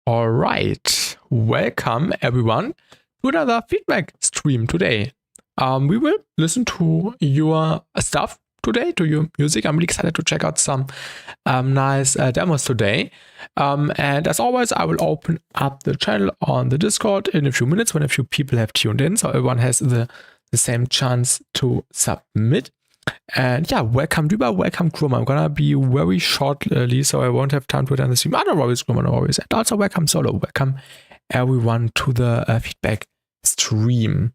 All right, welcome everyone to another feedback stream today. We will listen to your stuff today, to your music. I'm really excited to check out some nice demos today. And as always, I will open up the channel on the Discord in a few minutes when a few people have tuned in, so everyone has the same chance to submit. And yeah, welcome Duba, welcome Chroma. I'm gonna be very shortly, so I won't have time to attend the stream. No worries, Chroma, no worries. And also welcome Solo, welcome everyone to the feedback stream.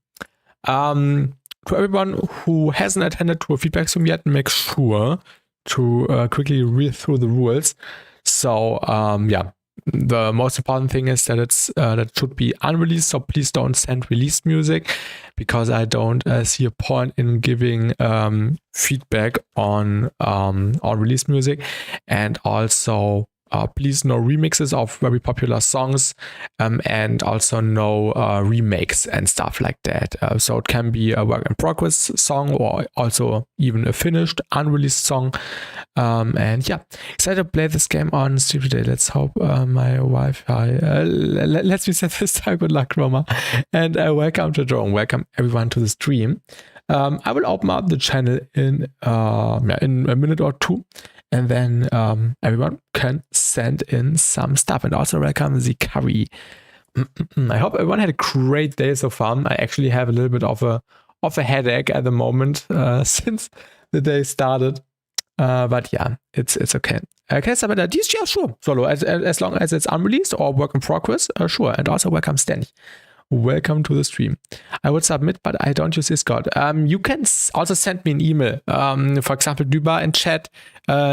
To everyone who hasn't attended to a feedback stream yet, make sure to quickly read through the rules. So yeah, the most important thing is that it's that should be unreleased, so please don't send released music, because I don't see a point in giving feedback on released music. And also please no remixes of very popular songs, and also no remakes and stuff like that. So it can be a work in progress song or also even a finished unreleased song. And yeah, excited to play this game on stream today. Let's hope my Wi-Fi lets me set this time. Good luck, Roma. And welcome to Drone. Welcome everyone to the stream. I will open up the channel in a minute or two, and then everyone can send in some stuff. And also welcome Zikari. I hope everyone had a great day so far. I actually have a little bit of a headache at the moment since the day started. But yeah, it's okay. Can I submit these? Yeah, sure. Solo, as long as it's unreleased or work in progress, sure. And also welcome Stanley. Welcome to the stream. I would submit, but I don't use Discord. You can also send me an email. For example, Duba in chat,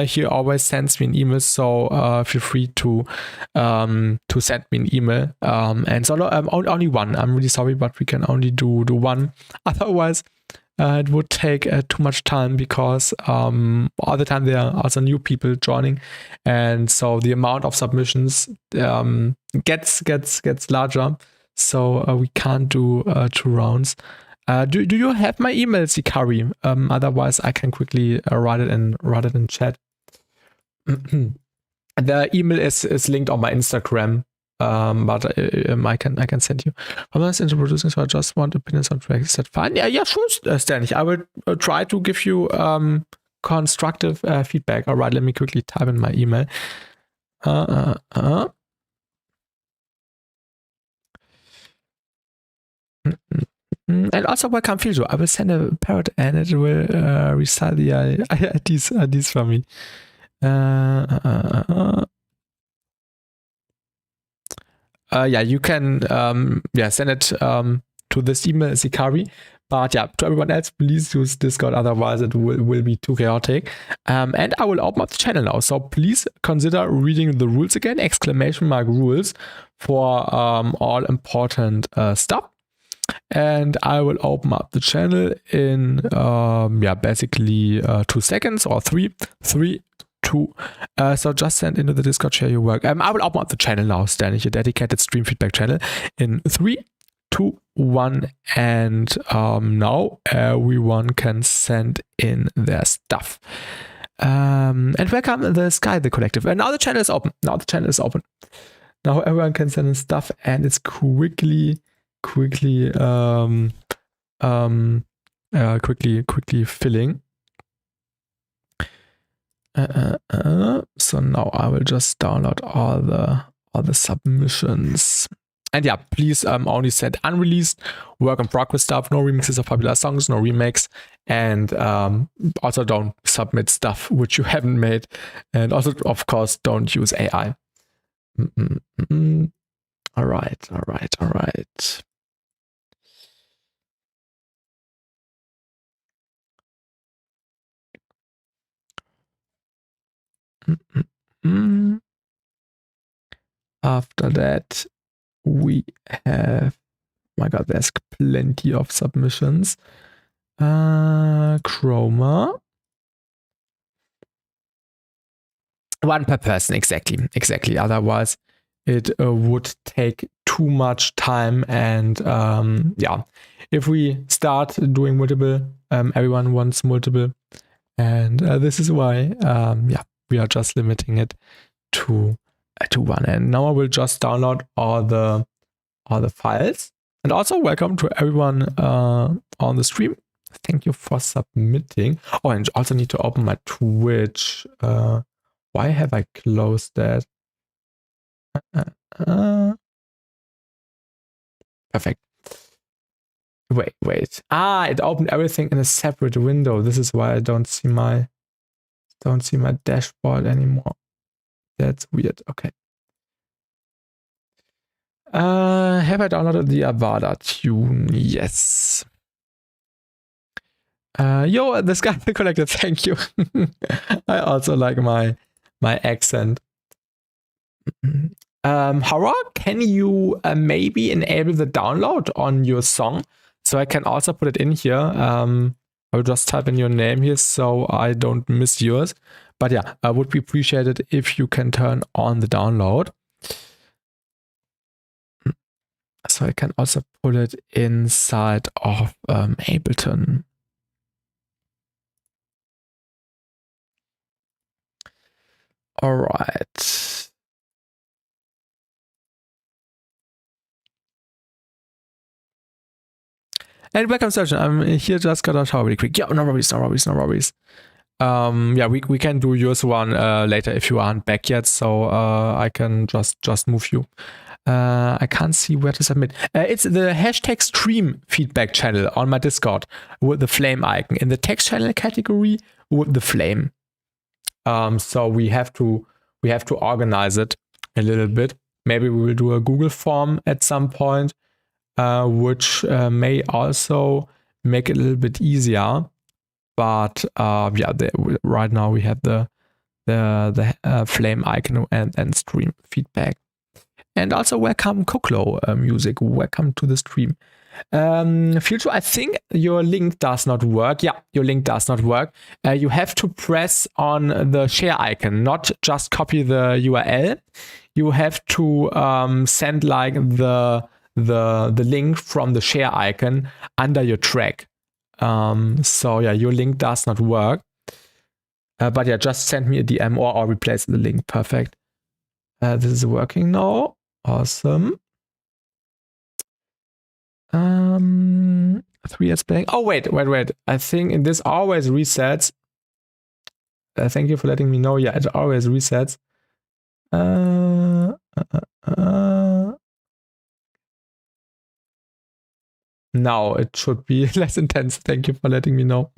he always sends me an email, so feel free to send me an email. And Solo, only one. I'm really sorry, but we can only do one. Otherwise, it would take too much time, because all the time there are also new people joining, and so the amount of submissions gets larger. So we can't do 2 rounds. Do you have my email, Zikari? Otherwise, I can quickly write it in chat. The email is linked on my Instagram, but I can send you. I'm not into producing, so I just want opinions on tracks. Is that fine? Yeah, sure, Stanley. I will try to give you constructive feedback. All right, let me quickly type in my email. And also welcome Filjo. I will send a parrot and it will recite the IDs for me. Yeah, you can send it to this email, Zikari. But yeah, to everyone else, please use Discord, otherwise it will be too chaotic. And I will open up the channel now, so please consider reading the rules again, ! Rules, for all important stuff. And I will open up the channel in basically 2 seconds, or 3, 2. So just send into the Discord, share your work. I will open up the channel now, Stanley, your dedicated stream feedback channel, in 3, 2, 1, and now everyone can send in their stuff. And welcome the Sky, the collective. And now the channel is open. Now everyone can send in stuff, and it's quickly filling. So now I will just download all the submissions. And yeah, please only send unreleased, work in progress stuff, no remixes of popular songs, no remakes, and also don't submit stuff which you haven't made, and also of course don't use AI. All right. After that, we have, my god, there's plenty of submissions. Chroma. 1 per person, exactly. Otherwise, it would take too much time. And yeah, if we start doing multiple, everyone wants multiple. And this is why, yeah, we are just limiting it to to one. And now I will just download all the files. And also welcome to everyone on the stream. Thank you for submitting. Oh, and I also need to open my Twitch. Why have I closed that? Perfect. Wait. It opened everything in a separate window. This is why I don't see my dashboard anymore. That's weird. Okay. Have I downloaded the Avada tune? Yes. Yo, the Sky Collector, thank you. I also like my accent. Hara, can you maybe enable the download on your song? So I can also put it in here. I'll just type in your name here so I don't miss yours. But yeah, I would be appreciated if you can turn on the download. So I can also put it inside of Ableton. All right. And welcome, Sergeant. I'm here, just got a shower really quick. Yeah, no worries. Yeah, we can do yours one later if you aren't back yet, so I can just move you. I can't see where to submit. It's the hashtag stream feedback channel on my Discord with the flame icon in the text channel category with the flame. So we have to organize it a little bit. Maybe we will do a Google form at some point, which may also make it a little bit easier. But yeah, right now we have the flame icon and stream feedback. And also welcome Koklo Music. Welcome to the stream. Future, I think your link does not work. Yeah, your link does not work. You have to press on the share icon, not just copy the URL. You have to send like the link from the share icon under your track. So yeah, your link does not work. But yeah, just send me a DM or replace the link. Perfect. This is working now. Awesome. 3 years playing. Oh, wait. I think this always resets. Thank you for letting me know. Yeah, it always resets. Now it should be less intense. Thank you for letting me know.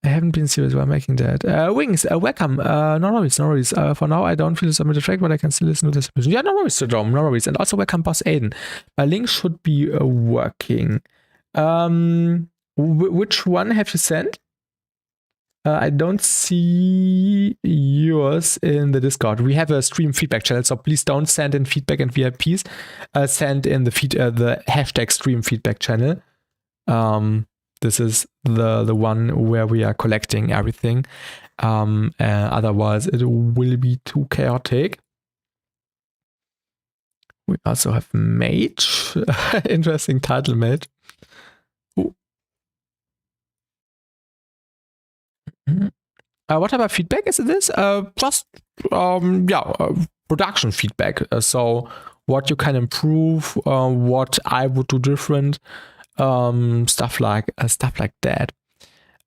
I haven't been serious about making that. Wings, welcome. No worries. For now, I don't feel to submit a track, but I can still listen to the submission. Yeah, no worries, Jerome. No worries. And also welcome, Boss Aiden. My link should be working. Which one have you sent? I don't see yours in the Discord. We have a stream feedback channel, so please don't send in feedback and VIPs. Send in the hashtag stream feedback channel. This is the one where we are collecting everything. Otherwise, it will be too chaotic. We also have Mage. Interesting title, Mage. What type of feedback is this? Just production feedback. So what you can improve, what I would do different. Stuff like that.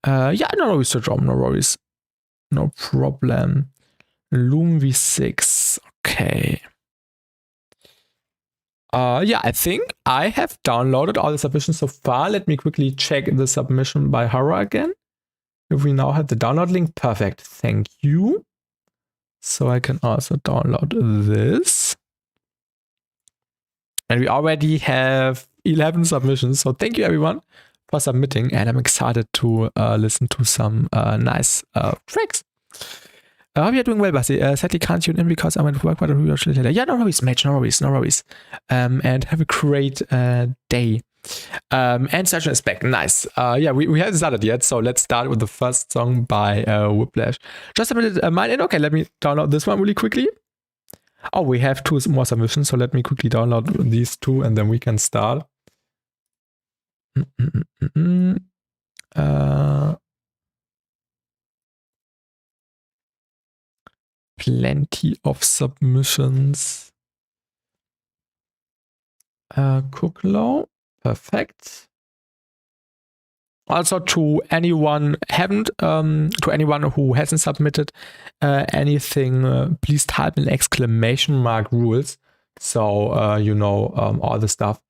Yeah, no worries, Jerome. No worries. No problem. Loom V6. Okay. Yeah, I think I have downloaded all the submissions so far. Let me quickly check the submission by Hara again. If we now have the download link, perfect. Thank you. So I can also download this. And we already have 11 submissions. So thank you everyone for submitting. And I'm excited to listen to some nice tracks. I hope you're doing well, BassTi. Sadly can't tune in because I'm at work, but I'll rewatch it later. Yeah, no worries, mate. No worries. And have a great day. And Session is back. Nice. Yeah, we haven't started yet, so let's start with the first song by Whiplash. Just a minute, mine in. Okay, let me download this one really quickly. Oh, we have 2 more submissions, so let me quickly download these 2 and then we can start. plenty of submissions. Cooklow, perfect. Also to anyone who hasn't submitted anything, please type an exclamation mark rules, so you know all the stuff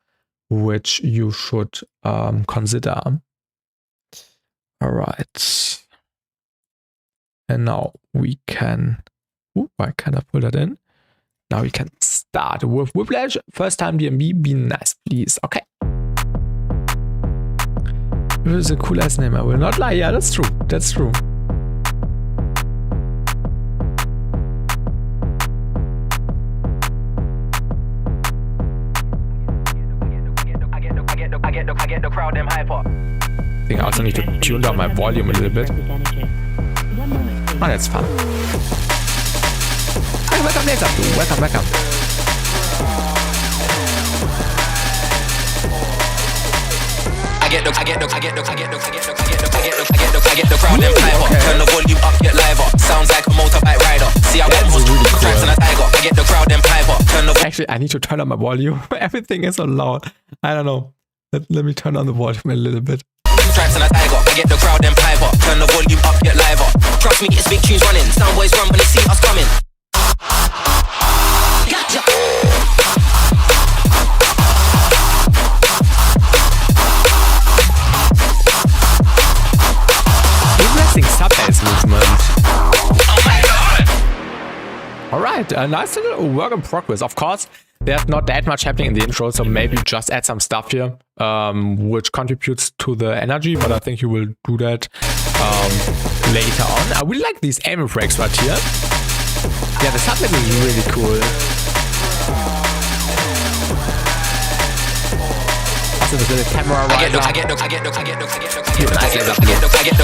which you should consider. All right, and now we can. Why can't I pull that in? Now we can start with Whiplash. First time DMB, be nice, please. Okay. This is a cool ass name, I will not lie. Yeah, that's true. That's true. I get the crowd them hyper. I think I also need to tune down my volume a little bit. Oh, that's fun. Hey, welcome, Laser. Welcome, welcome. I get the crowd them hyper. Turn the volume up, get liver. Sounds like a motorbike rider. See, I got most really tracks and a tiger. I get the crowd them hyper. Actually, I need to turn on my volume. Everything is so loud. I don't know. Let me turn on the volume a little bit. Tracks and a tiger. I get the crowd them hyper. Turn the volume up, get liver. Trust me, it's big tunes running. Sound boys run when they see us coming. Gotcha. Sub bass movement. Oh my god! Alright, a nice little work in progress. Of course, there's not that much happening in the intro, so maybe just add some stuff here, which contributes to the energy, but I think you will do that later on. I really like these aim breaks right here. Yeah, the sub bass is really cool. Also, the camera right now. I get the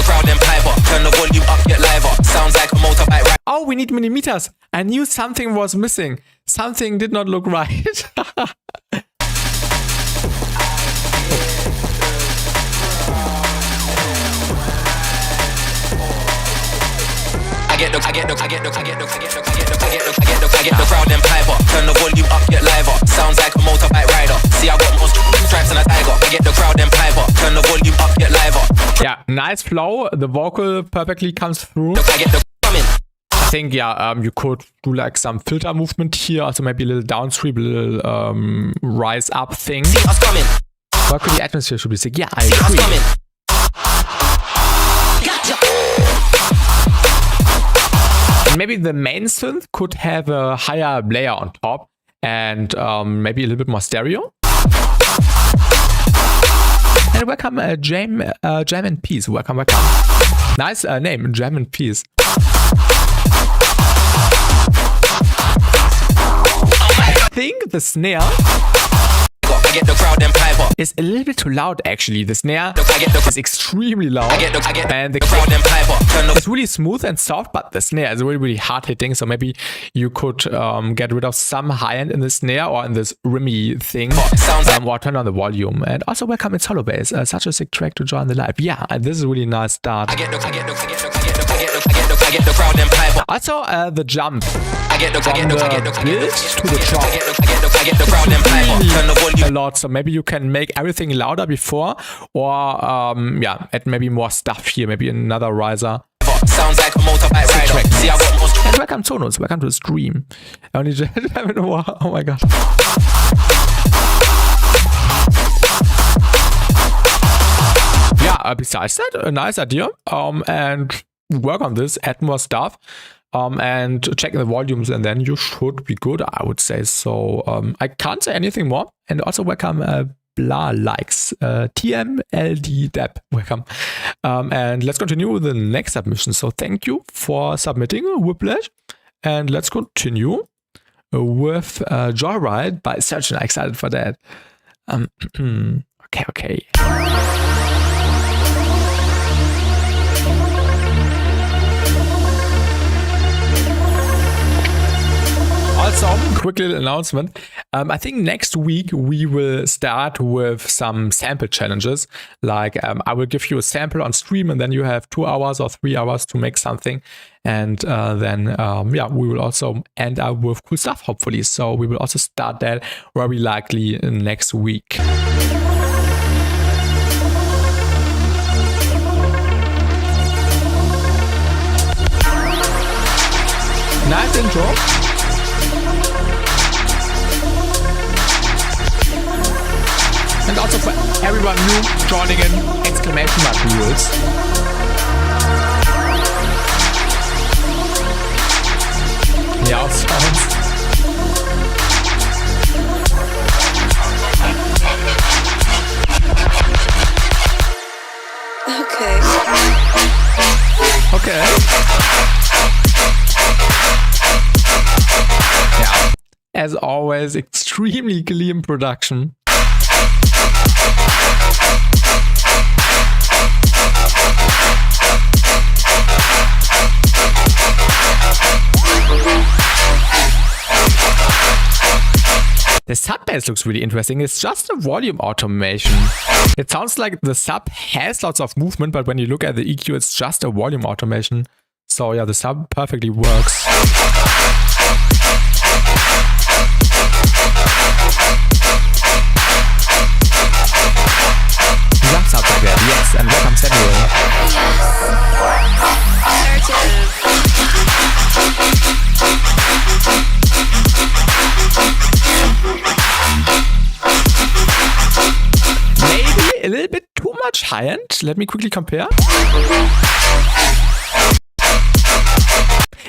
crowd and piper. Turn the volume up, get liver. Sounds like a motorbike ride. Oh, we need millimeters. I knew something was missing. Something did not look right. I get the crowd and piper. Turn the volume up, get liver. Sounds like a motorbike rider. See, I got most stripes and a tiger. I get the crowd and piper. Turn the volume up, get liver. Yeah, nice flow. The vocal perfectly comes through. I think, yeah, you could do like some filter movement here. Also maybe a little downstream, a little rise up thing. See us coming. Work with the atmosphere should be sick. Yeah, I agree. And maybe the main synth could have a higher layer on top and maybe a little bit more stereo. And welcome, Jam and Peace. Welcome, welcome. Nice name, Jam and Peace. I think the snare is a little bit too loud, actually. The snare is extremely loud, and the kick is really smooth and soft, but the snare is really, really hard hitting. So maybe you could get rid of some high end in the snare or in this rimmy thing, or turn on the volume. And also welcome, it's Hollow Bass, such a sick track to join the live. Yeah, this is a really nice start. Also the jump from the build to the drop really a lot, so maybe you can make everything louder before, or yeah, add maybe more stuff here, maybe another riser. Sounds like a motorbike rider. And welcome Sonos, welcome to the stream. I only just haven't, oh my god. Yeah, besides that, a nice idea, and work on this, add more stuff, and check the volumes, and then you should be good, I would say. So I can't say anything more. And also welcome Blah Likes, TMLD Deb, welcome. And let's continue with the next submission. So thank you for submitting Whiplash, and let's continue with Joyride by Surgeon. I'm excited for that. Okay. Also, quick little announcement. I think next week we will start with some sample challenges. Like I will give you a sample on stream, and then you have 2 hours or 3 hours to make something. And then we will also end up with cool stuff, hopefully. So we will also start that very likely next week. Nice intro. And also for everyone new joining in, exclamation mark rules. Yeah, sounds. Okay. Yeah, as always, extremely clean production. The sub bass looks really interesting. It's just a volume automation. It sounds like the sub has lots of movement, but when you look at the EQ, it's just a volume automation. So yeah, the sub perfectly works. Love subs like that, yes, and welcome Samuel. Maybe a little bit too much high end. Let me quickly compare.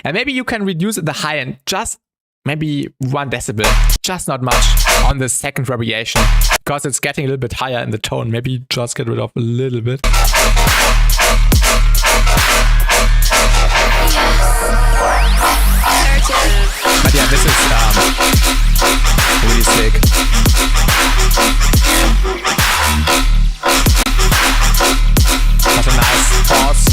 And maybe you can reduce the high end just maybe 1 decibel, just not much on the second variation, because it's getting a little bit higher in the tone. Maybe just get rid of a little bit. But yeah, this is really sick. That's a nice pause.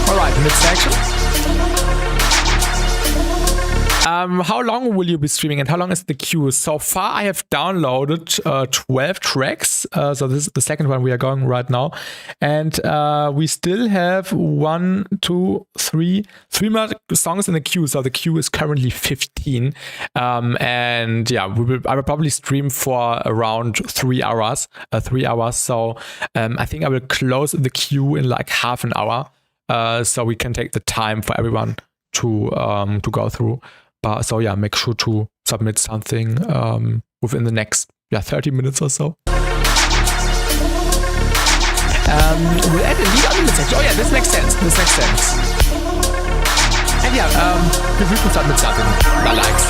Alright, mid-section. How long will you be streaming and how long is the queue? So far I have downloaded 12 tracks. So this is the second one we are going right now. And we still have 3 more songs in the queue. So the queue is currently 15. And yeah, I will probably stream for around 3 hours. So I think I will close the queue in like half an hour. So we can take the time for everyone to go through. So yeah, make sure to submit something within the next 30 minutes or so. We'll add a lead on the mid-section. Oh yeah, this makes sense. And yeah, feel free to submit something that likes.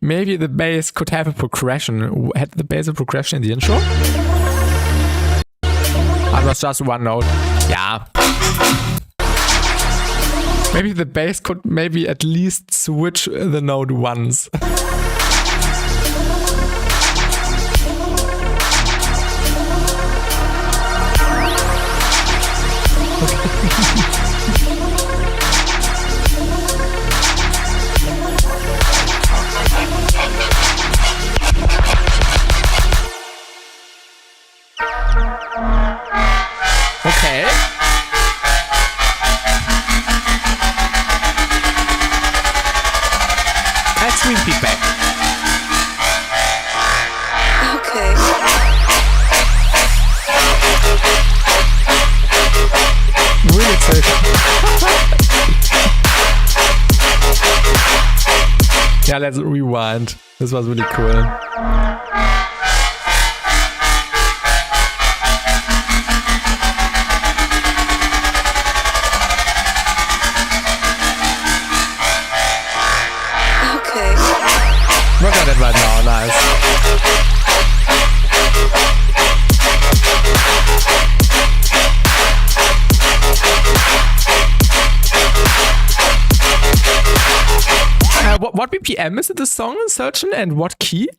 Maybe the bass could have a progression. Had the bass a progression in the intro? It was just 1 note. Yeah. Maybe the bass could maybe at least switch the note once. Okay. Let's read feedback. Okay. Really sick. Yeah, let's rewind. This was really cool. Work on it right now, nice. what BPM is it, the song in Searching, and what key?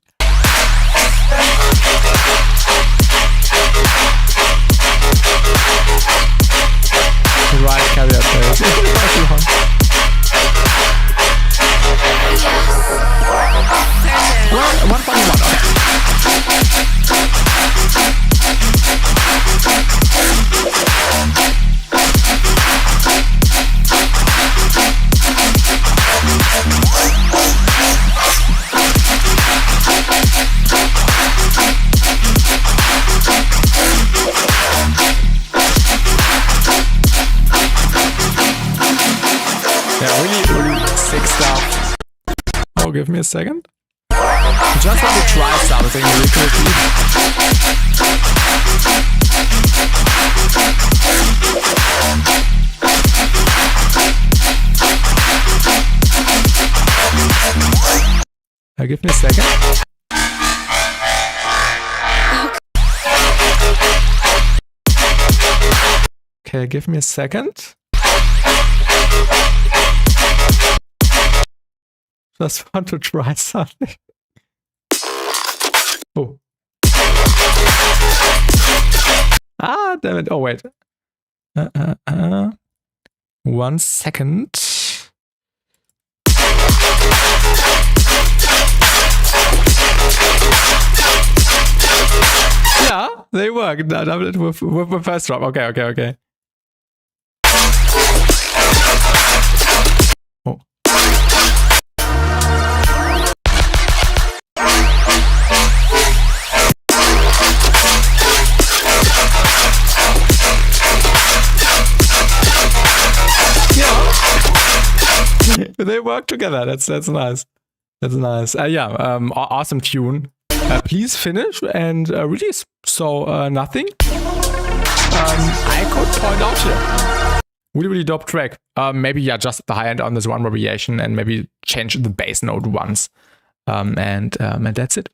Right, carry out bass. One funny one, okay. Yeah, really sick stuff. Oh, give me a second. I just want to try something really quickly. Give me a second. Okay, give me a second. Just want to try something. Oh. Ah, damn it. Oh, wait. 1 second. Yeah, they work. With first drop. Okay. Oh. They work together. That's nice. That's nice. Awesome tune. Please finish and really so nothing. I could point out here. Really dope track. Maybe just the high end on this one variation and maybe change the bass note once. And that's it.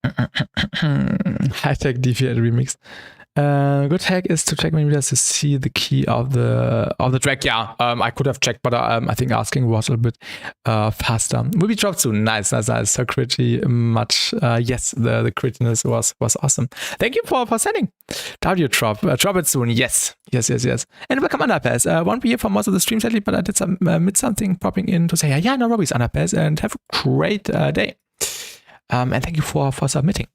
High-tech deviate remix. Good hack is to check maybe to see the key of the track. Yeah, I could have checked, but I think asking was a little bit faster. Will be dropped soon. Nice. So pretty much. Yes, the crittiness was awesome. Thank you for sending. W drop it soon. Yes. And welcome Underpass. Won't be here for most of the streams lately, but I did mid something popping in to say yeah, no worries Underpass, and have a great day. And thank you for submitting.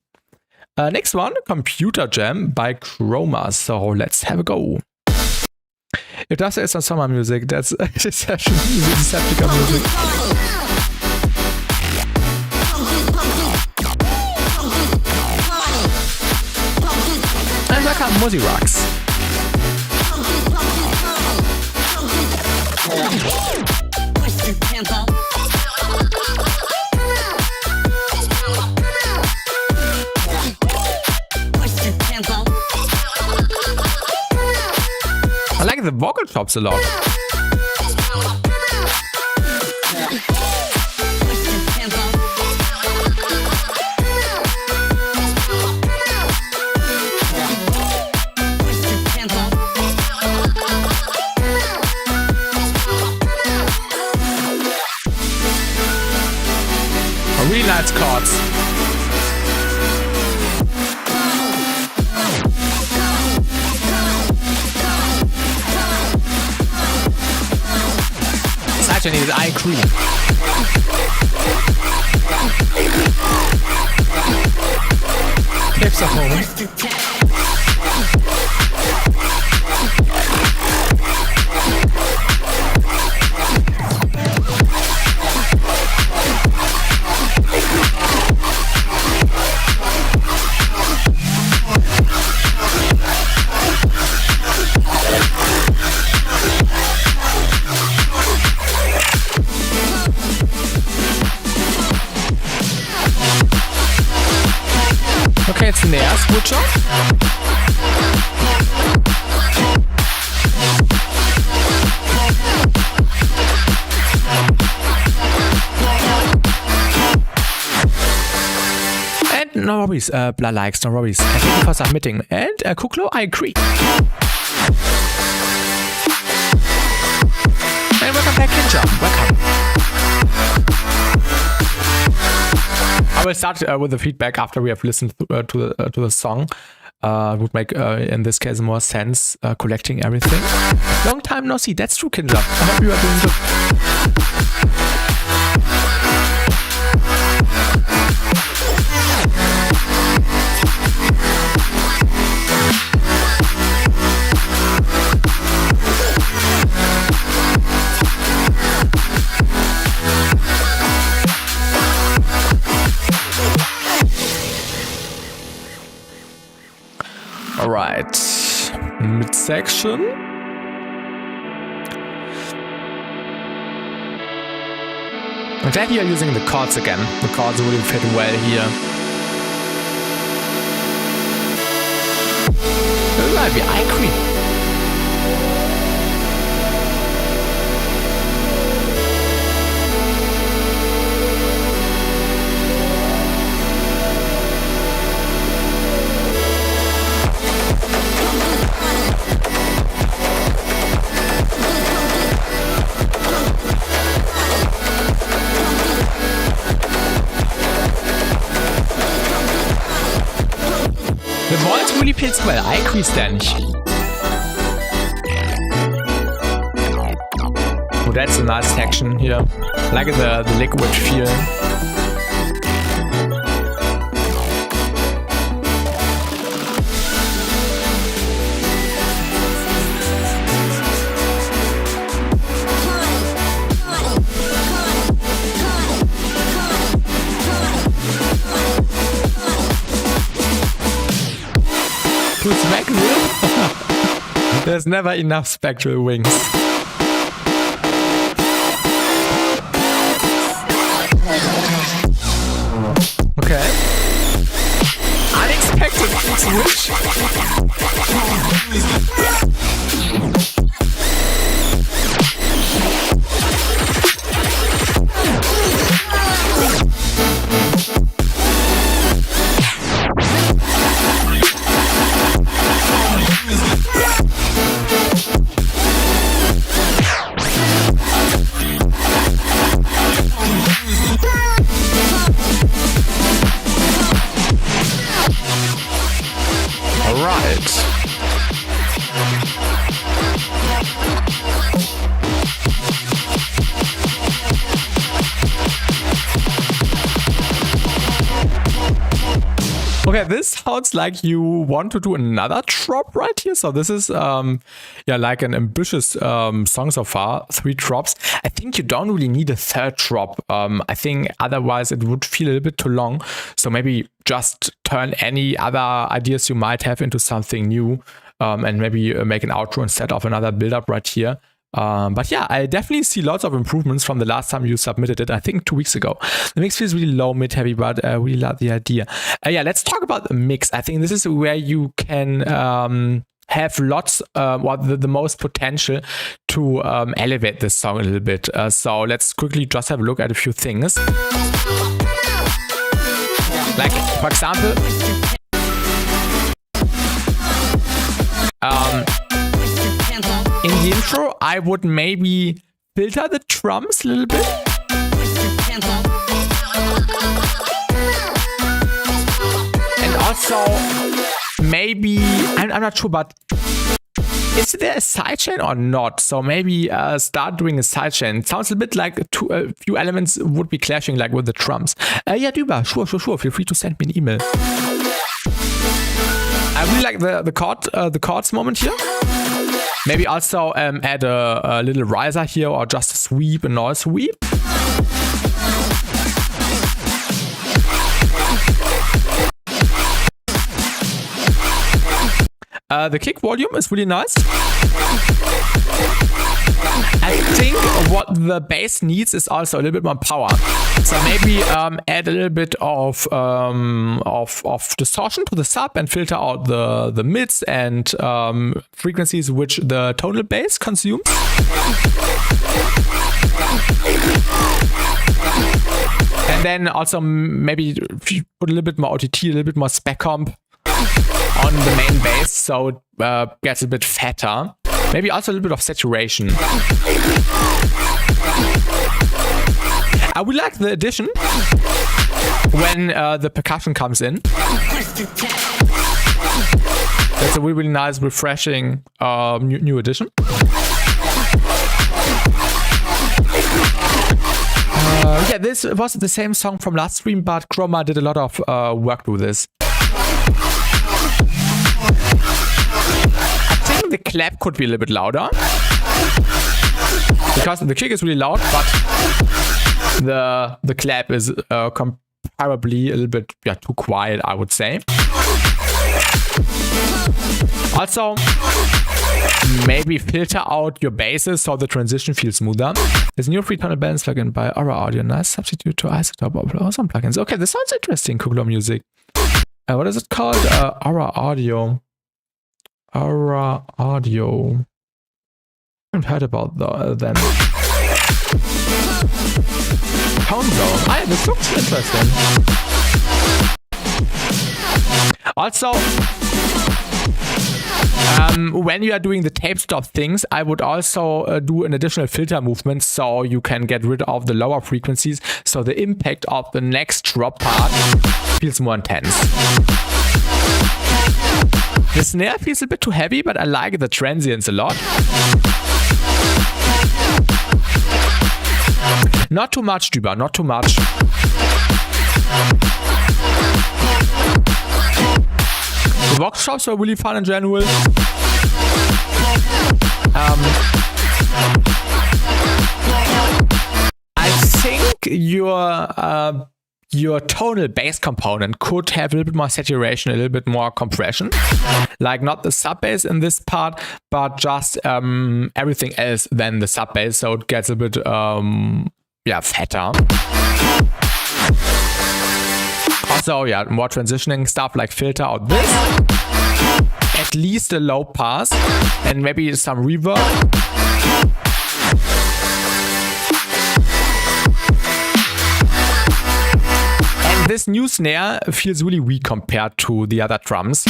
Next one, Computer Jam by Chroma. So let's have a go. If that is some summer music, that's session Decepticon music. And welcome Muzzy Rocks. I like the vocal chops a lot. Really nice chords. I need eye cream. Hips are home. Okay, it's Snare Switcher. And no worries, blah likes, no worries. And thank you for submitting. And Kuklo, I agree. And welcome back, Ninja. Welcome. will start with the feedback after we have listened to the song. It would make, in this case, more sense collecting everything. Long time no see. That's true, Kinja. I hope you are doing good. Alright, mid-section. I'm glad you're using the chords again. The chords really fit well here. Irgendwie I-Queen. The voice really fits well. I crease der nicht. Oh, that's a nice section here. I like the liquid feel. Spectral? There's never enough spectral wings. Okay. Unexpected switch. Okay, this sounds like you want to do another drop right here. So this is, yeah, like an ambitious song so far. 3 drops. I think you don't really need a 3rd drop. I think otherwise it would feel a little bit too long. So maybe just turn any other ideas you might have into something new, and maybe make an outro instead of another build-up right here. But yeah, I definitely see lots of improvements from the last time you submitted it, I think 2 weeks ago. The mix feels really low, mid-heavy, but I really love the idea. Yeah, let's talk about the mix. I think this is where you can have lots, the most potential to elevate this song a little bit. So let's quickly just have a look at a few things. Like, for example, in the intro, I would maybe filter the drums a little bit. And also, maybe, I'm not sure, but is there a sidechain or not? So maybe start doing a sidechain. It sounds a bit like a few elements would be clashing, like with the drums. Yeah, Duba, sure. Feel free to send me an email. I really like the chords moment here. Maybe also add a little riser here, or just a sweep, a noise sweep. The kick volume is really nice. I think what the bass needs is also a little bit more power. So maybe add a little bit of distortion to the sub and filter out the mids and frequencies which the tonal bass consumes. And then also maybe put a little bit more OTT, a little bit more spec comp on the main bass, so it gets a bit fatter. Maybe also a little bit of saturation. I would like the addition when the percussion comes in. That's a really, really nice, refreshing new addition. Yeah, this was the same song from last stream, but Chroma did a lot of work with this. I think the clap could be a little bit louder. Because the kick is really loud, but the clap is comparably a little bit too quiet, I would say. Also, maybe filter out your basses so the transition feels smoother. There's a new free tonal balance plugin by Aura Audio. Nice substitute to Isotope or some plugins. Okay, this sounds interesting, Kugler Music. What is it called? Aura Audio. Aura Audio. I haven't heard about them. Tone Zone. Ah, yeah, this looks interesting. Also, when you are doing the tape stop things, I would also do an additional filter movement so you can get rid of the lower frequencies, so the impact of the next drop part feels more intense. The snare feels a bit too heavy, but I like the transients a lot. Not too much, Düber, not too much. The workshops were really fun in general. I think your tonal bass component could have a little bit more saturation, a little bit more compression. Like not the sub bass in this part, but just everything else than the sub bass, so it gets a bit fatter. Also, yeah, more transitioning stuff like filter out this. At least a low pass and maybe some reverb. And this new snare feels really weak compared to the other drums.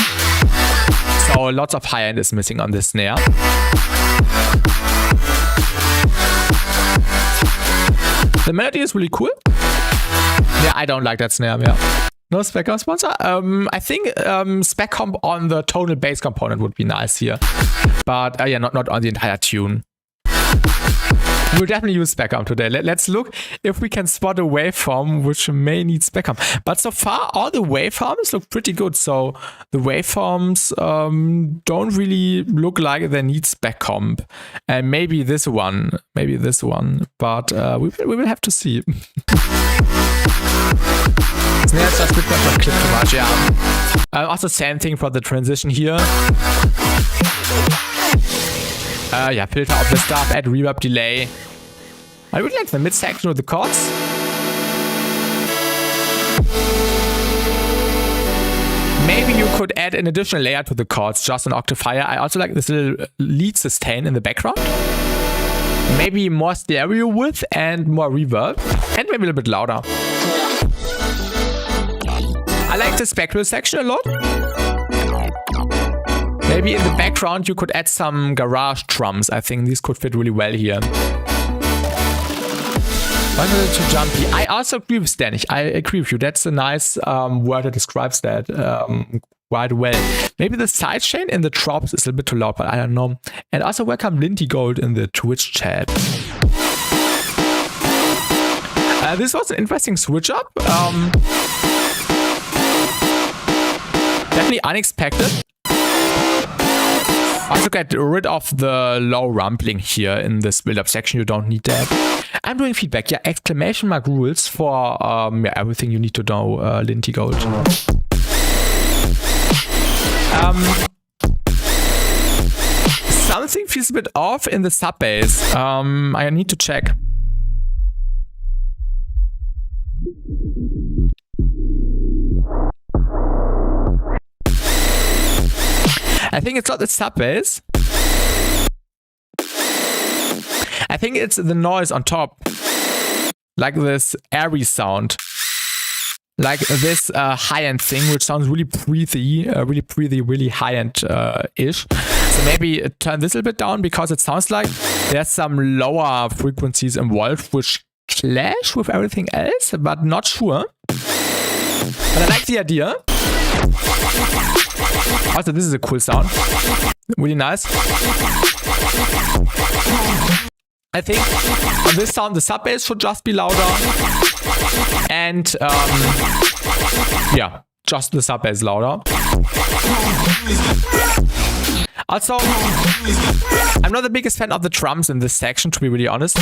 So lots of high end is missing on this snare. The melody is really cool. Yeah, I don't like that snare. Yeah. No spec comp sponsor. I think spec comp on the tonal bass component would be nice here, but yeah, not on the entire tune. We'll definitely use spec comp today. Let's look if we can spot a waveform which may need spec comp. But so far, all the waveforms look pretty good. So the waveforms don't really look like they need spec comp. And maybe this one, but we will have to see. Yeah, it's just a bit much of clip too much, yeah. Also same thing for the transition here. Yeah, filter out the stuff, add reverb delay. I really like the mid section with the chords. Maybe you could add an additional layer to the chords, just an octave higher. I also like this little lead sustain in the background. Maybe more stereo width and more reverb. And maybe a little bit louder. I like the spectral section a lot. Maybe in the background you could add some garage drums. I think these could fit really well here. Why is it too jumpy? I also agree with Stanich. I agree with you. That's a nice word that describes that quite well. Maybe the sidechain in the drops is a little bit too loud, but I don't know. And also welcome Linty Gold in the Twitch chat. This was an interesting switch up. Definitely unexpected. Also get rid of the low rumbling here in this build-up section. You don't need that. I'm doing feedback. Yeah, exclamation mark rules for everything you need to know, Linty Gold. Something feels a bit off in the sub bass. I need to check. I think it's not the sub bass. I think it's the noise on top. Like this airy sound. Like this high-end thing, which sounds really breathy, really high-end-ish. So maybe turn this a little bit down because it sounds like there's some lower frequencies involved which clash with everything else, but not sure. But I like the idea. Also, this is a cool sound. Really nice. I think on this sound, the sub bass should just be louder. And yeah, just the sub bass louder. Also, I'm not the biggest fan of the drums in this section, to be really honest.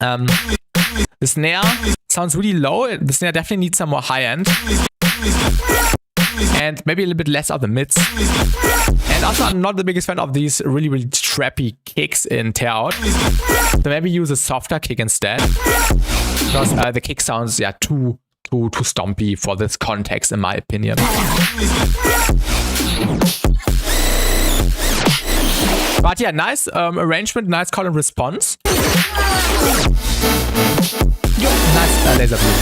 The snare sounds really low. The snare definitely needs some more high end. And maybe a little bit less of the mids. And also, I'm not the biggest fan of these really, really trappy kicks in Tear Out. So maybe use a softer kick instead. Because the kick sounds, yeah, too stompy for this context, in my opinion. But yeah, nice arrangement, nice call and response. Nice laser blue.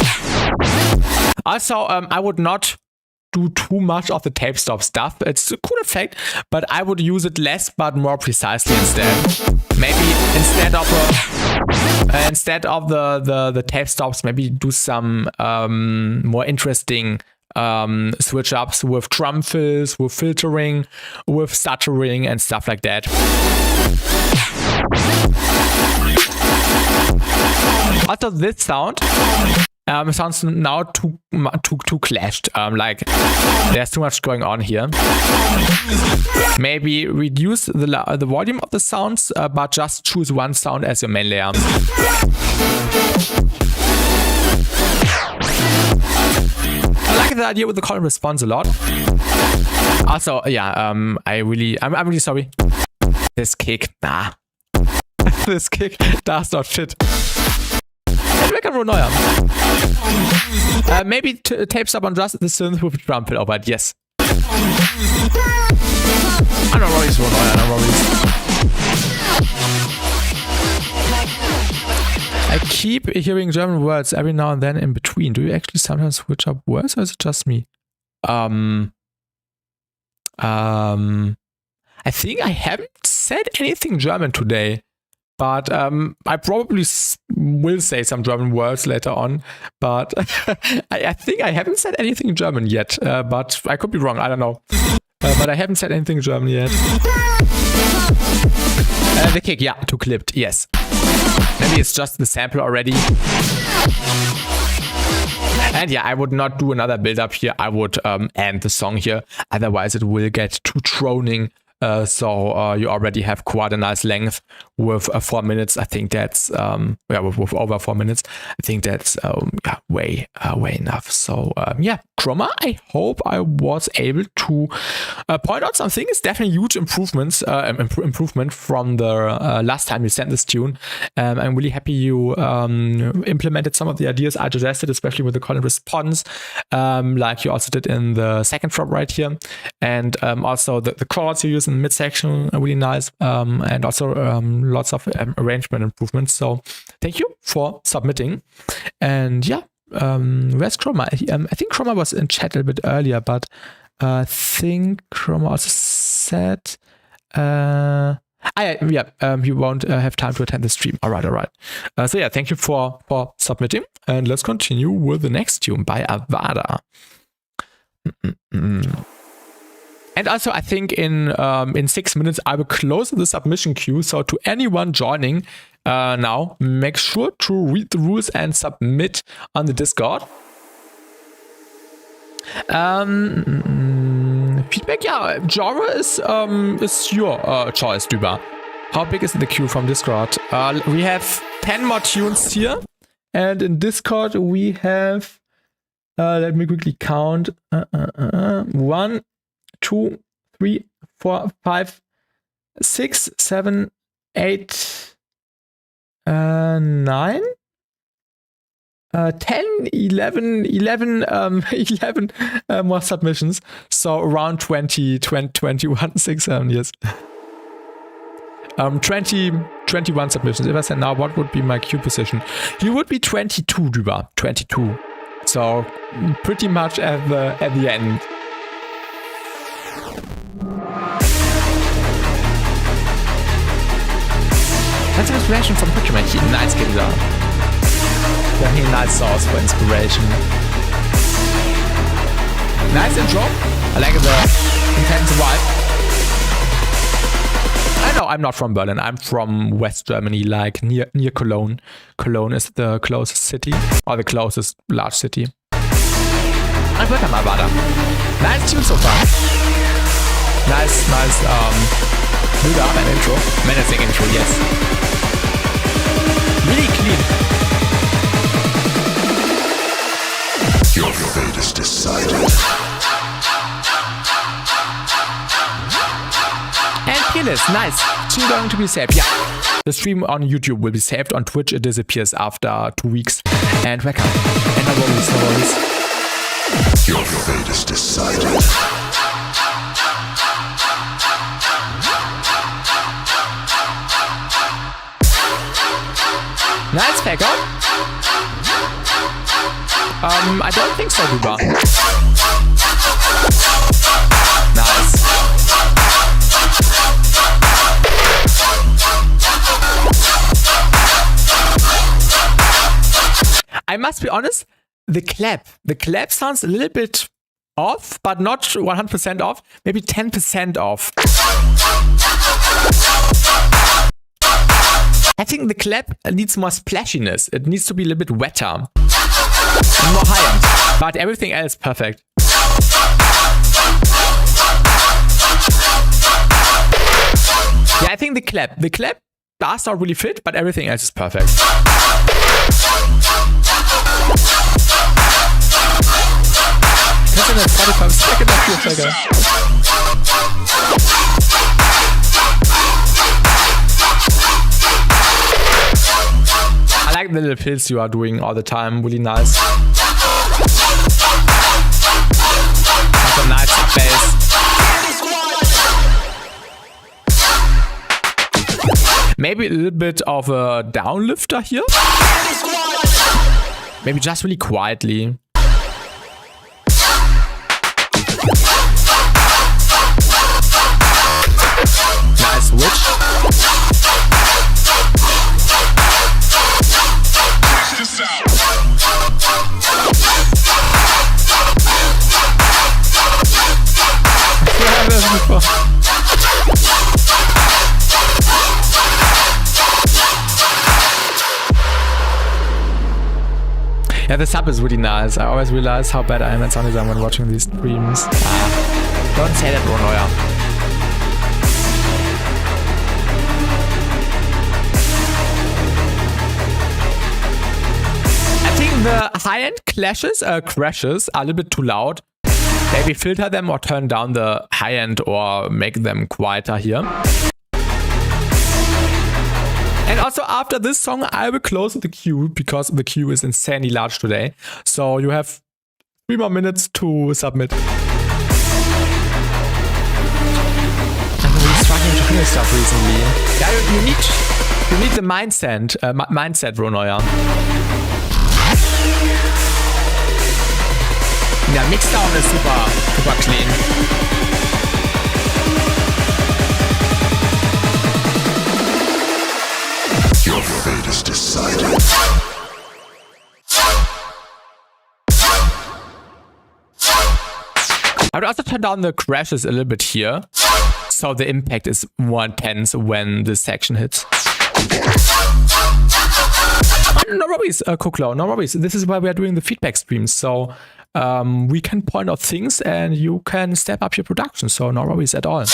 Also, I would not do too much of the tape stop stuff. It's a cool effect, but I would use it less but more precisely instead. Maybe instead of the tape stops, maybe do some more interesting switch ups with drum fills, with filtering, with stuttering and stuff like that. Also, this sound sounds now too clashed. Like there's too much going on here. Maybe reduce the volume of the sounds, but just choose one sound as your main layer. I like the idea with the call and response a lot. Also, yeah, I'm really sorry. This kick, this kick does not fit. Maybe tape stop on just the synth with a drum fill over it, yes. I don't worries, no worries. I keep hearing German words every now and then in between. Do you actually sometimes switch up words, or is it just me? I think I haven't said anything German today. But I probably will say some German words later on. But I think I haven't said anything in German yet. But I could be wrong. I don't know. But I haven't said anything in German yet. The kick, yeah, too clipped. Yes. Maybe it's just the sample already. And yeah, I would not do another build-up here. I would end the song here. Otherwise, it will get too droning. So you already have quite a nice length with 4 minutes. I think that's with over 4 minutes. I think that's way enough. So yeah, Chroma. I hope I was able to point out something. It's definitely huge improvement from the last time you sent this tune. I'm really happy you implemented some of the ideas I suggested, especially with the call and response, like you also did in the second drop right here, and also the chords you use in midsection are really nice, and also lots of arrangement improvements. So thank you for submitting. And yeah, where's Chroma? I think Chroma was in chat a little bit earlier, but I think Chroma also said you won't have time to attend the stream. All right. So yeah, thank you for submitting, and let's continue with the next tune by Avada. And also, I think in 6 minutes, I will close the submission queue. So to anyone joining now, make sure to read the rules and submit on the Discord. Feedback, yeah, genre is your choice, Düber. How big is the queue from Discord? We have 10 more tunes here. And in Discord, we have, let me quickly count, 1, 2, 3, 4, 5, 6, 7, 8, 9, 10, 11 more submissions. So around 20, 21, 6, 7, yes. 21 submissions. If I said now, what would be my queue position? You would be 22, Düber. 22. So pretty much at the end. That's inspiration from Pokemon. Nice, Kinder. Definitely a nice source for inspiration. Nice intro. I like the intense vibe. I know I'm not from Berlin. I'm from West Germany, like near Cologne. Cologne is the closest city, or the closest large city. And welcome, Avada. Nice tune so far. Nice, build up and intro. Menacing intro, yes. Really clean. Your fate is decided. And Peerless, nice. Tune going to be saved. Yeah. The stream on YouTube will be saved. On Twitch, it disappears after 2 weeks. And welcome. And no worries, no worries. Your fate is decided. Nice back out. I don't think so, Duba. Nice. I must be honest, the clap sounds a little bit off, but not 100% off, maybe 10% off. I think the clap needs more splashiness. It needs to be a little bit wetter. And more high-end. But everything else perfect. Yeah, I think the clap does not really fit, but everything else is perfect. That's in a 45-second of your figure. I like the little pills you are doing all the time, really nice. That's a nice bass. Maybe a little bit of a downlifter here. Maybe just really quietly. Nice switch. Yeah, the sub is really nice. I always realize how bad I am at sound design when watching these streams. Don't say that, Ronoya. I think the high-end crashes are a little bit too loud. Maybe filter them or turn down the high-end or make them quieter here. And also after this song, I will close the queue because the queue is insanely large today. So you have 3 more minutes to submit. I'm really struggling to finish stuff recently. Yeah, you need the mindset, Ronoya. Yeah, Mixdown is super clean. Your fate is decided. I would also turn down the crashes a little bit here, so the impact is more intense when this section hits. No worries, Kuklo, no worries. This is why we are doing the feedback streams, so we can point out things and you can step up your production, so no worries at all.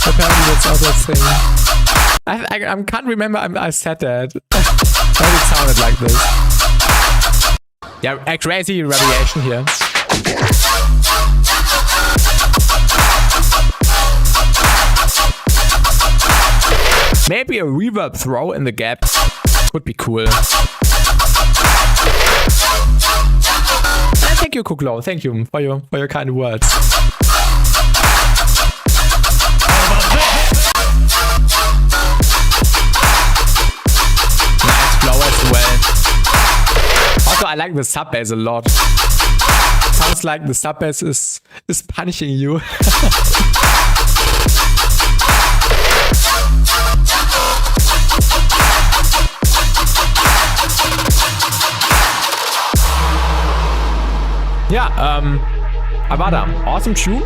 Apparently that's also a thing. I can't remember I said that. But it sounded like this. Yeah, a crazy variation here. Maybe a reverb throw in the gap would be cool. And thank you, Kuklo. Thank you for your kind words. Nice flow as well. Also, I like the sub bass a lot. Sounds like the sub bass is punishing you. Yeah, Avada, awesome tune.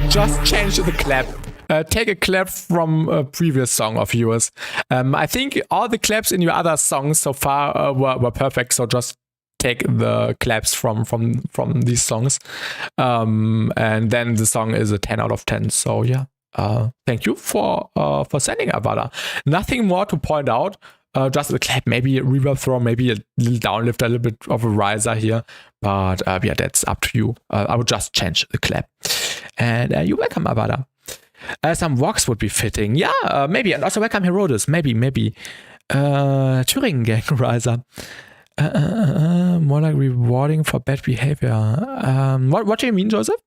Just change the clap. Take a clap from a previous song of yours. I think all the claps in your other songs so far were perfect. So just take the claps from these songs, and then the song is a 10 out of 10. So yeah, thank you for sending, Avada. Nothing more to point out. Just a clap, maybe a reverb throw, maybe a little downlift, a little bit of a riser here. But yeah, that's up to you. I would just change the clap. And you're welcome, Avada. Some walks would be fitting. Yeah, maybe. And also welcome, Herodes. Maybe. Thüringen gang riser. More like rewarding for bad behavior. What do you mean, Joseph?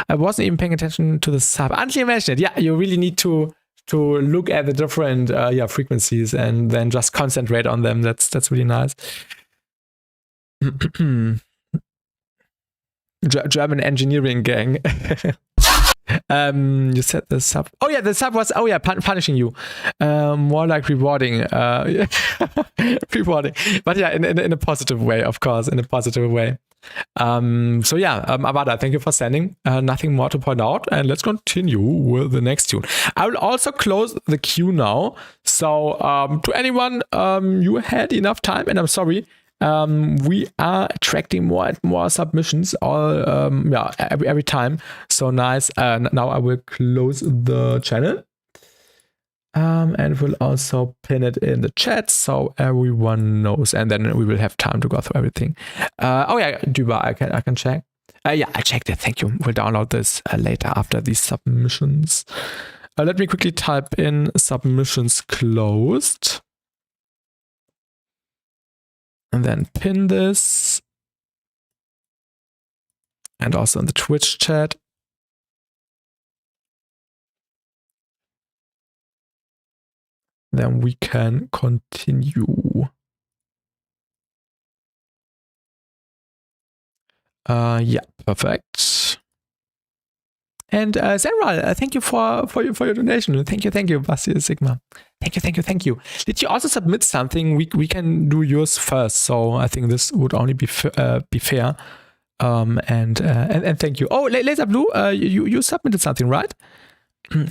I wasn't even paying attention to the sub until you mentioned it. Yeah, you really need to look at the different frequencies and then just concentrate on them. That's really nice. German engineering gang. You said the sub. Oh yeah, the sub was punishing you. More like rewarding. Rewarding. But yeah, in a positive way, of course, in a positive way. So yeah, Avada, thank you for sending. Nothing more to point out, and let's continue with the next tune. I will also close the queue now. So to anyone, you had enough time, and I'm sorry. We are attracting more and more submissions every time. So nice. Now I will close the channel. And we'll also pin it in the chat so everyone knows, and then we will have time to go through everything. Duba, I can check. I checked it. Thank you. We'll download this later after these submissions. Let me quickly type in submissions closed. And then pin this. And also in the Twitch chat. Then we can continue. Yeah, perfect. And Zenral, thank you for your donation. Thank you, BassTi Sigma. Thank you. Did you also submit something? We can do yours first, so I think this would only be fair. And thank you. Oh, Laser Blue, you submitted something, right?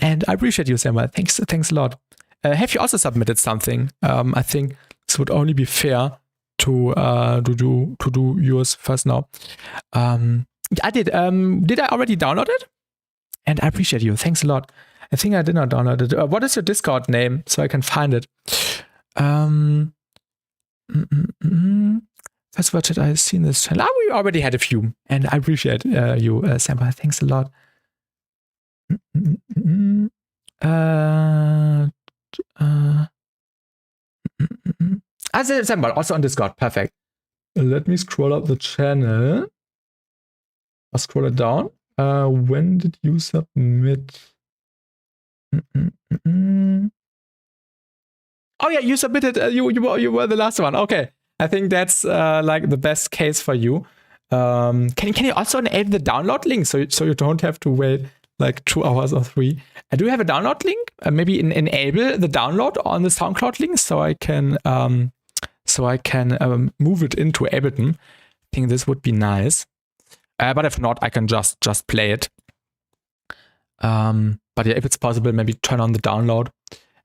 And I appreciate you, Zenral. Thanks a lot. Have you also submitted something? I think this would only be fair to do yours first now. I did. Did I already download it? And I appreciate you. Thanks a lot. I think I did not download it. What is your Discord name so I can find it? First watch it. I've seen this channel. We already had a few, and I appreciate you, Sampa. Thanks a lot. Sampa, also on Discord. Perfect. Let me scroll up the channel. I'll scroll it down. When did you submit? Oh yeah, you submitted. You were the last one. Okay, I think that's like the best case for you. Can you also enable the download link so you don't have to wait like 2 hours or 3? Do you have a download link? Maybe enable the download on the SoundCloud link so I can move it into Ableton. I think this would be nice. But if not, I can just play it. But yeah, if it's possible, maybe turn on the download,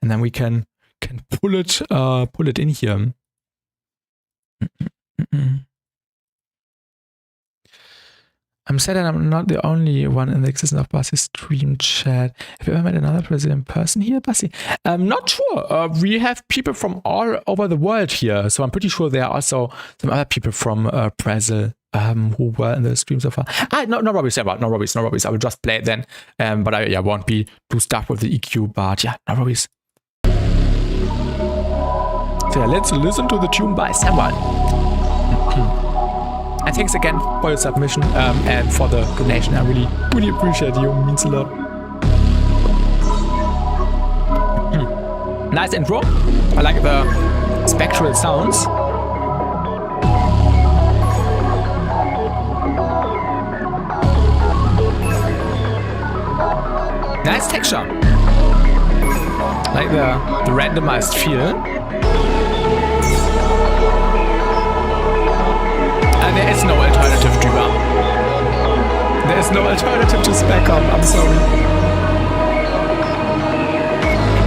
and then we can pull it in here. I'm sad that I'm not the only one in the existence of BassTi stream chat. Have you ever met another Brazilian person here, BassTi? I'm not sure. We have people from all over the world here, so I'm pretty sure there are also some other people from Brazil who were in the stream so far. No worries, no worries. I will just play it then. But I won't be too stuck with the EQ. But yeah, no worries. So yeah, let's listen to the tune by Samuel. And thanks again for your submission and for the donation. I really appreciate you. It means a lot. Nice intro. I like the spectral sounds. Nice texture. Like the randomized feel. There is no alternative to There's no alternative to spec comp. I'm sorry.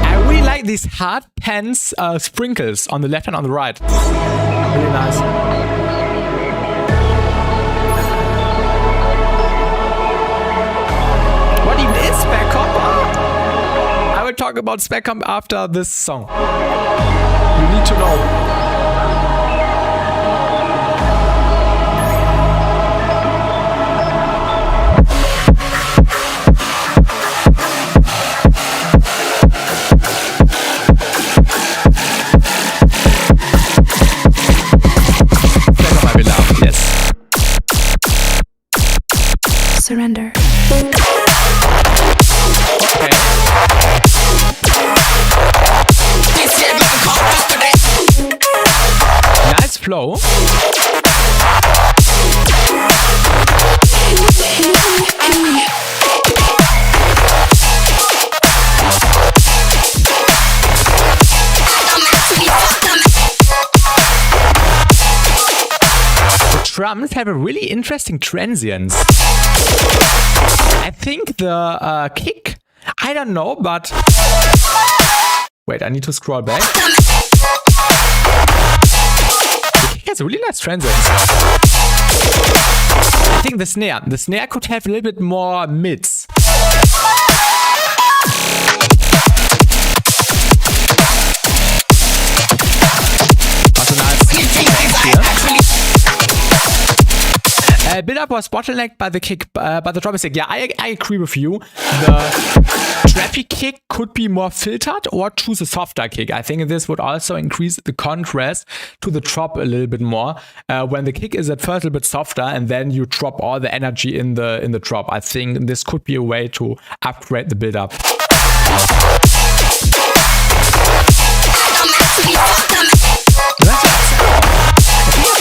I really like these hard tense sprinkles on the left and on the right. Really nice. What even is spec comp? I will talk about spec comp after this song. You need to know. Surrender. Okay. Nice flow. The drums have a really interesting transience. I think the kick, I don't know, but... Wait, I need to scroll back. The kick has a really nice transience. I think the snare could have a little bit more mids. Also nice here. Build-up was bottlenecked by the kick, by the drop stick. Yeah, I agree with you. The trappy kick could be more filtered or choose a softer kick. I think this would also increase the contrast to the drop a little bit more. When the kick is at first a little bit softer and then you drop all the energy in the drop. I think this could be a way to upgrade the build-up.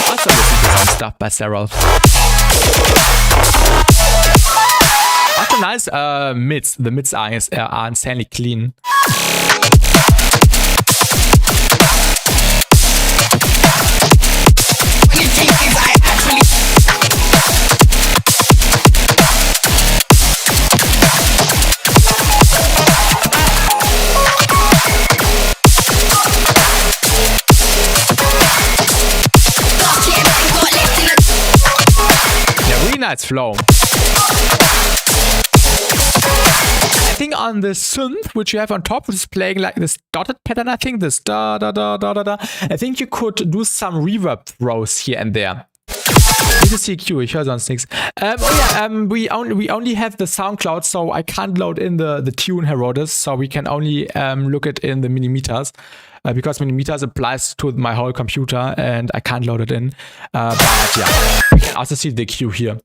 Also listen to some stuff by Sarah. Also nice mids. The mids are insanely clean. Nice flow. I think on the synth, which you have on top, which is playing like this dotted pattern, I think this da da da da da da. I think you could do some reverb throws here and there. This is CQ, ich höre sonst nichts. We only have the SoundCloud, so I can't load in the tune Herodes, so we can only look it in the millimeters. Because millimeters applies to my whole computer and I can't load it in. But yeah, we can also see the cue here.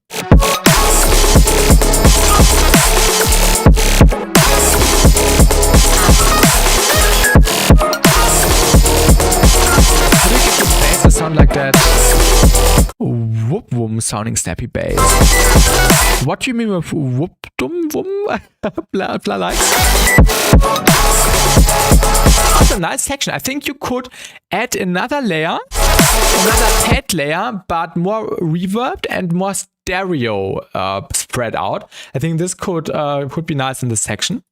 Bass sound like that. Whoop woom sounding snappy bass. What do you mean with whoop dum woom? Blah blah likes. That's a nice section. I think you could add another layer, another pad layer, but more reverbed and more stereo spread out. I think this could be nice in this section.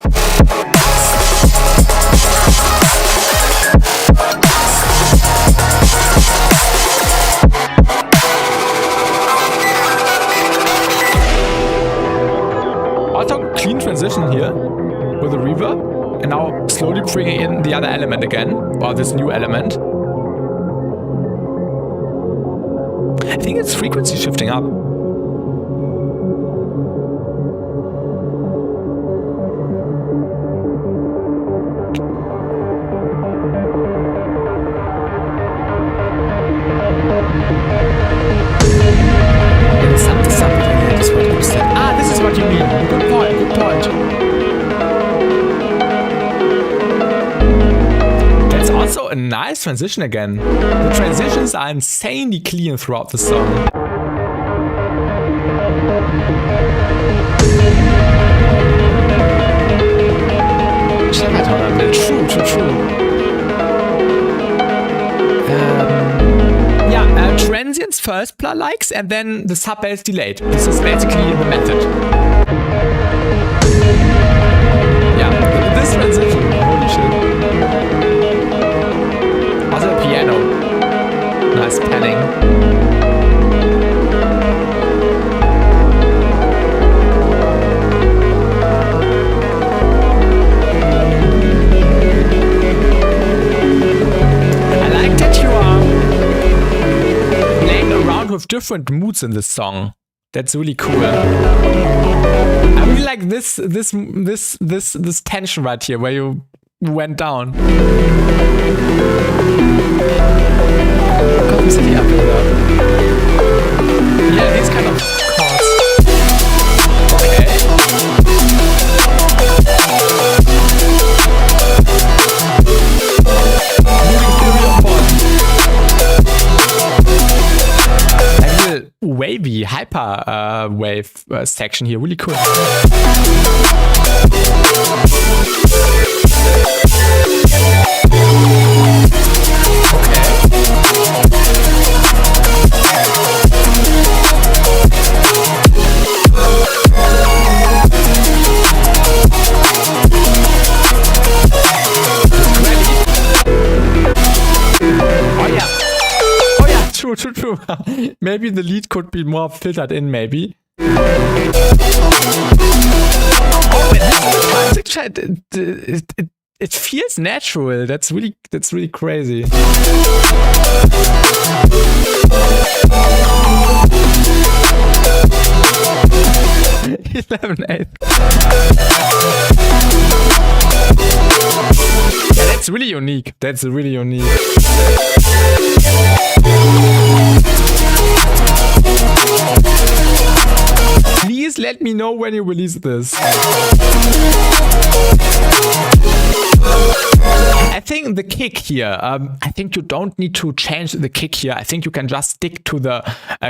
Also clean transition here with the reverb. And now slowly bringing in the other element again, or this new element. I think it's frequency shifting up. Ah, this is what you mean. Good point, good point. Also a nice transition again. The transitions are insanely clean throughout the song. True. Yeah, transients first likes and then the sub bass delayed. This is basically the method. Yeah, this transition, holy shit. Also the piano. Nice panning. With different moods in this song. That's really cool. I really like this tension right here where you went down. Complexity up here. Yeah, these kind of chords. Okay. Wavy hyper wave section here, really cool. True. Maybe the lead could be more filtered in, maybe. Oh, it feels natural. That's really crazy. 11/8. Yeah, that's really unique. Please let me know when you release this. I think the kick here, I think you don't need to change the kick here. I think you can just stick to the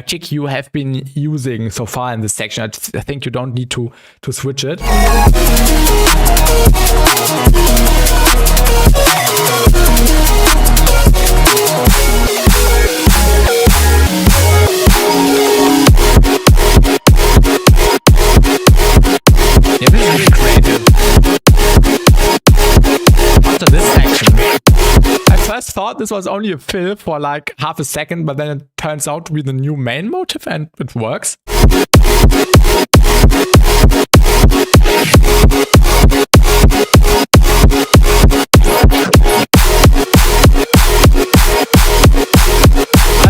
kick you have been using so far in this section. I think you don't need to switch it. Yeah, this is really creative. After this section, I first thought this was only a fill for like half a second, but then it turns out to be the new main motive and it works. I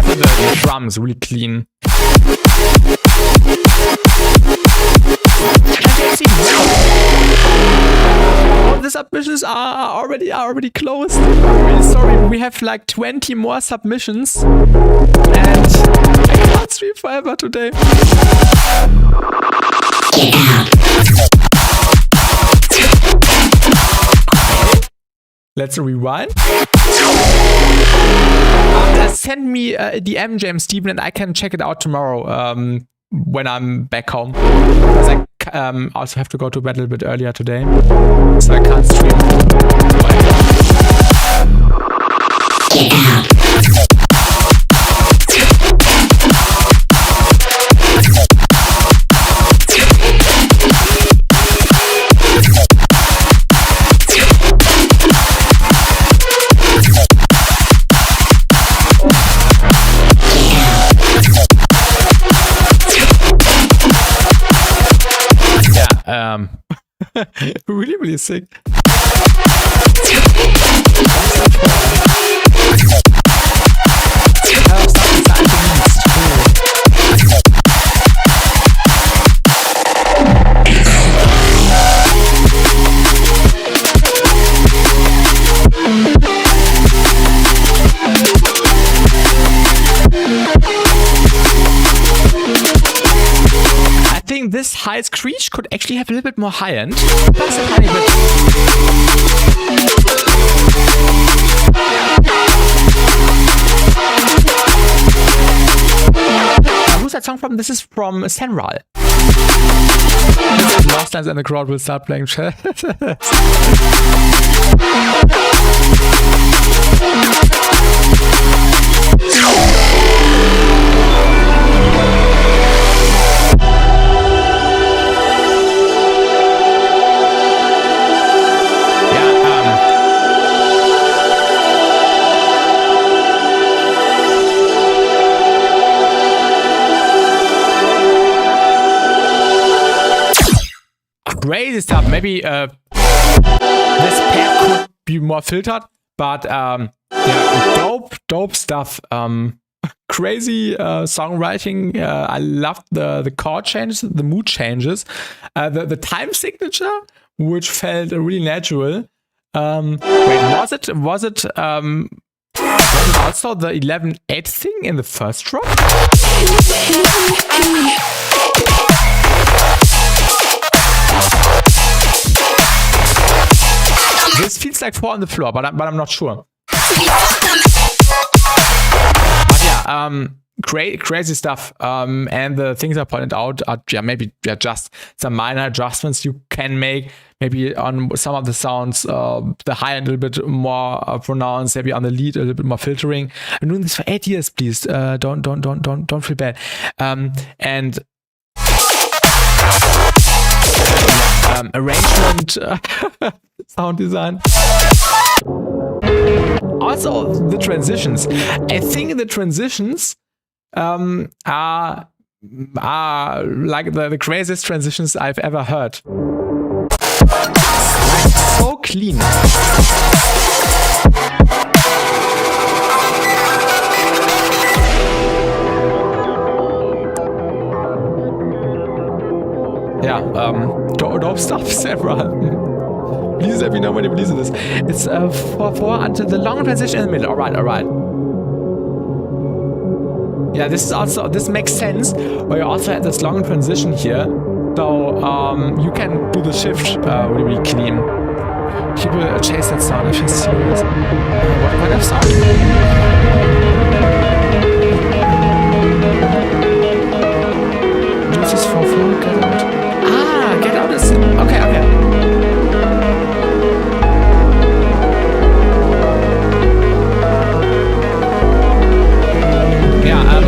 thought the drums really clean. Oh, the submissions are already closed. Really sorry, we have like 20 more submissions, and I can't stream forever today. Let's rewind. Send me a DM, James Steven, and I can check it out tomorrow. When I'm back home, because I also have to go to bed a little bit earlier today, so I can't stream. Really sick. This high screech could actually have a little bit more high end. That's a tiny bit. Who's that song from? This is from Senral. Last times and the crowd will start playing chess. crazy stuff. Maybe this pair could be more filtered, but yeah, dope stuff. Crazy songwriting. I loved the chord changes, the mood changes, the time signature, which felt really natural. Wait, was it also the 11/8 thing in the first drop? This feels like 4 on the floor, but I'm not sure. But yeah, crazy stuff. And the things I pointed out are maybe just some minor adjustments you can make. Maybe on some of the sounds, the high end a little bit more pronounced. Maybe on the lead a little bit more filtering. I'm doing this for 8 years, please. Don't feel bad. And arrangement, sound design. Also, the transitions. I think the transitions are like the craziest transitions I've ever heard. Like, so clean. Yeah, dope stuff, Sarah. Please let me know when you release this. It's 4/4 until the long transition in the middle. Alright. Yeah, this makes sense, where you also had this long transition here. So you can do the shift really clean. People chase that sound if you're serious. What kind of sound? This is 4/4, get out. Get out is okay.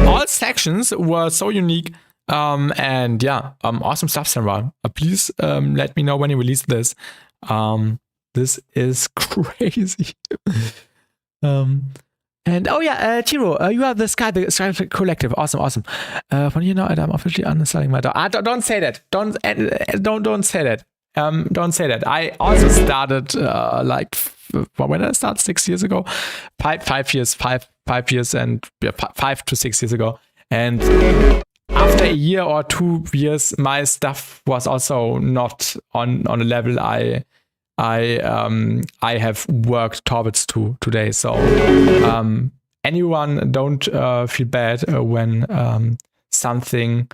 All sections were so unique, and yeah, awesome stuff, Sarah. Please let me know when you release this. This is crazy. And oh yeah, Tiro, you are the Sky Collective. Awesome. From you know, I'm officially uninstalling my dog. Don't say that. Don't say that. Don't say that. I also started when I started 6 years ago, 5 years, and 5 to 6 years ago. And after a year or 2 years, my stuff was also not on a level I have worked towards today. So anyone, don't feel bad when something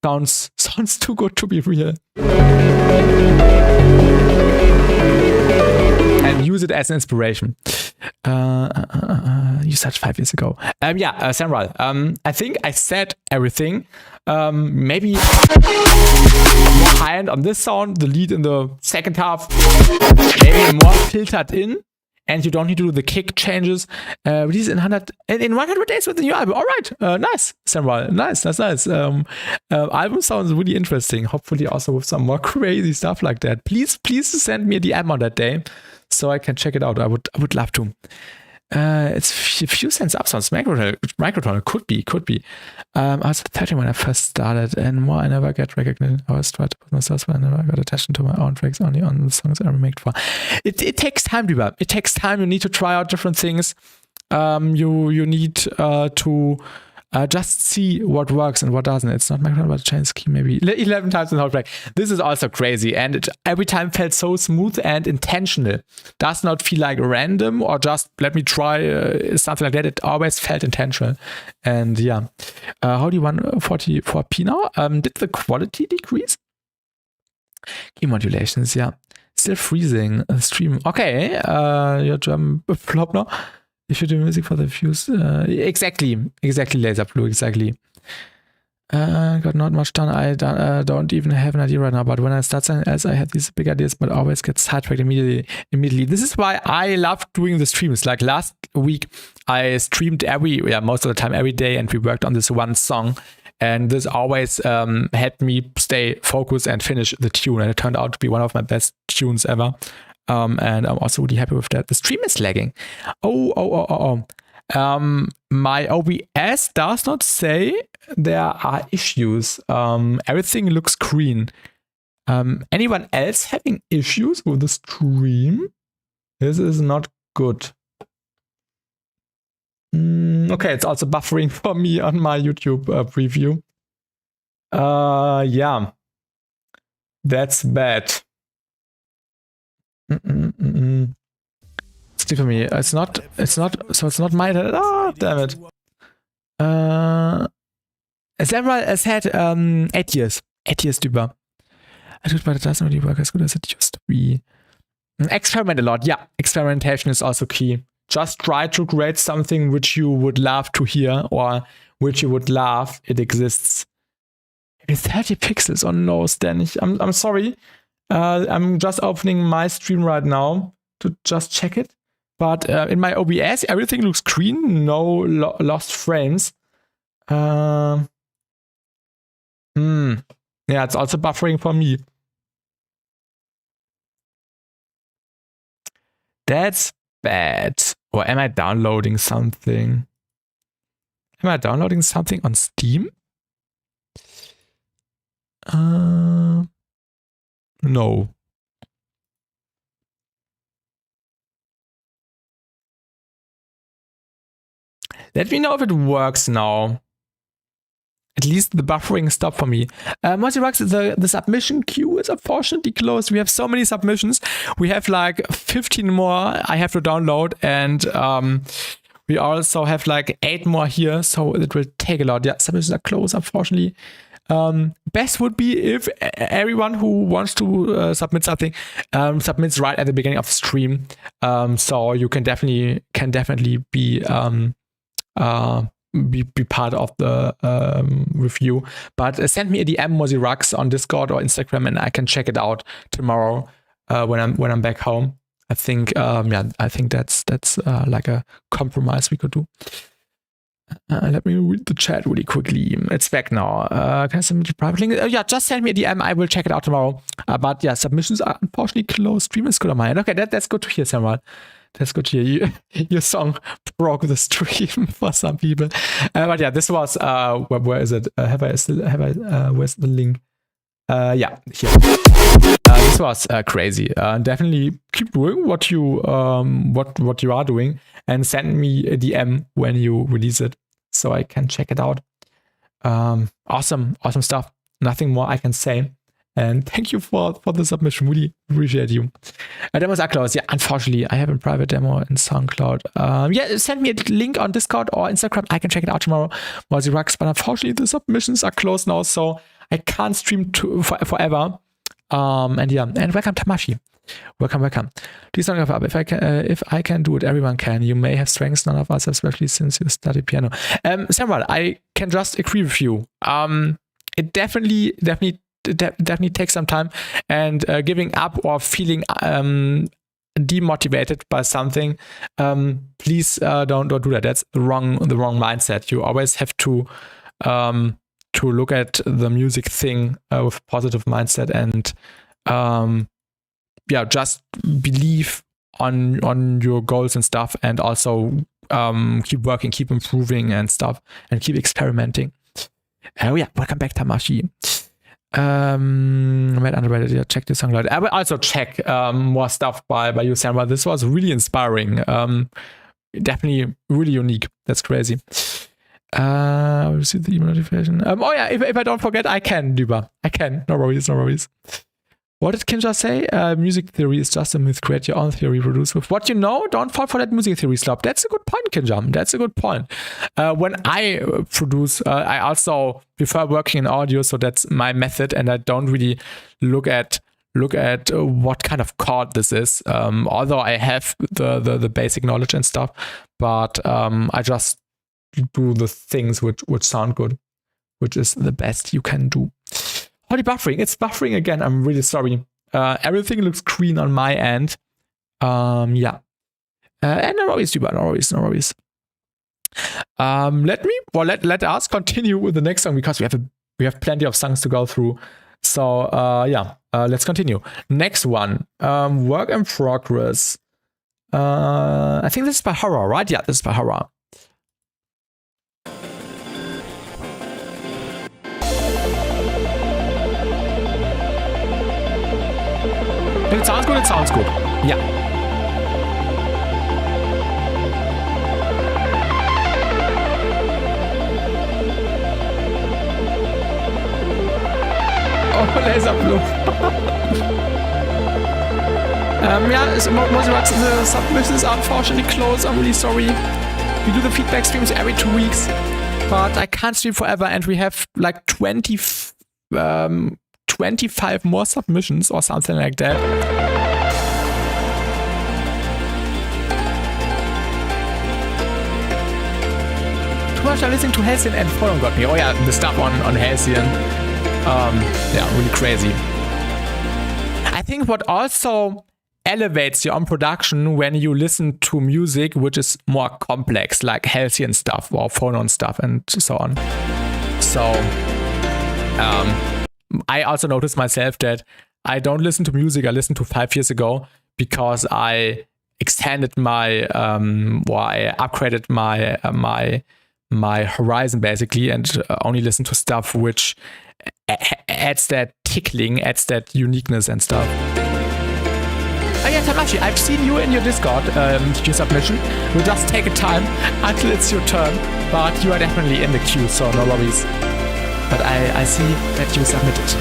sounds too good to be real. And use it as an inspiration. You said 5 years ago. Samuel, I think I said everything. Maybe more high end on this sound, the lead in the second half, maybe more filtered in, and you don't need to do the kick changes. Release in 100 days with the new album. All right, nice, Samuel, nice. Album sounds really interesting. Hopefully, also with some more crazy stuff like that. Please send me a DM on that day so I can check it out. I would love to. It's a few cents up, sounds microtonal. Could be. I was 13 when I first started, and more I never get recognition. I was trying to put myself, but I never got attention to my own tracks, only on the songs I remade for. It takes time, Duba. It takes time. You need to try out different things. You need to just see what works and what doesn't. It's not microtonal, but change key maybe 11 times in the whole track. This is also crazy, and it every time felt so smooth and intentional. Does not feel like random or just let me try something like that. It always felt intentional. And yeah, how do you 144p now? Did the quality decrease? Key modulations, yeah. Still freezing. Stream. Okay, your drum flop now. If you do music for the views, exactly, Laser Blue, exactly. Got not much done. I don't even have an idea right now. But when I start something else, I have these big ideas, but always get sidetracked immediately. This is why I love doing the streams. Like last week, I streamed most of the time every day, and we worked on this one song. And this always helped me stay focused and finish the tune. And it turned out to be one of my best tunes ever. And I'm also really happy with that. The stream is lagging. My OBS does not say there are issues. Everything looks green. Anyone else having issues with the stream? This is not good. Okay, it's also buffering for me on my YouTube preview. Yeah, that's bad. It's for me. It's not. So it's not my. Damn it. Several said 8 years. 8 years drüber. I do, but it doesn't really work as good as it used to be. Experiment a lot. Yeah, experimentation is also key. Just try to create something which you would love to hear or which you would love. It exists. Maybe 30 pixels. Oh no, Stan. I'm sorry. I'm just opening my stream right now to just check it. But in my OBS, everything looks green. No lost frames. Yeah, it's also buffering for me. That's bad. Or am I downloading something? Am I downloading something on Steam? No. Let me know if it works now. At least the buffering stopped for me. Multi-Rux, the submission queue is unfortunately closed. We have so many submissions. We have like 15 more I have to download, and we also have like 8 more here, so it will take a lot. Yeah, submissions are closed, unfortunately. Best would be if everyone who wants to submit something submits right at the beginning of the stream, so you can definitely be part of the review. But send me a DM, Multi-Rux, on Discord or Instagram, and I can check it out tomorrow when I'm back home. I think I think that's like a compromise we could do. Let me read the chat really quickly. It's back now. Can I submit a private link? Yeah, just send me a DM. I will check it out tomorrow. But yeah, submissions are unfortunately closed. Stream is good on my end. Okay, that's good to hear, Samuel. That's good to hear. Your song broke the stream for some people. But yeah, this was where is it? Where's the link? Yeah, here. This was crazy. Definitely keep doing what you are doing, and send me a DM when you release it so I can check it out. Awesome stuff. Nothing more I can say. And thank you for the submission. Really appreciate you. Demos are closed. Yeah, unfortunately, I have a private demo in SoundCloud. Yeah, send me a link on Discord or Instagram. I can check it out tomorrow. Multi-Rux, but unfortunately, the submissions are closed now, so I can't stream forever. And yeah, and welcome Tamashi. Welcome. Please don't give up. If I can do it, everyone can. You may have strengths, none of us, especially since you study piano. Samuel, I can just agree with you. It definitely takes some time, and giving up or feeling demotivated by something, please don't do that. That's the wrong mindset. You always have to look at the music thing with a positive mindset, and just believe on your goals and stuff, and also keep working, keep improving and stuff, and keep experimenting. Welcome back, Tamashi. Underrated. Check this song out. I will also check more stuff by you, Sandra. This was really inspiring. Definitely really unique. That's crazy. I will see the email notification. If I don't forget, I can, Duba. I can. No worries. What did Kinja say? Music theory is just a myth. Create your own theory, produce with what you know. Don't fall for that music theory slop. That's a good point, Kinja. That's a good point. When I produce, I also prefer working in audio, so that's my method, and I don't really look at what kind of chord this is. Although I have the basic knowledge and stuff, but I just do the things which sound good, which is the best you can do. Holy buffering, it's buffering again. I'm really sorry. Everything looks green on my end. And no worries, Duba, no worries. Let us continue with the next song, because we have plenty of songs to go through. So let's continue. Next one, Work in Progress. I think this is by Horror, right? Yeah, this is by Horror. If it sounds good, it sounds good. Yeah. Oh, laser blue. Yeah, the submission is unfortunately closed. I'm really sorry. We do the feedback streams every 2 weeks, but I can't stream forever, and we have like 25 more submissions or something like that. Too much I'm listening to Halcyon and Forum got me. Oh yeah, the stuff on Halcyon. Yeah, really crazy. I think what also elevates your own production when you listen to music which is more complex, like Halcyon stuff or phonon stuff and so on. So I also noticed myself that I don't listen to music I listened to 5 years ago because I extended my or I upgraded my horizon basically, and only listen to stuff which adds that tickling, adds that uniqueness and stuff. Oh yeah, Tamashi, I've seen you in your Discord, your submission. We'll just take a time until it's your turn, but you are definitely in the queue, so no worries. But I see that you submitted.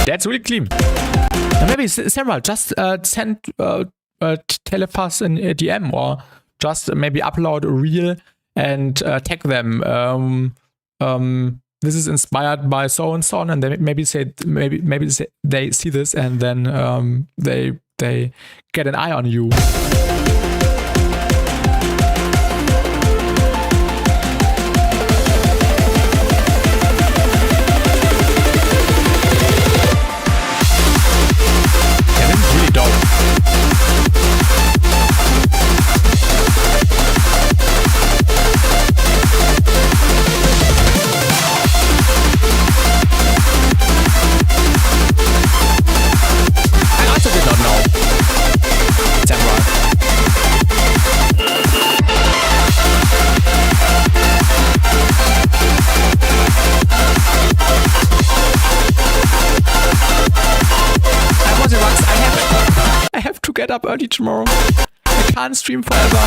That's really clean. And maybe Samuel, just send Telefast in a DM, or just maybe upload a reel and tag them. This is inspired by so and so on, and they maybe they see this and then they get an eye on you. Get up early tomorrow. I can't stream forever.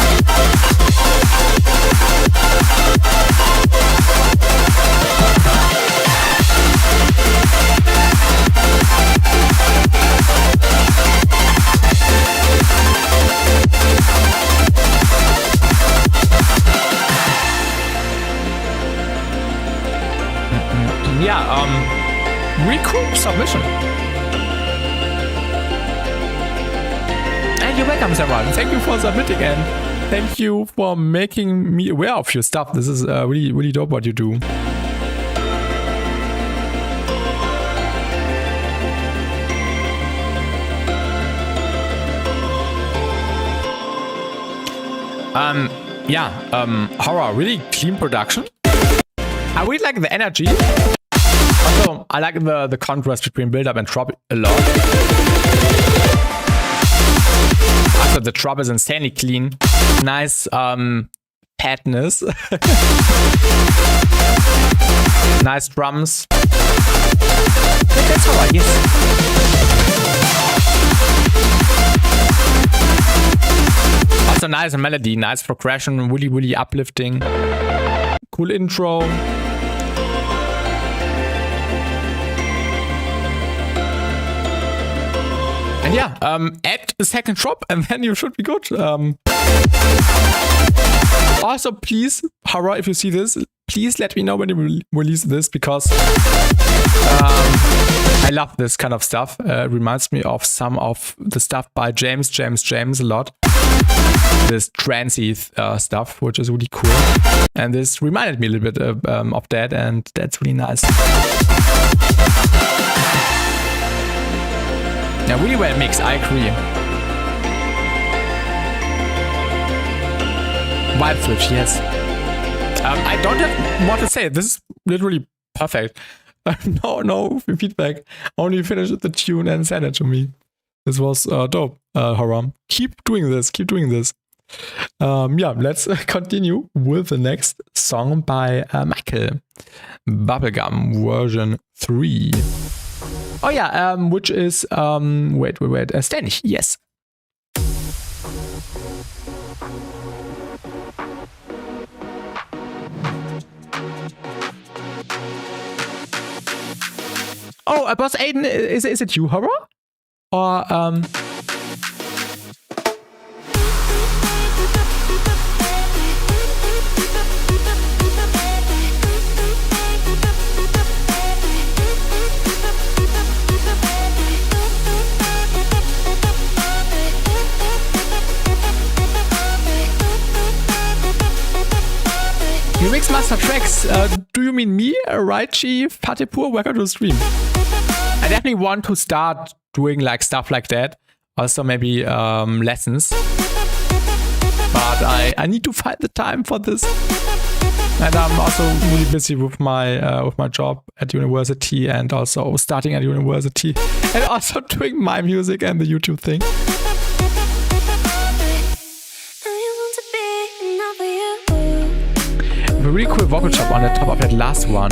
Yeah, really cool submission. You're welcome, everyone. Thank you for submitting, and thank you for making me aware of your stuff. This is really, really dope what you do. Horror, really clean production. I really like the energy. Also, I like the contrast between build up and drop a lot. Also, the drop is insanely clean. Nice padness. Nice drums. That's alright, yes. Also nice melody, nice progression, really, really uplifting. Cool intro. And yeah, add a second drop and then you should be good. Also, please, Horror, if you see this, please let me know when you release this, because I love this kind of stuff. It reminds me of some of the stuff by James a lot. This trancey stuff, which is really cool. And this reminded me a little bit of that, and that's really nice. Yeah, really well mixed, I agree. Vibe switch, yes. I don't have more to say. This is literally perfect. No feedback. Only finish the tune and send it to me. This was dope, Haram. Keep doing this. Yeah, let's continue with the next song by Michael. Bubblegum version 3. Oh yeah, which is, wait, Ständig, yes. Oh, Boss Aiden, is it you, Horror? Or, you mix master tracks. Do you mean me, Raichi, Patipur? Welcome to the stream. I definitely want to start doing like stuff like that. Also maybe lessons. But I need to find the time for this. And I'm also really busy with my job at university and also starting at university and also doing my music and the YouTube thing. A really cool vocal chop on the top of that last one.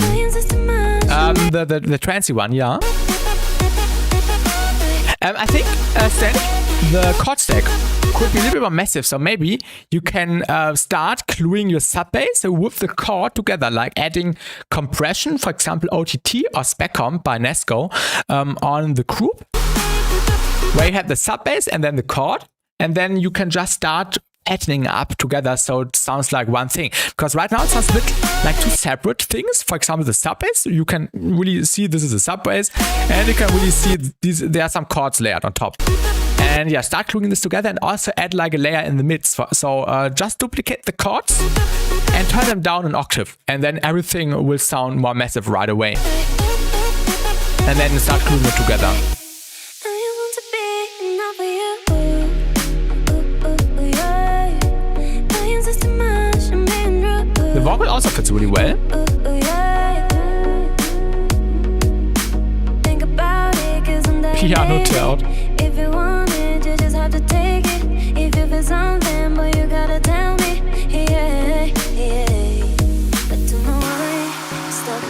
The trancy one, yeah. I think the chord stack could be a little bit more massive, so maybe you can start gluing your sub bass with the chord together, like adding compression, for example, OTT or spec comp by Nesco on the group, where you have the sub bass and then the chord, and then you can just start patterning up together so it sounds like one thing. Because right now it sounds a bit like two separate things. For example, the sub bass, you can really see this is a sub bass, and you can really see there are some chords layered on top. And yeah, start gluing this together and also add like a layer in the midst. So just duplicate the chords and turn them down an octave, and then everything will sound more massive right away. And then start gluing it together. The vocal also fits really well. Piano tilt. If you want it, you just have to take it. If you feel something, but you gotta tell me. Yeah. But don't know why I'm stuck in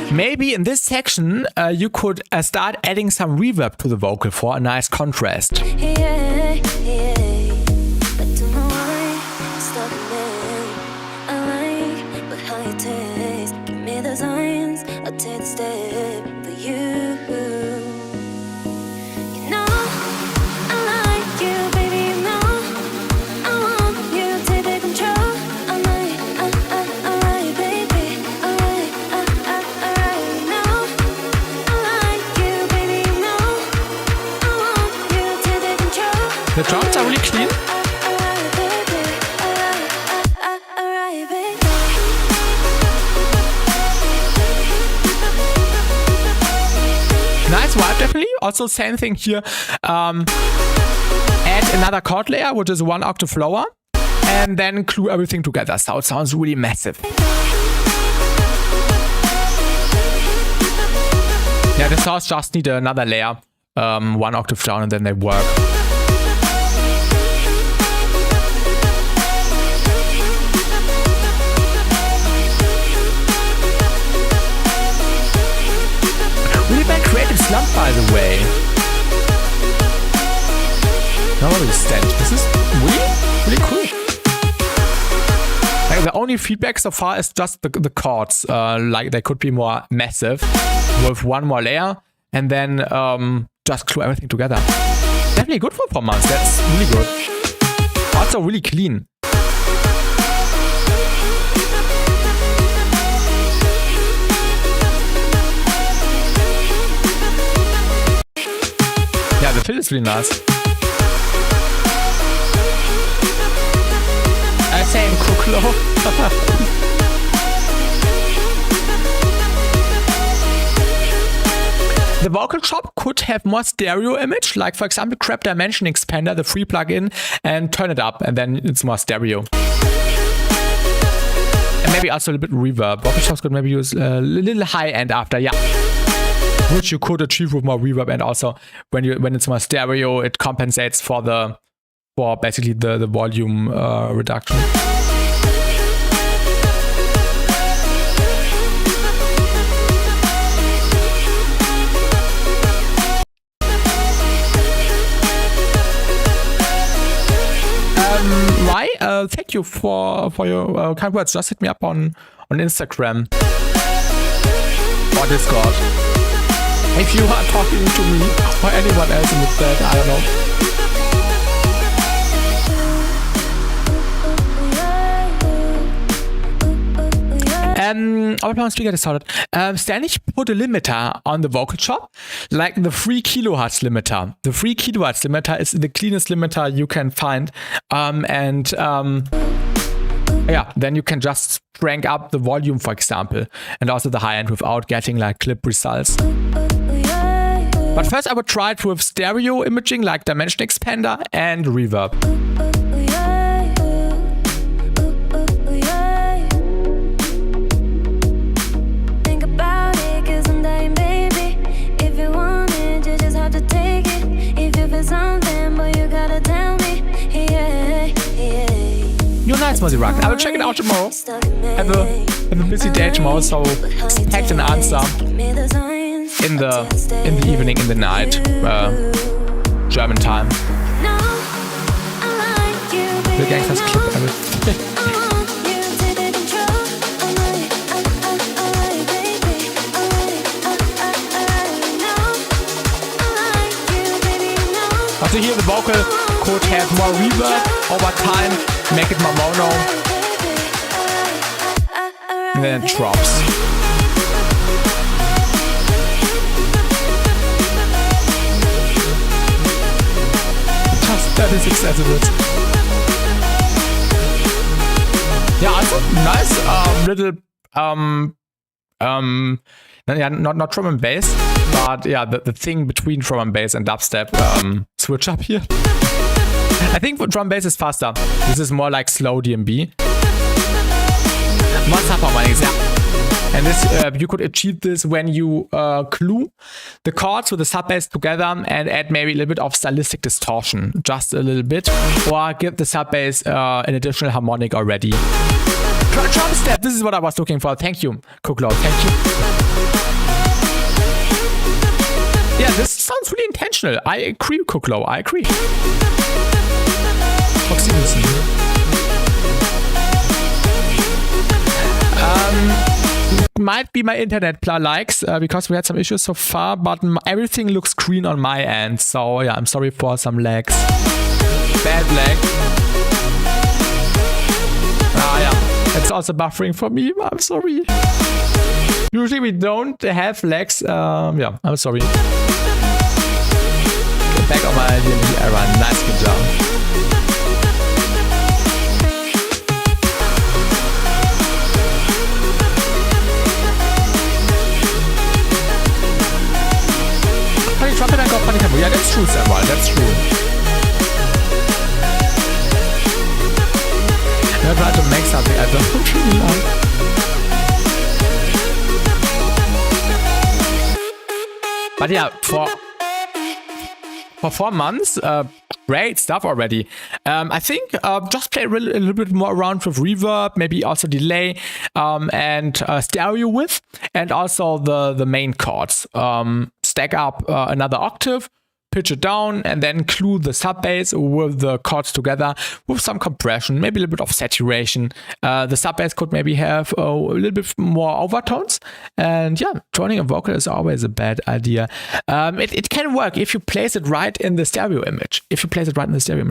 it. Maybe in this section, you could start adding some reverb to the vocal for a nice contrast. Yeah. But don't know why I'm stuck in it. But how you taste, give me the signs. I'll take the step for you. The drums are really clean. Nice vibe, definitely. Also, same thing here. Add another chord layer, which is one octave lower, and then glue everything together. So it sounds really massive. Yeah, the sounds just need another layer, one octave down, and then they work. Really bad creative slump, by the way. No worries, Stan. This is really cool. Like, the only feedback so far is just the chords. Like they could be more massive with one more layer, and then just glue everything together. Definitely good performance. That's really good. Also really clean. Yeah, the fill is really nice. Same Kuklo. The vocal chop could have more stereo image, like for example, grab Dimension Expander, the free plugin, and turn it up, and then it's more stereo. maybe also a little bit reverb. Vocal chops could maybe use a little high end after, yeah. Which you could achieve with more reverb, and also when it's more stereo, it compensates for basically the volume reduction. Why? Thank you for your kind words. Just hit me up on Instagram or Discord. If you are talking to me or anyone else in the chat, I don't know. Our plan speaker is started. Stanich put a limiter on the vocal chop, like the 3 kilohertz limiter. The 3 kilohertz limiter is the cleanest limiter you can find. Yeah, then you can just crank up the volume, for example, and also the high end without getting like clip results. But first I would try it with stereo imaging like dimension expander and reverb. You're nice, Mozzie Rock. I will check it out tomorrow. Have a busy day tomorrow, so expect an answer in the evening, in the night, German time. The gangsters clip everything. Also here the vocal could have more reverb over time, make it more mono, and then it drops. Just 36 decibels. Yeah, also nice little yeah, not drum and bass, but yeah, the thing between drum and bass and dubstep switch up here. I think drum and bass is faster. This is more like slow DMB. More sub harmonics, yeah. And this you could achieve this when you glue the chords with the sub bass together and add maybe a little bit of stylistic distortion, just a little bit, or give the sub bass an additional harmonic already. Drum step, this is what I was looking for. Thank you, Cookload. Thank you. Yeah, this sounds really intentional. I agree, Cookload. I agree. Might be my internet likes because we had some issues so far, but everything looks green on my end. So yeah, I'm sorry for some lags. Bad lag. Ah yeah. It's also buffering for me. I'm sorry. Usually we don't have lags. Yeah, I'm sorry. Get back on my DMV era. Nice, good job. Funny trumpet and got funny tempo. Yeah, that's true, Samuel. That's true. I try to make something I don't really like. But yeah, for 4 months, great stuff already. I think just play a little bit more around with reverb, maybe also delay, and stereo width, and also the main chords. Stack up another octave, pitch it down, and then glue the sub bass with the chords together with some compression, maybe a little bit of saturation. The sub bass could maybe have a little bit more overtones. And yeah, joining a vocal is always a bad idea. It can work if you place it right in the stereo image.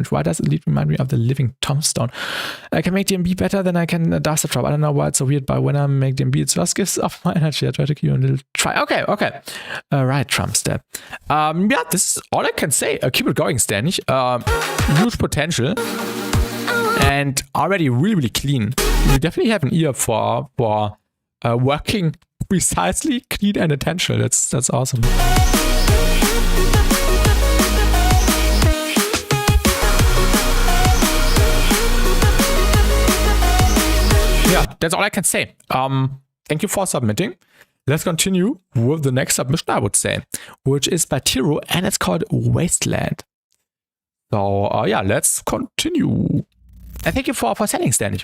Why does it remind me of the living tombstone? I can make DMB better than I can dubstep drop. I don't know why it's so weird, but when I make DMB, it just gives off my energy. I try to give you a little try. Okay. Right, drum step. Yeah, this is all I can say. Keep it going, Stanich. Huge potential. And already really, really clean. You definitely have an ear for working precisely, clean, and intentional. That's awesome. yeah, that's all I can say. Thank you for submitting. Let's continue with the next submission, I would say, which is by Tiro, and it's called Wasteland. So, yeah, let's continue. And thank you for sending, Stanley.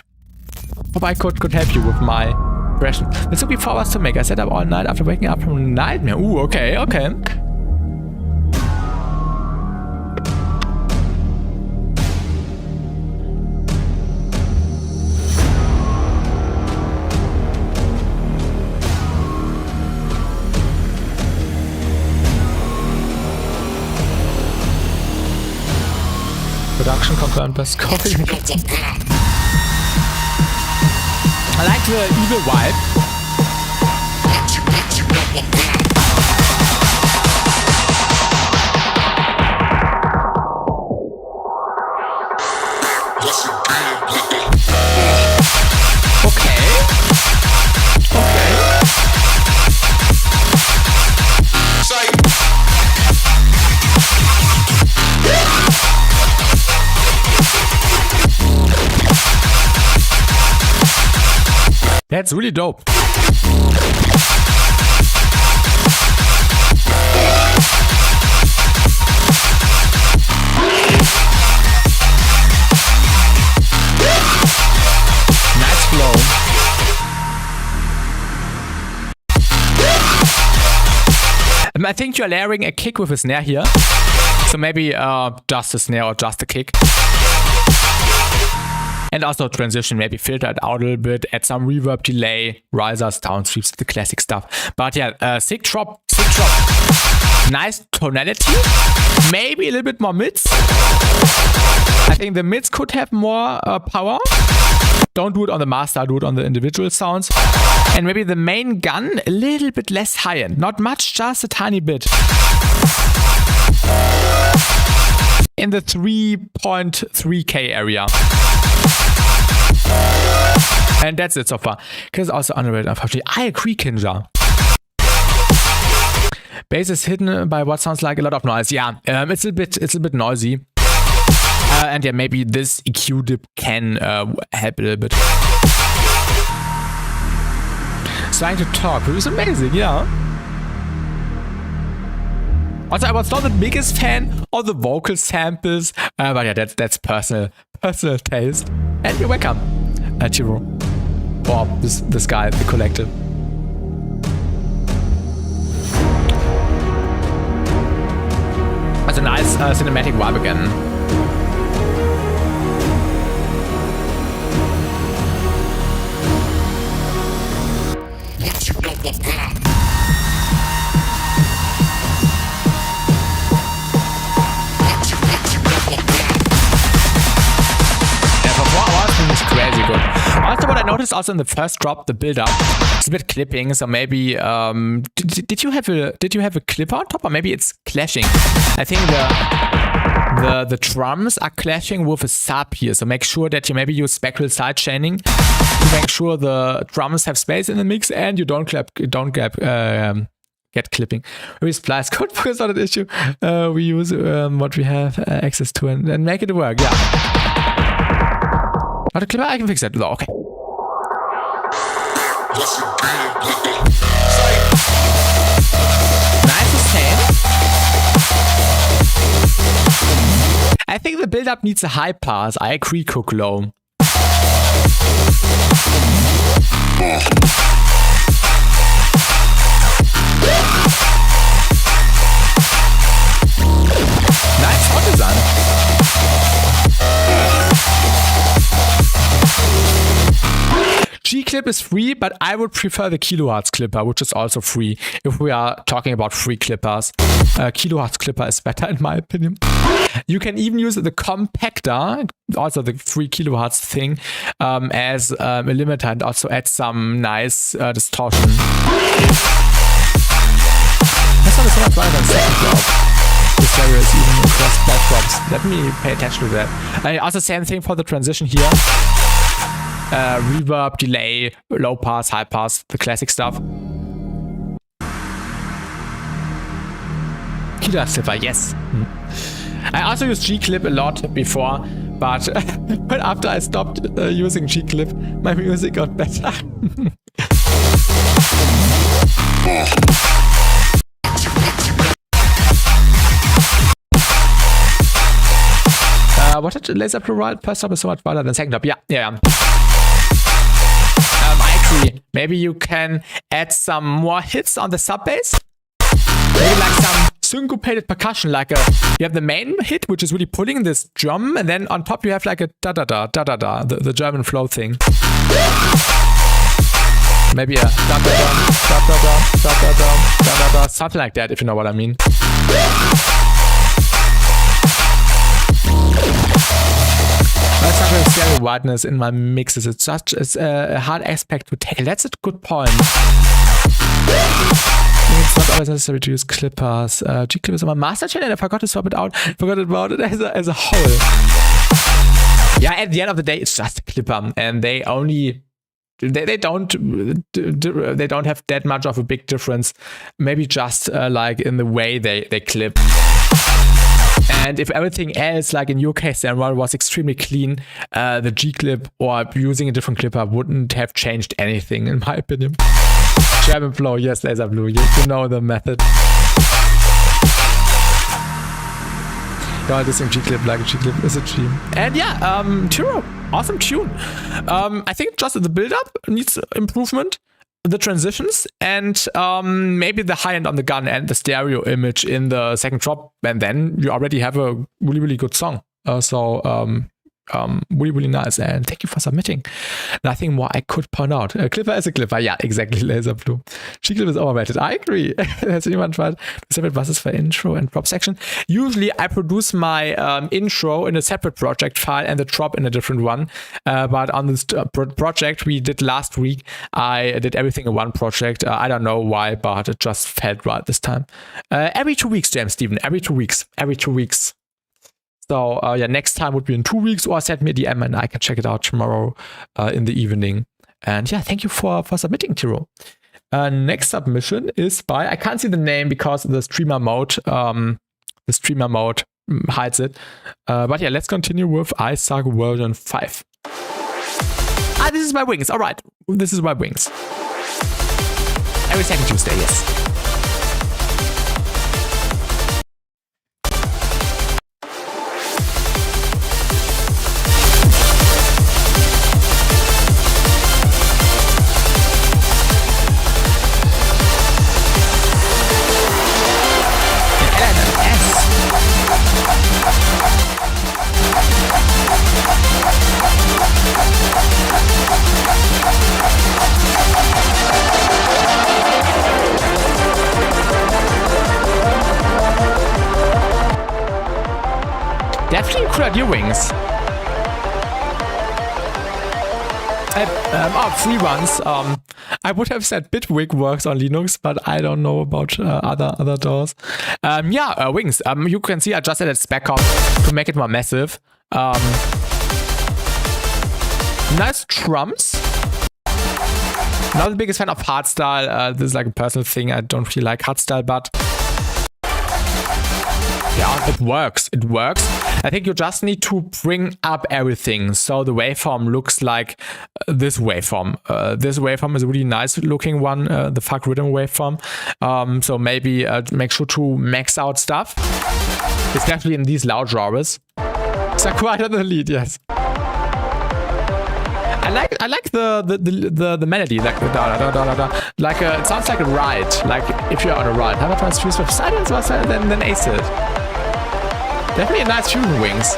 Hope I could help you with my impression. This took me 4 hours to make. I sat up all night after waking up from a nightmare. Ooh, okay. Production confirmed by scoring. I like the evil vibe. Okay. That's really dope. Nice flow. I think you're layering a kick with a snare here. So maybe just a snare or just a kick. And also transition, maybe filter it out a little bit, add some reverb, delay, risers, downsweeps, the classic stuff. But yeah, sick drop. Nice tonality. Maybe a little bit more mids. I think the mids could have more power. Don't do it on the master, do it on the individual sounds. And maybe the main gun a little bit less high end. Not much, just a tiny bit. In the 3.3K area. And that's it so far. Because also underrated, unfortunately. I agree, Kinja. Bass is hidden by what sounds like a lot of noise. Yeah, it's a bit noisy. And yeah, maybe this EQ dip can help a little bit. Trying to talk, it was amazing, yeah. Also, I was not the biggest fan of the vocal samples, but yeah, that's personal taste. And you're welcome, Tiro. Or this guy, the collective. That's a nice cinematic vibe again. Crazy good. Also, what I noticed also in the first drop, the build up, it's a bit clipping. So maybe did you have a clip on top, or maybe it's clashing? I think the drums are clashing with a sub here. So make sure that you maybe use spectral side chaining to make sure the drums have space in the mix and you don't get clipping. We splice code because not an issue. We use what we have access to and make it work. Yeah. But a clipper, I can fix that. Okay. Nice to say. I think the build-up needs a high pass. I agree, Cook Low. Nice sound design. G-Clip is free, but I would prefer the Kilohertz clipper, which is also free. If we are talking about free clippers, Kilohertz clipper is better in my opinion. You can even use the compactor, also the free Kilohertz thing, as a limiter and also add some nice distortion. That's not so much better than second drop. The stereo is even across both drops. Let me pay attention to that. Also same thing for the transition here. Reverb, delay, low pass, high pass, the classic stuff. Killer Clipper, yes. I also used G-Clip a lot before, but but after I stopped using G-Clip, my music got better. What did Laser Blue write? First up is so much better than second up. Yeah. I agree. Maybe you can add some more hits on the sub bass. Maybe like some syncopated percussion, like you have the main hit, which is really pulling this drum, and then on top you have like a da-da-da, da-da-da, the German flow thing. Maybe a da-da-da, da-da-da, da-da-da, da-da-da, something like that, if you know what I mean. I start with stereo wideness in my mixes. It's a hard aspect to tackle. That's a good point. It's not always necessary to use clippers. G-Clip is on my master channel and I forgot to swap it out. Forgot about it as a whole. Yeah, at the end of the day, it's just a clipper, and they only they don't have that much of a big difference. Maybe just like in the way they clip. And if everything else, like in your case, then was extremely clean, the G-Clip or using a different clipper wouldn't have changed anything, in my opinion. German flow, yes, Laser Blue, you know the method. Yeah, this thing G-Clip, like a G-Clip is a G. And yeah, Tiro, awesome tune. I think just the build-up needs improvement. The transitions and maybe the high end on the gun and the stereo image in the second drop, and then you already have a really, really good song. Really, really nice, and thank you for submitting. Nothing more I could point out. A clipper is a clipper, yeah, exactly. Laser Blue. G-Clip is overrated. I agree. Has anyone tried separate buses for intro and drop section? Usually I produce my intro in a separate project file and the drop in a different one. But on this project we did last week, I did everything in one project. I don't know why, but it just felt right this time. Every 2 weeks, James Steven. Every 2 weeks. Every 2 weeks. So yeah, next time would be in 2 weeks, or send me a DM and I can check it out tomorrow in the evening. And yeah, thank you for submitting, Tiro. Next submission is by, I can't see the name because the streamer mode hides it. But yeah, let's continue with I Suck version 5. This is my wings. All right, this is my wings. Every second Tuesday, yes. Definitely could have your wings. Free ones. I would have said Bitwig works on Linux, but I don't know about other DAWs. Wings. You can see I just added spec up to make it more massive. Nice drums. Not the biggest fan of hardstyle. This is like a personal thing. I don't really like hardstyle, but yeah, it works. It works. I think you just need to bring up everything. So the waveform looks like this waveform. This waveform is a really nice looking one, the fuck rhythm waveform. So maybe make sure to max out stuff, especially in these loud genres. So quite on the lead, yes. I like the melody, like the da da da da da. Like it sounds like a ride. Like if you're on a ride. How about fuse with silence then acid? Definitely a nice fusion wings.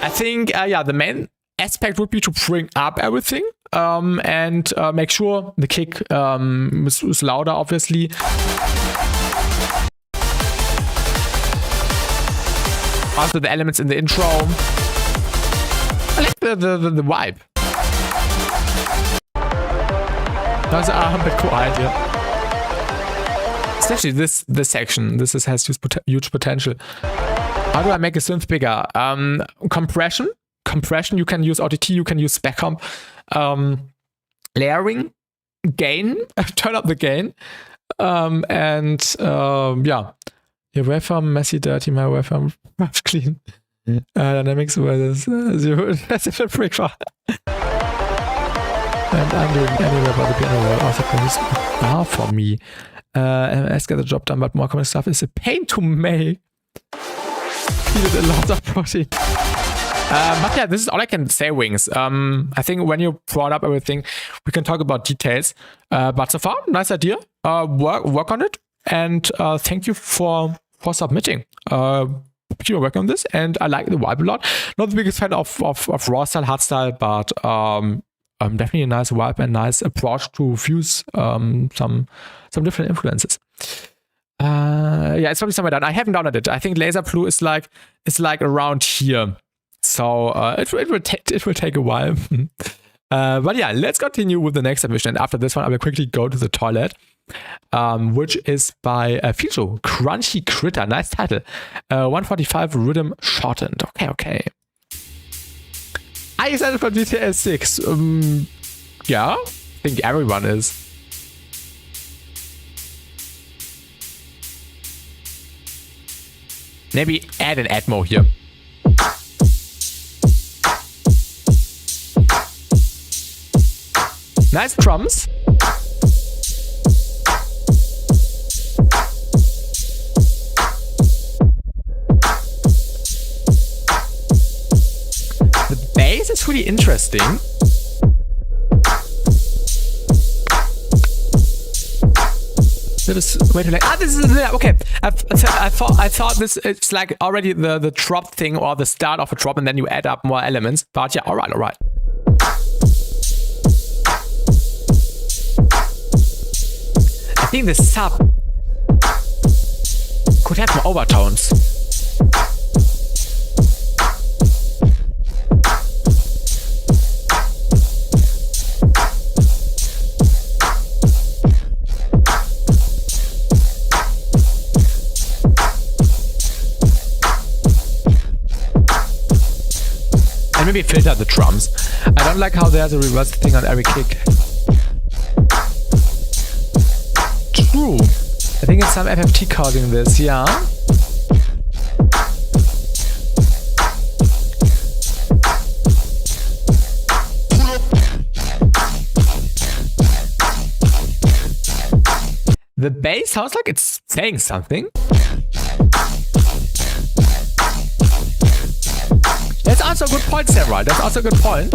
I think the main aspect would be to bring up everything and make sure the kick is louder, obviously. Also the elements in the intro. I like the vibe. That's a bit quiet, yeah. Especially this section. This has huge potential. How do I make a synth bigger? Compression. You can use OTT. You can use spec comp. Layering. Gain. Turn up the gain. Your waveform messy, dirty. My waveform rough, clean. Dynamics versus zero decibel breakdown. And I'm doing anywhere but the piano roll. Also, this bar for me. MS get the job done, but more common stuff is a pain to make. Needed a lot of protein. But yeah, this is all I can say, Wings. I think when you brought up everything, we can talk about details. But so far, nice idea. Work on it. And thank you for submitting. Keep working on this, and I like the vibe a lot. Not the biggest fan of raw style, hard style, but definitely a nice vibe and nice approach to fuse some different influences. Yeah, it's probably somewhere down. I haven't downloaded it. I think Laser Blue is like around here, so it will take a while. But yeah, let's continue with the next submission. And after this one, I will quickly go to the toilet, which is by Fijo, Crunchy Critter. Nice title. 145 rhythm shortened. Okay. Are you excited for GTA 6? Yeah, I think everyone is. Maybe add an Atmo here. Nice drums. The bass is really interesting. This is okay. I thought this is like already the drop thing or the start of a drop, and then you add up more elements. But yeah, all right. I think the sub could have more overtones. Maybe filter the drums. I don't like how there's a reverse thing on every kick. True. I think it's some FFT causing this, yeah. The bass sounds like it's saying something. That's also a good point, Sarah. That's also a good point.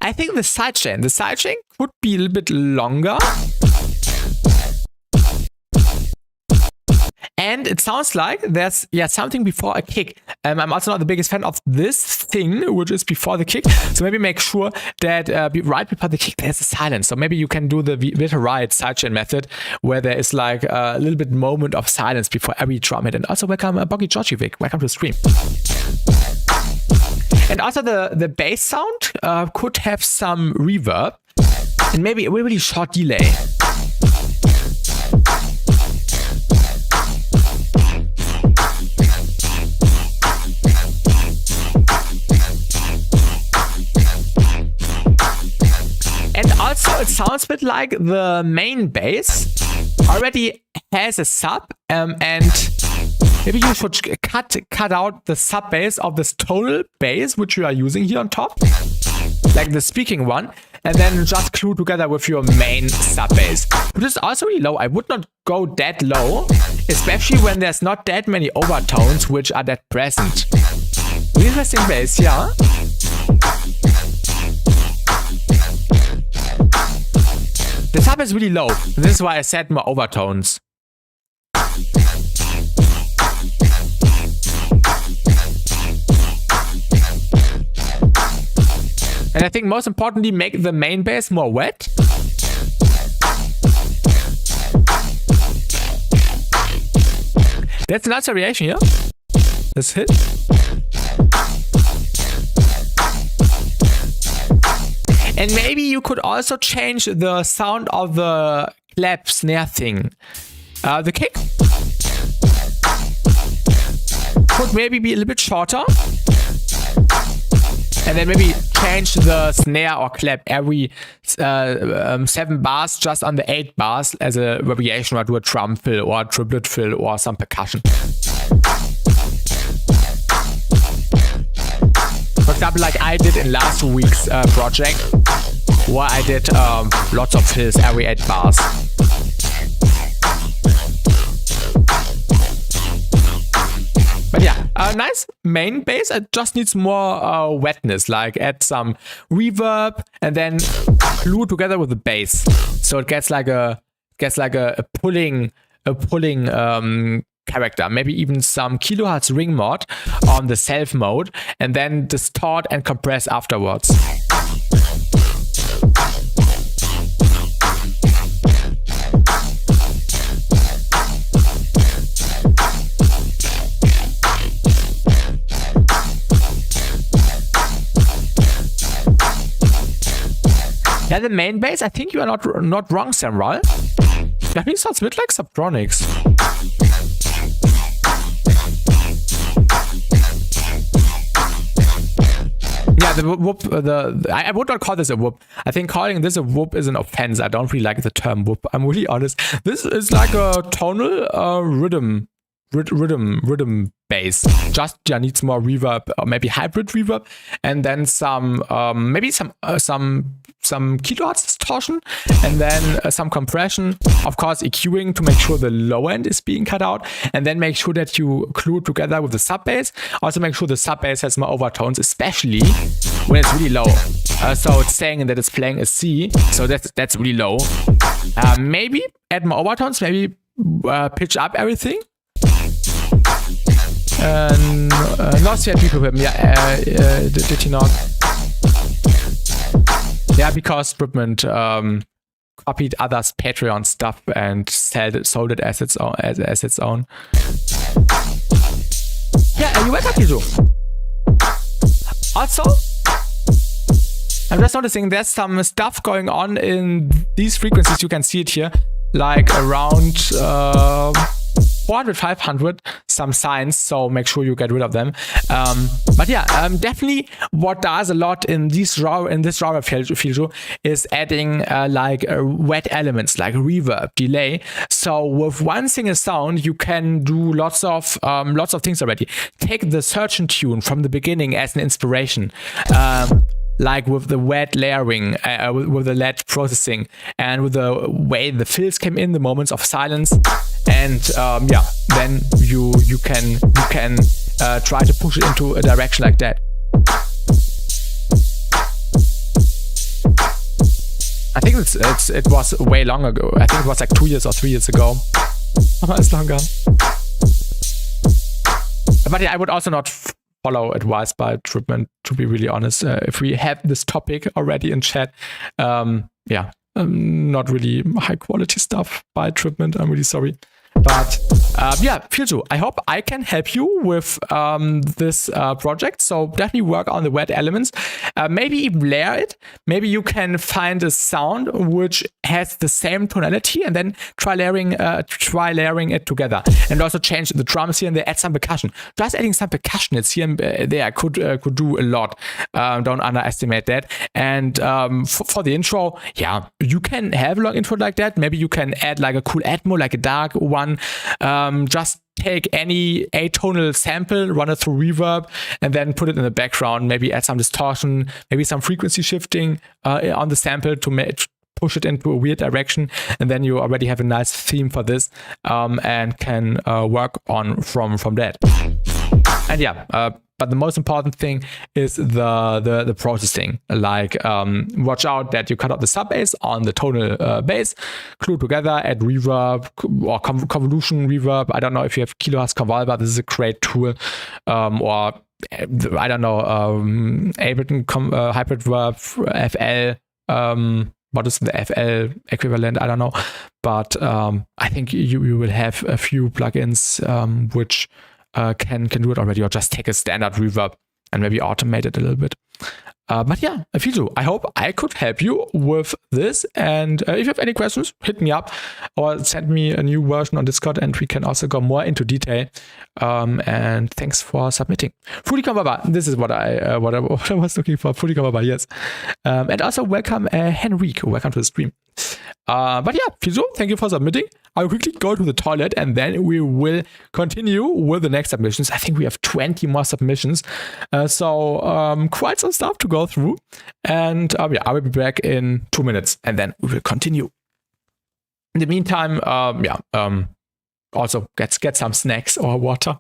I think the sidechain could be a little bit longer. And it sounds like there's something before a kick. I'm also not the biggest fan of this thing, which is before the kick. So maybe make sure that right before the kick there's a silence. So maybe you can do the little right sidechain method where there is like a little bit moment of silence before every drum hit. And also welcome Boggy Georgievic. Welcome to the stream. And also the bass sound could have some reverb and maybe a really short delay. And also it sounds a bit like the main bass already has a sub, and maybe you should cut out the sub bass of this total bass which you are using here on top, like the speaking one, and then just glue together with your main sub bass, which is also really low. I would not go that low, especially when there's not that many overtones which are that present. Interesting bass, yeah. The sub is really low. This is why I said more overtones. And I think most importantly, make the main bass more wet. That's a nice variation here. Let's hit. And maybe you could also change the sound of the clap snare thing. The kick could maybe be a little bit shorter. And then maybe change the snare or clap every 7 bars just on the 8 bars as a variation, or do a drum fill or a triplet fill or some percussion. For example, like I did in last week's project, where I did lots of fills every 8 bars. But yeah, nice main bass. It just needs more wetness, like add some reverb and then glue together with the bass, so it gets like a pulling character. Maybe even some kilohertz ring mod on the self mode, and then distort and compress afterwards. Yeah, the main bass, I think you are not wrong, Samuel. That means sounds a bit like Subtronics. Yeah, the whoop, I would not call this a whoop. I think calling this a whoop is an offense. I don't really like the term whoop. I'm really honest. This is like a tonal rhythm bass. Just needs more reverb, or maybe hybrid reverb, and then some maybe some kilohertz distortion, and then some compression. Of course, EQing to make sure the low end is being cut out, and then make sure that you glue it together with the sub bass. Also make sure the sub bass has more overtones, especially when it's really low. So it's saying that it's playing a C, so that's really low. Maybe add more overtones. Maybe pitch up everything. Not yet people with him. Yeah, did he not? Yeah, because Stripman copied others' Patreon stuff and sold it as its own. Yeah, you're welcome, Kizu. Also, I'm just noticing there's some stuff going on in these frequencies. You can see it here, like around 400, 500, some signs, so make sure you get rid of them. But yeah, definitely what does a lot in this raw filter is adding like wet elements like reverb, delay. So with one single sound, you can do lots of things already. Take the Surgeon tune from the beginning as an inspiration. Like with the wet layering, with the LED processing, and with the way the fills came in, the moments of silence, and yeah, then you can try to push it into a direction like that. I think it was way long ago. I think it was like 2 years or 3 years ago. It's longer. But yeah, I would also not follow advice by Tripman, to be really honest. If we have this topic already in chat, yeah, not really high quality stuff by Tripman. I'm really sorry. But yeah, Filzu, I hope I can help you with this project. So definitely work on the wet elements. Maybe even layer it. Maybe you can find a sound which has the same tonality, and then try layering it together. And also change the drums here and there. Add some percussion. Just adding some percussion here and there could do a lot. Don't underestimate that. And for the intro, yeah, you can have a long intro like that. Maybe you can add like a cool Atmo, like a dark one. Just take any atonal sample, run it through reverb, and then put it in the background. Maybe add some distortion, maybe some frequency shifting on the sample to push it into a weird direction, and then you already have a nice theme for this, and can work on from that. And yeah, but the most important thing is the processing. Like, watch out that you cut out the sub bass on the tonal bass, glue together, add reverb or convolution reverb. I don't know if you have Kilohertz Convolver. This is a great tool. Or I don't know, Ableton Hybrid Verb, FL. What is the FL equivalent? I don't know. But I think you will have a few plugins which can do it already, or just take a standard reverb and maybe automate it a little bit. But yeah, Filzu, I hope I could help you with this. And if you have any questions, hit me up or send me a new version on Discord, and we can also go more into detail. And thanks for submitting. Fudikambaba, this is what I was looking for. Fudikambaba, yes. And also welcome Henrique, welcome to the stream. But yeah, Filzu, thank you for submitting. I'll quickly go to the toilet and then we will continue with the next submissions. I think we have 20 more submissions. So quite some stuff to go through. And yeah, I will be back in 2 minutes and then we will continue. In the meantime, also get some snacks or water.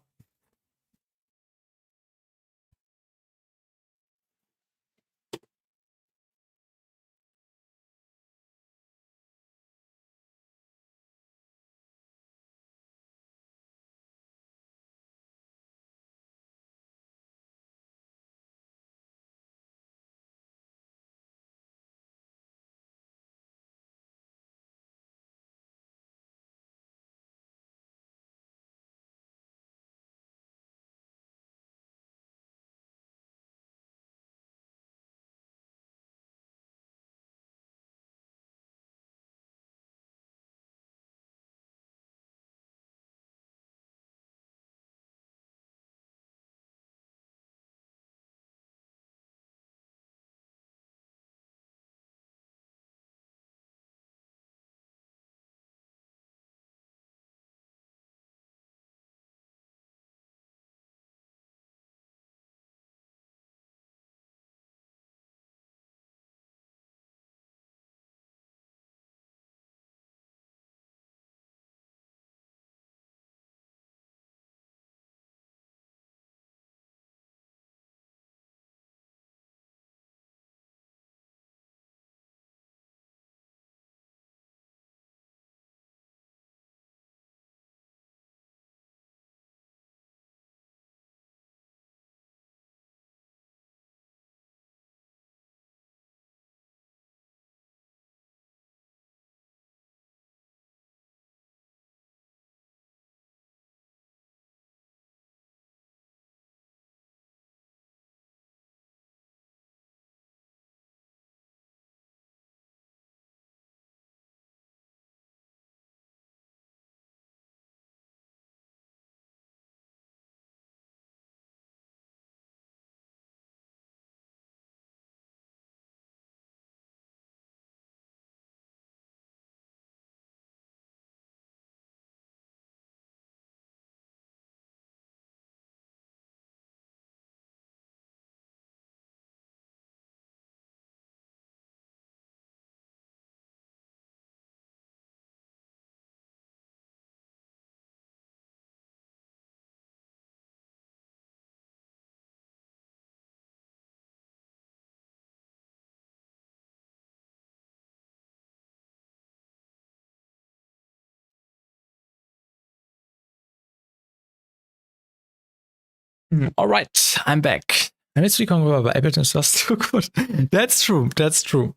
All right, I'm back. Mystery Conqueror by Ableton was too good. That's true. That's true.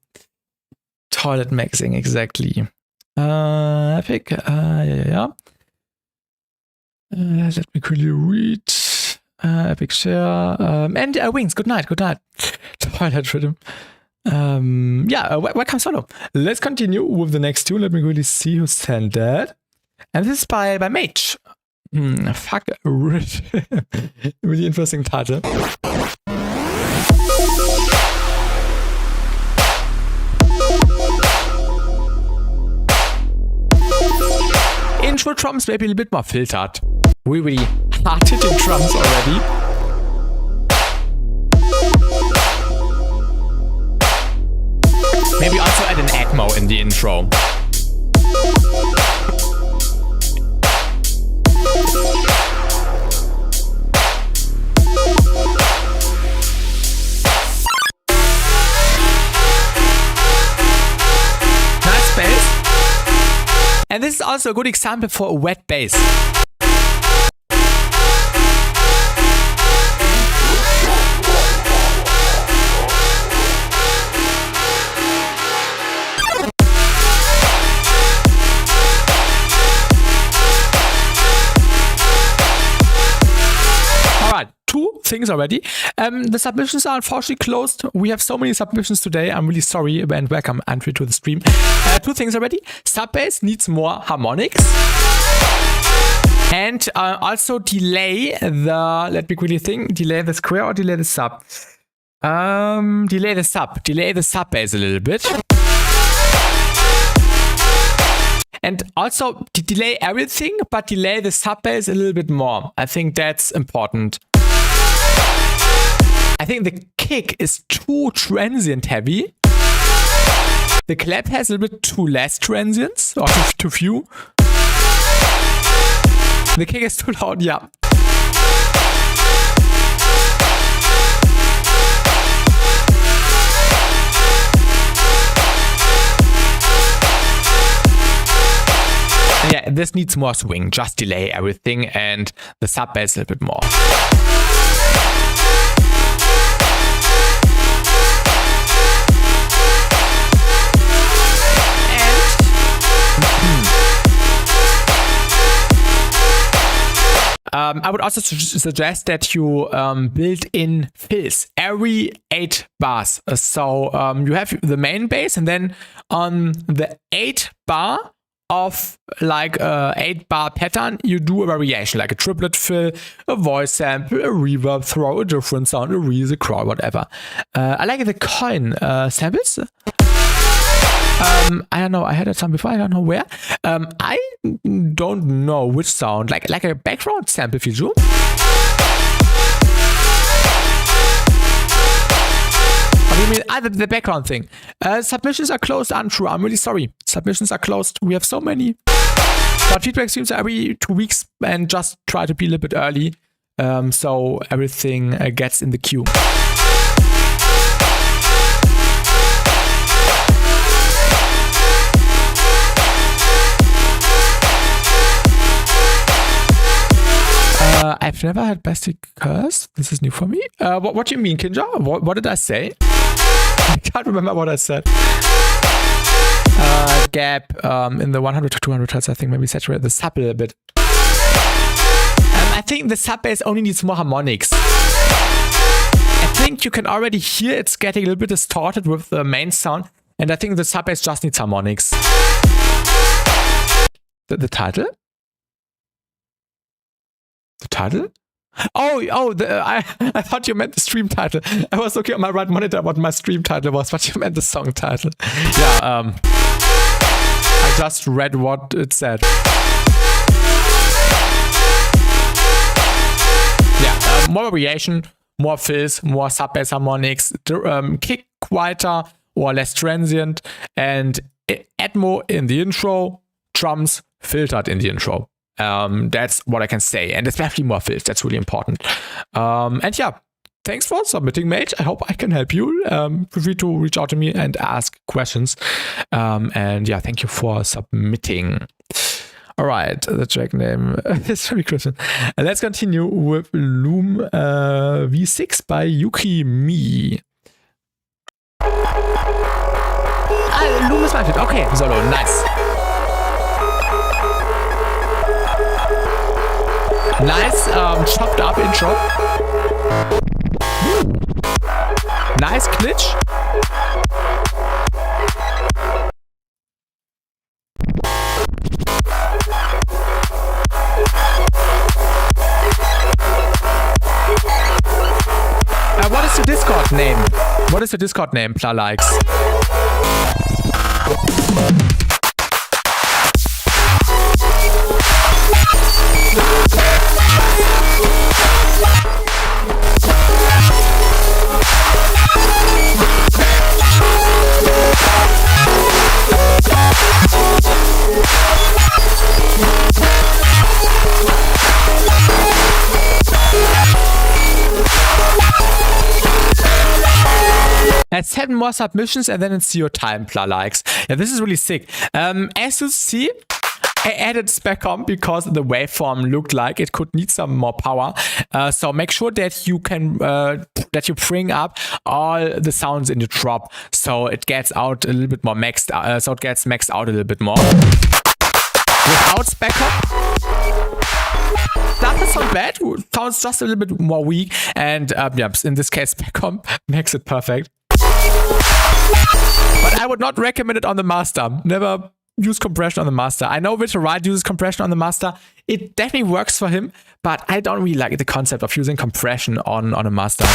Toilet maxing, exactly. Epic. Yeah. Let me quickly read. Epic share. And Wings. Good night. Good night. Toilet rhythm. Welcome solo. Let's continue with the next tune. Let me really see who sent that. And this is by Mage. Fuck. Really interesting title. Intro drums maybe a little bit more filtered. We really hard hitting drums already. Maybe also add an Atmo in the intro. Nice bass. And this is also a good example for a wet bass. Two things already. The submissions are unfortunately closed. We have so many submissions today. I'm really sorry, and welcome entry to the stream. Two things already. Sub bass needs more harmonics. And also delay the, let me quickly think, delay the square or delay the sub? Delay the sub bass a little bit. And also delay everything, but delay the sub bass a little bit more. I think that's important. I think the kick is too transient heavy. The clap has a little bit too less transients, or too few. The kick is too loud, yeah. Yeah, this needs more swing. Just delay everything and the sub bass a little bit more. I would also suggest that you build in fills every 8 bars. So you have the main bass, and then on the 8 bar of like a 8 bar pattern, you do a variation, like a triplet fill, a voice sample, a reverb, throw a different sound, a reese, a crawl, whatever. I like the coin samples. I don't know, I had that sound before, I don't know where. I don't know which sound, like a background sample if you do. What do you mean? The background thing. Submissions are closed, untrue. I'm really sorry. Submissions are closed. We have so many. But feedback streams are every 2 weeks, and just try to be a little bit early so everything gets in the queue. I've never had BassTi curse. This is new for me. What do you mean, Kinja? What did I say? I can't remember what I said. Gap in the 100 to 200 hertz. I think maybe saturate the sub a little bit. I think the sub bass only needs more harmonics. I think you can already hear it's getting a little bit distorted with the main sound, and I think the sub bass just needs harmonics. The title? The title? I thought you meant the stream title. I was looking at my right monitor what my stream title was, but you meant the song title. Yeah, I just read what it said. Yeah, more variation, more fills, more sub bass harmonics, kick quieter or less transient, and Atmo in the intro, drums filtered in the intro. That's what I can say, and especially more fills. That's really important. And yeah, thanks for submitting, mate. I hope I can help you. Feel free to reach out to me and ask questions. And yeah, thank you for submitting. All right, the track name is very Christian. Let's continue with Loom V6 by Yuki Me. Loom is my fit. Okay, solo, nice. Nice chopped up intro. Nice glitch. What is the Discord name? What is the Discord name, Plalikes? Let's 7 more submissions and then it's your time, Plalikes. Yeah, this is really sick. As you see, I added spec comp because the waveform looked like it could need some more power. So make sure that you can that you bring up all the sounds in the drop, so it gets out a little bit more maxed. So it gets maxed out a little bit more. Without spec comp, doesn't sound bad. Sounds just a little bit more weak. And yeah, in this case, spec comp makes it perfect. But I would not recommend it on the master. Never use compression on the master. I know Victor Wright uses compression on the master. It definitely works for him, but I don't really like the concept of using compression on a master. But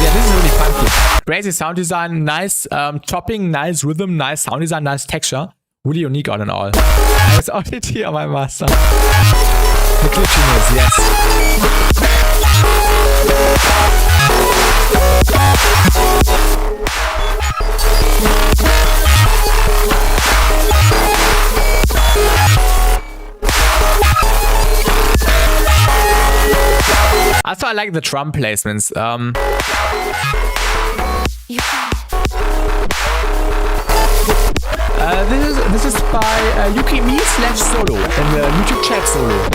yeah, this is really funky. crazy sound design, nice chopping, nice rhythm, nice sound design, nice texture. Really unique all in all. There's Oddity on my master. The glitchiness, yes. Also, I like the drum placements. This is by Yukimi/Solo in the YouTube chat solo.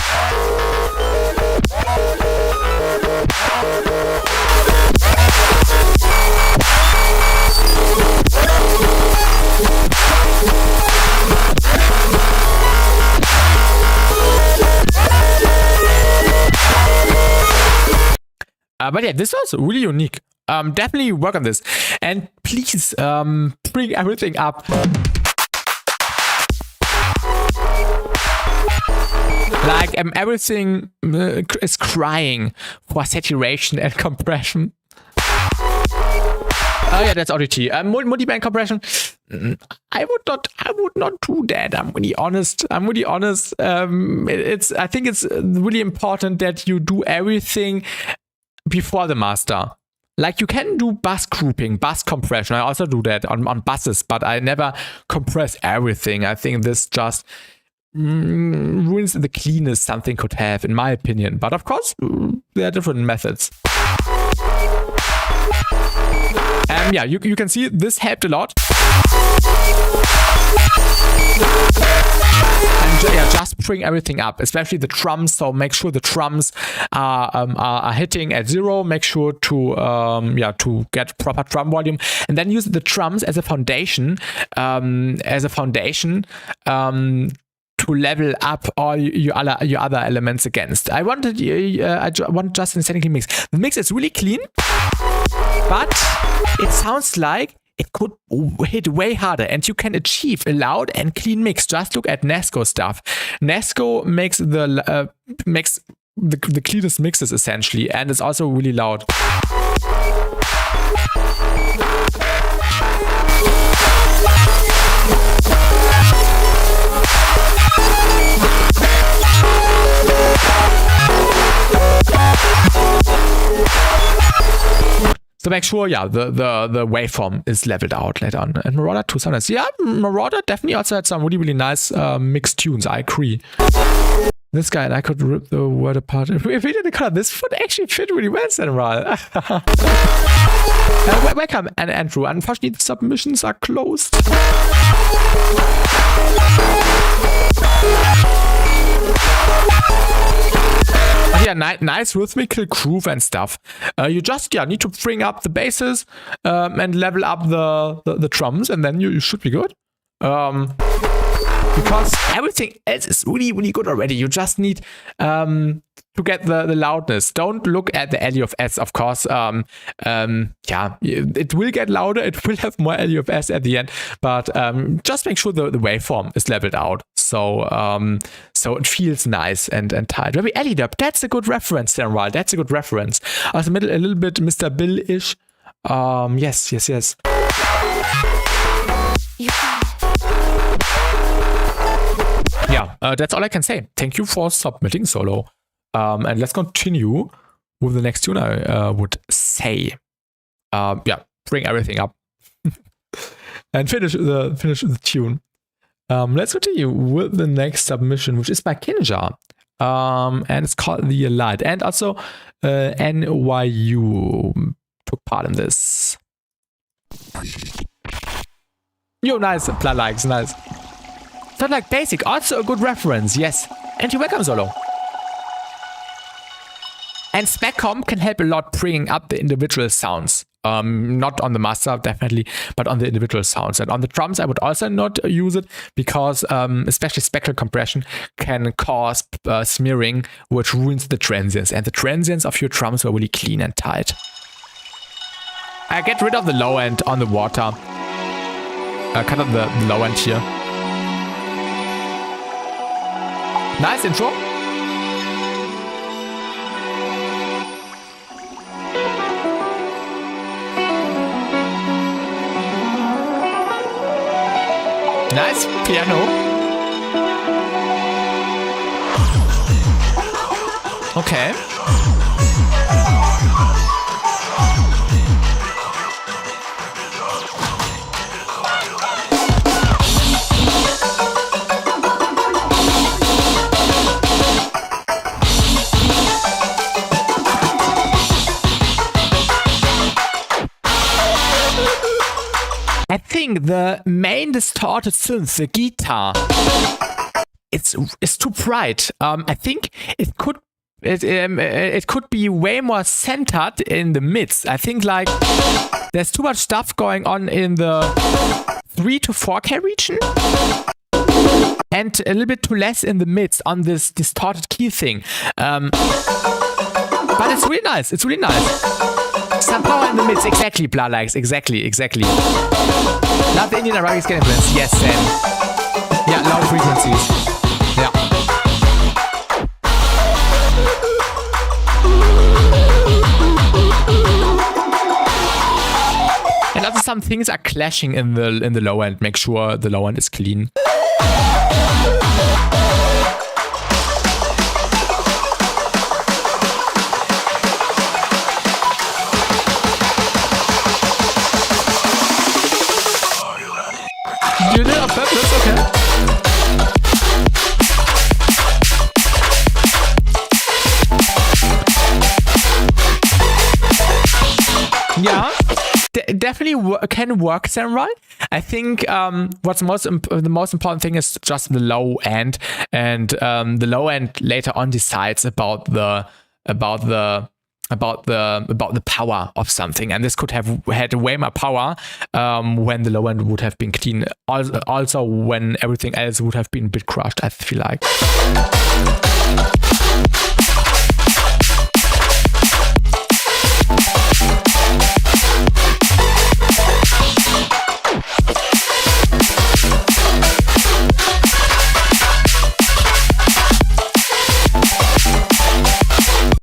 But yeah, this was really unique. Definitely work on this. And please bring everything up. Like everything is crying for saturation and compression. Oh yeah, that's ODT. Multi-band compression. I would not do that. I'm really honest. I think it's really important that you do everything before the master. Like you can do bass grouping, bass compression. I also do that on basses, but I never compress everything. I think this just ruins the cleanness something could have, in my opinion. But of course, there are different methods. Yeah, you can see this helped a lot. And yeah, just bring everything up, especially the drums. So make sure the drums are hitting at 0. Make sure to get proper drum volume, and then use the drums as a foundation. To level up all your other elements against. I want just an aesthetically mix. The mix is really clean, but it sounds like it could hit way harder, and you can achieve a loud and clean mix. Just look at Nesco stuff. Nesco makes the cleanest mixes essentially, and it's also really loud. So make sure, yeah, the waveform is leveled out later on. And Marauder 2 sounders. Yeah, Marauder definitely also had some really, really nice mixed tunes. I agree. This guy, and I could rip the word apart. If we did the color, this would actually fit really well, Samurai. Welcome, and Andrew. Unfortunately, the submissions are closed. Yeah, nice rhythmical groove and stuff. You just need to bring up the basses and level up the drums, and then you should be good. Because everything else is really, really good already. You just need to get the loudness. Don't look at the LUFS, of course. It will get louder. It will have more LUFS at the end. But just make sure the waveform is leveled out. So it feels nice and tight. Very Elidub, that's a good reference, Samurai. That's a good reference. Also, a little bit Mr. Bill-ish. Yes. Yeah, that's all I can say. Thank you for submitting, Solo. And let's continue with the next tune, I would say. Bring everything up. And finish the tune. Let's continue with the next submission, which is by Kinja. And it's called The Light. And also NYU took part in this. Yo, nice. Blood likes, nice. Not like basic, also a good reference, yes. And you're welcome, Solo. And SpecComp can help a lot bringing up the individual sounds. Not on the master, definitely, but on the individual sounds. And on the drums, I would also not use it because especially spectral compression can cause smearing, which ruins the transients. And the transients of your drums are really clean and tight. I get rid of the low end on the water. Cut out the low end here. Nice intro. Nice piano. Okay. I think the main distorted synth, the guitar, it's too bright. I think it could be way more centered in the mids. I think like there's too much stuff going on in the 3 to 4K region and a little bit too less in the mids on this distorted key thing. But it's really nice. It's really nice. Some power in the mids, exactly, Blood likes, exactly. Love the Indian Arabic scale influence, yes, same. Yeah, loud frequencies. Yeah. And also some things are clashing in the low end. Make sure the low end is clean. You did it on purpose? Okay. Yeah, definitely can work samurai. I think what's the most important thing is just the low end, and the low end later on decides about the power of something, and this could have had way more power when the low end would have been clean. Also, when everything else would have been a bit crushed, I feel like.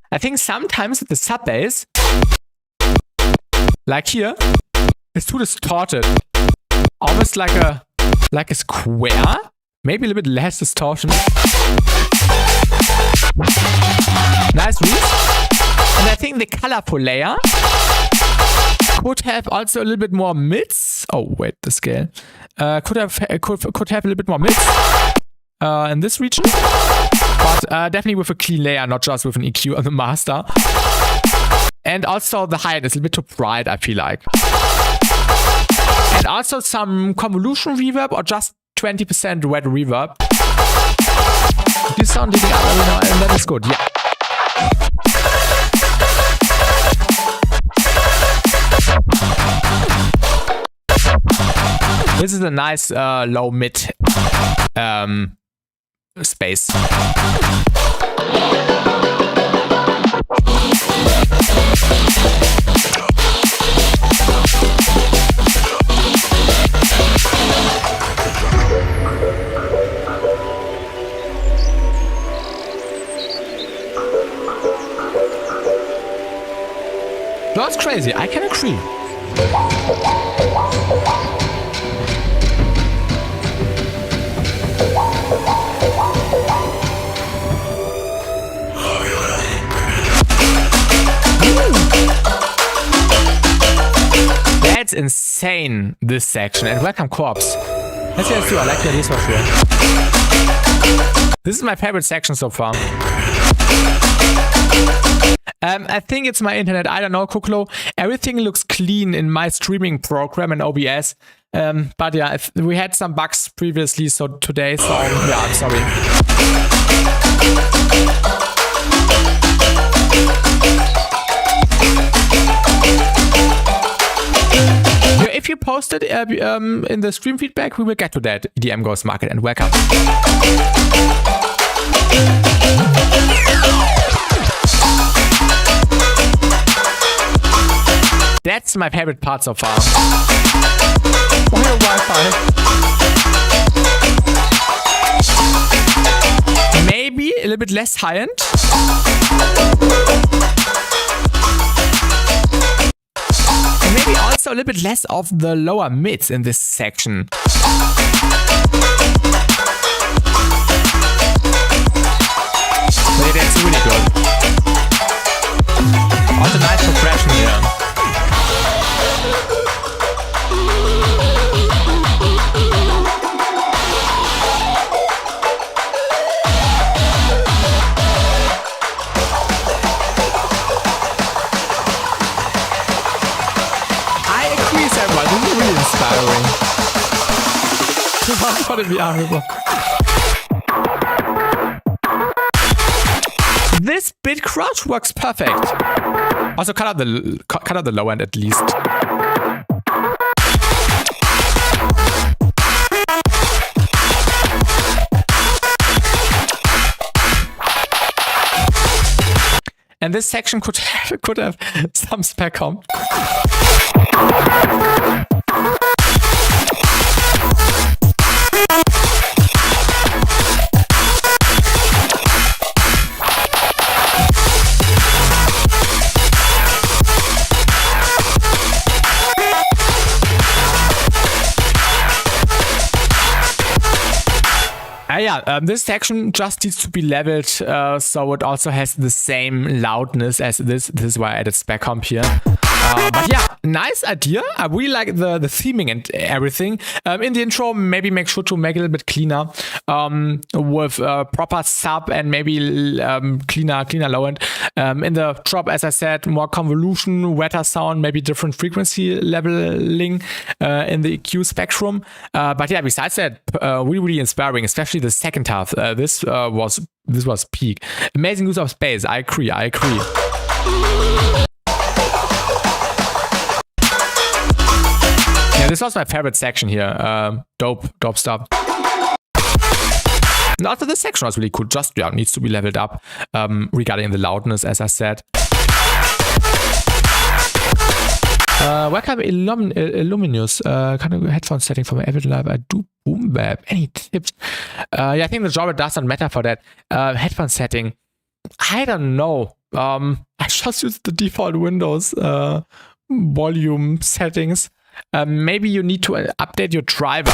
I think sometimes the sub bass, like here, is too distorted. Almost like a square. Maybe a little bit less distortion. Nice read. And I think the colorful layer could have also a little bit more mids. Oh wait, the scale. Could have a little bit more mids in this region. But definitely with a clean layer, not just with an EQ on the master. And also the high end is a little bit too bright, I feel like. And also some convolution reverb or just 20% wet reverb. You sound it up every now and then, it's good, yeah. This is a nice low mid space. That's crazy, I can agree. That's insane, this section. And welcome, Corpse. Let's do. I like the ideas for sure. This is my favorite section so far. I think it's my internet. I don't know, Kuklo. Everything looks clean in my streaming program and OBS. But yeah, we had some bugs previously, so today, so yeah, I'm sorry. If you post it in the stream feedback, we will get to that. EDM Goes Market, and welcome. That's my favorite part so far. Real Wi-Fi. Maybe a little bit less high-end. Maybe also a little bit less of the lower mids in this section. That's really good. Also nice progression here. I agree, Sarah. This is really inspiring. For the VR ripper. This bit crouch works perfect. Also cut out the low end at least. And this section could have some spec comp. This section just needs to be leveled so it also has the same loudness as this. This is why I added spec comp here. But yeah, nice idea. I really like the theming and everything. In the intro, maybe make sure to make it a little bit cleaner with proper sub and maybe cleaner low end. In the drop, as I said, more convolution, wetter sound, maybe different frequency leveling in the EQ spectrum. But yeah, besides that, really inspiring, especially the second half. This was peak. Amazing use of space. I agree. Yeah, this was my favorite section here. Dope stuff. And also this section was really cool. Just needs to be leveled up regarding the loudness, as I said. Welcome Illuminous. Kind of headphone setting for my Everyday Life. I do boom bap. Any tips? Yeah, I think the genre does not matter for that. Headphone setting. I don't know. I just use the default Windows volume settings. Maybe you need to update your driver.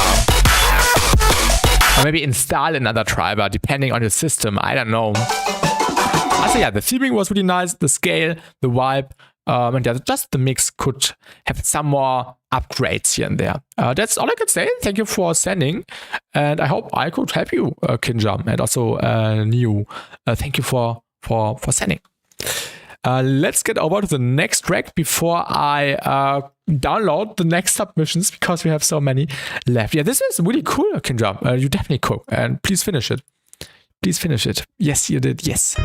Or maybe install another driver, depending on your system. I don't know. Also, yeah, the theming was really nice. The scale, the vibe. And yeah, just the mix could have some more upgrades here and there. That's all I can say. Thank you for sending, and I hope I could help you, Kinjam, and also Neo. Thank you for sending. Let's get over to the next track before I download the next submissions because we have so many left. Yeah, this is really cool, Kinjam. You definitely cook, and please finish it. Please finish it. Yes, you did. Yes.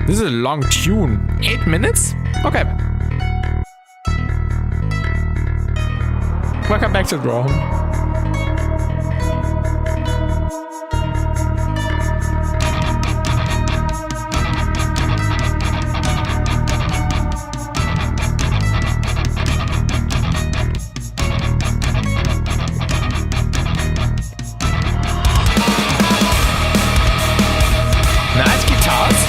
This is a long tune. 8 minutes? Okay. Welcome back to Draw. Nice guitars.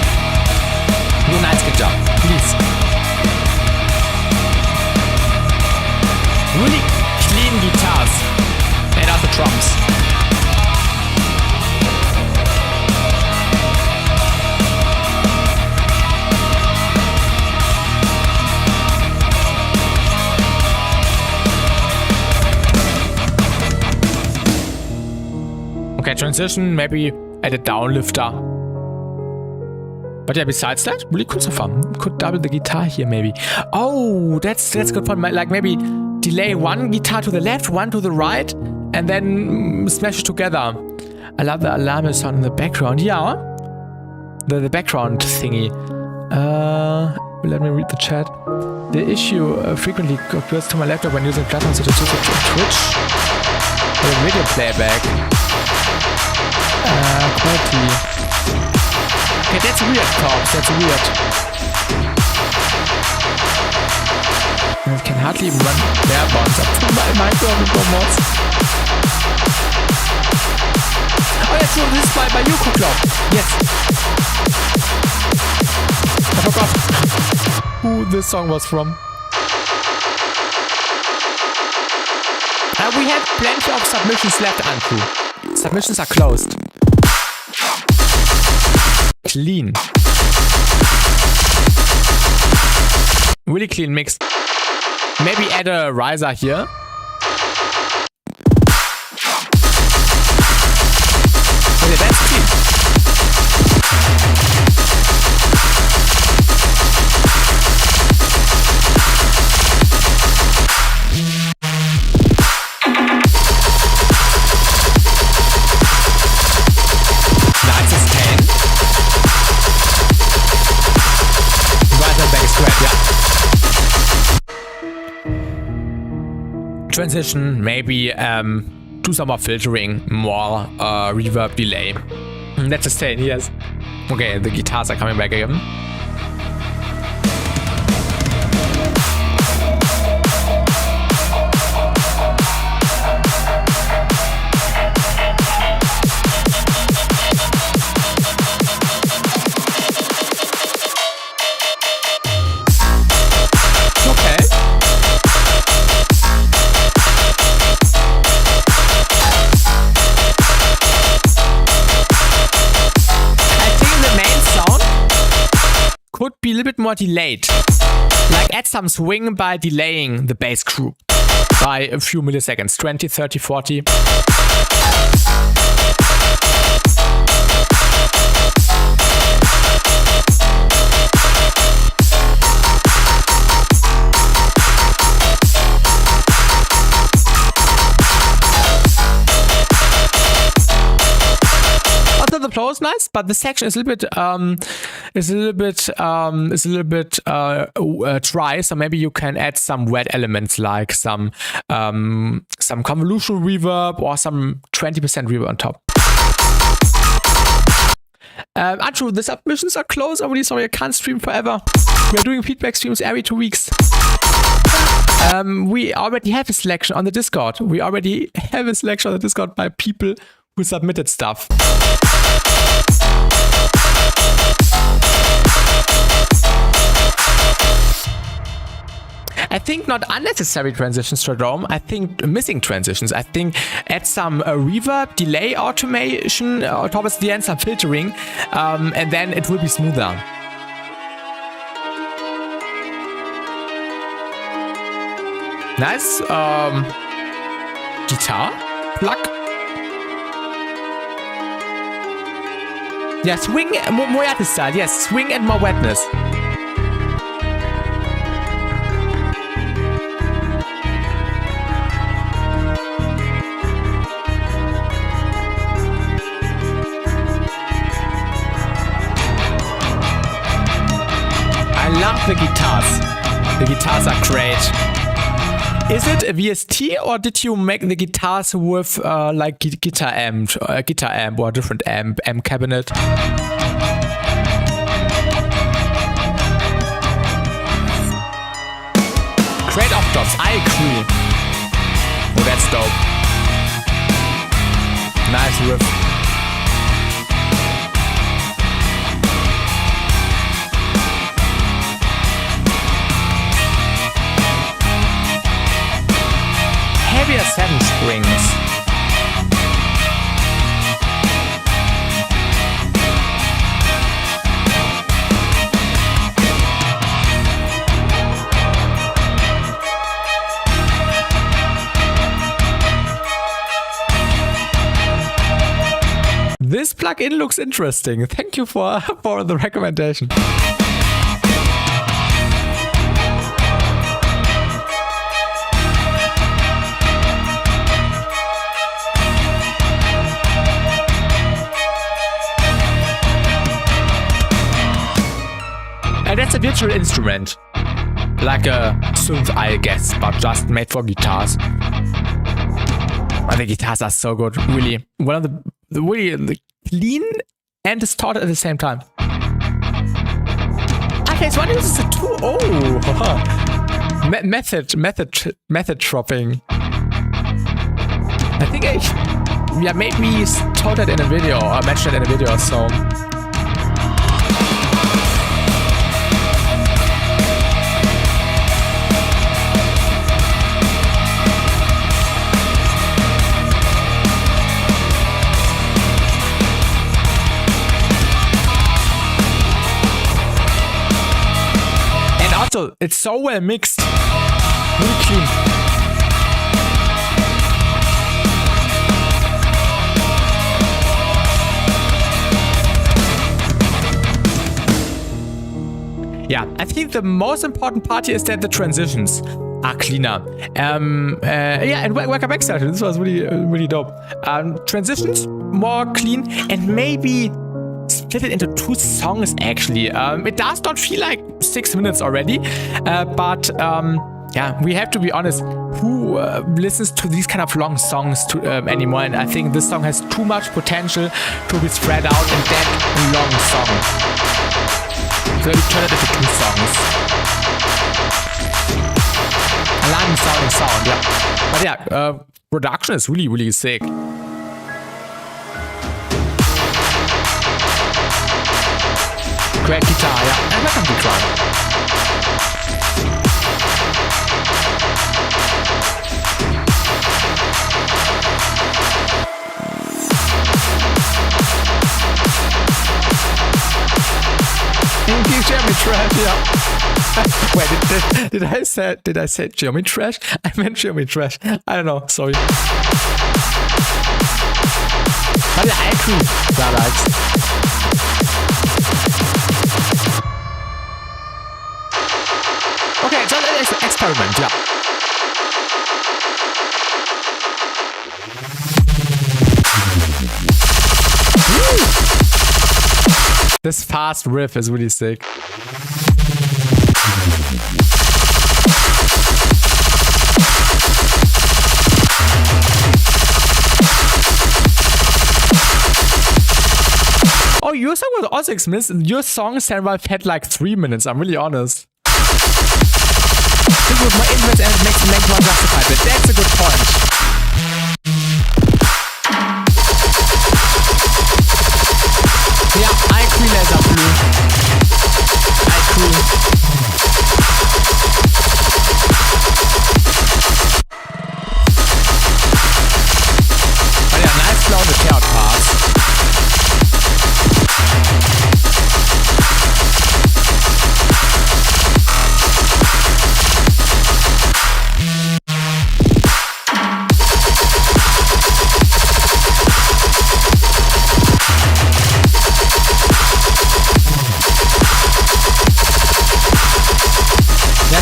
Really nice guitar, please. Really clean guitars. And also drums. Okay, transition, maybe add a downlifter. But yeah, besides that, really cool so far. Could double the guitar here, maybe. Oh, that's good fun. Like maybe delay one guitar to the left, one to the right, and then smash it together. I love the alarm sound in the background. Yeah, the background thingy. Let me read the chat. The issue frequently occurs to my laptop when using platforms such as Twitch or video playback. Quality. Okay, that's weird, Cops. That's weird. I can hardly even run bare bones up to my microphone mods. Oh yeah, true. This is by Yuko Club. Yes. I forgot who this song was from. We have plenty of submissions left, Andrew. Submissions are closed. Clean. Really clean mix. Maybe add a riser here. Okay, that's clean. Nice sustain. Right and back is great, yeah. Transition, maybe do some more filtering, more reverb, delay. Let's sustain, yes. Okay, the guitars are coming back again. Could be a little bit more delayed. Like add some swing by delaying the bass group by a few milliseconds, 20, 30, 40. The flow is nice, but the section is a little bit dry. So maybe you can add some wet elements like some convolutional reverb or some 20% reverb on top. Andrew, the submissions are closed. I'm really sorry, I can't stream forever. We're doing feedback streams every 2 weeks. We already have a selection on the Discord. By people who submitted stuff. I think not unnecessary transitions, Stradome. I think missing transitions. I think add some reverb, delay automation, towards the end some filtering, and then it will be smoother. Nice guitar plug. Yeah, swing, more artist style. Yes, swing and more wetness. I love the guitars. The guitars are great. Is it a VST or did you make the guitars with like guitar amp or different amp cabinet? Great off-tops, I agree. Oh, that's dope. Nice riff. Heavier 7 strings. This plugin looks interesting. Thank you for the recommendation. And that's a virtual instrument, like a synth, I guess, but just made for guitars. And the guitars are so good, really. One of the really clean and distorted at the same time. Okay, so one uses a tool. Oh, method dropping. I think I maybe taught that in a video or mentioned it in a video or so. subtle. It's so well mixed. Really clean. Yeah, I think the most important part here is that the transitions are cleaner. Yeah, and welcome back, Sergeant. This was really dope. Transitions more clean, and maybe split it into 2 songs actually. It does not feel like 6 minutes already, but yeah, we have to be honest. Who listens to these kind of long songs anymore? And I think this song has too much potential to be spread out in that long song. So we turn it into 2 songs. Alarming sounding sound, yeah. But yeah, production is really sick. Great guitar, yeah. And welcome to drum. Jeremy Trash, yeah. Wait, did I say Jeremy Trash? I meant Jeremy Trash. I don't know, sorry. But yeah, I agree. That likes. Okay, so let's experiment, yeah. This fast riff is really sick. Oh, your song was also 6 minutes. Your song, Sarah, had like 3 minutes. I'm really honest. This was my interest and it makes the length more justified, but that's a good point. Yeah, I agree, Laser Blue. I agree. But yeah, nice flow on the third part.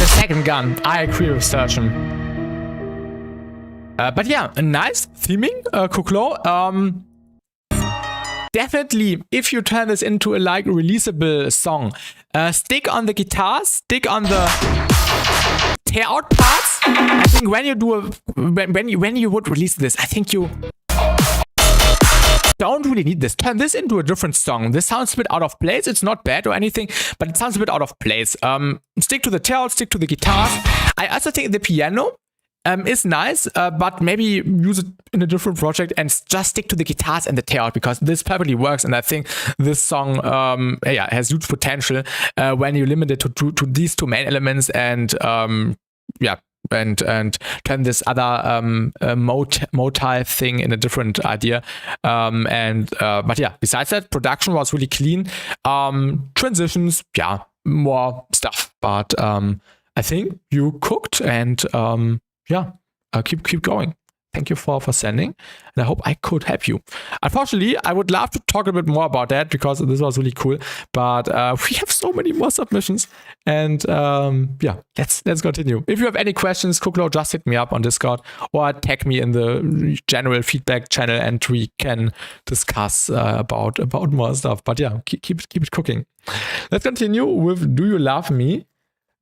Second gun. I agree with Surgeon. But yeah, a nice theming, Kuklo. Definitely, if you turn this into a like releasable song, stick on the guitars, stick on the tear out parts. I think when you do when you would release this, I think you don't really need this. Turn this into a different song. This sounds a bit out of place. It's not bad or anything, but it sounds a bit out of place. Stick to the tail, stick to the guitars. I also think the piano is nice, but maybe use it in a different project and just stick to the guitars and the tail because this perfectly works. And I think this song, yeah, has huge potential when you limit it to these 2 main elements and yeah. And turn this other motive thing in a different idea. But yeah, besides that, production was really clean. Transitions, yeah, more stuff. But I think you cooked and yeah, keep going. Thank you for sending, and I hope I could help you. Unfortunately, I would love to talk a bit more about that because this was really cool, but we have so many more submissions, and yeah, let's continue. If you have any questions, Kuklo, just hit me up on Discord or tag me in the general feedback channel, and we can discuss about more stuff. But yeah, keep it cooking. Let's continue with "Do You Love Me"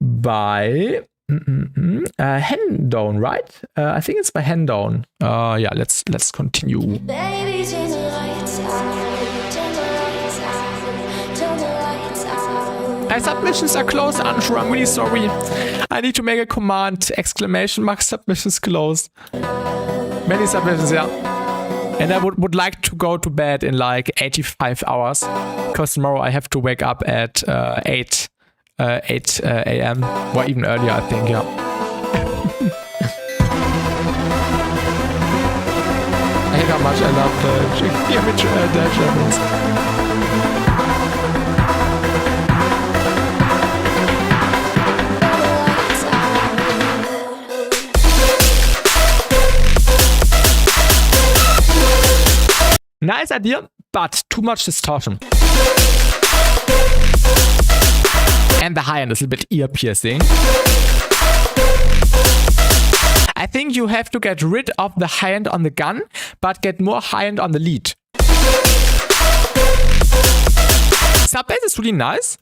by Hendown, right? I think it's by Hendown. Yeah, let's continue. Baby, turn the lights out, turn the lights out, turn the lights out. My submissions are closed, Anshu. I'm really sorry. I need to make a command, exclamation mark, submissions closed. Many submissions, yeah. And I would like to go to bed in like 85 hours because tomorrow I have to wake up at 8 a.m. or even earlier, I think, yeah. I hate how much I love the image dash reference. Nice idea, but too much distortion. And the high end is a bit ear piercing. I think you have to get rid of the high end on the gun, but get more high end on the lead. Sub bass is really nice.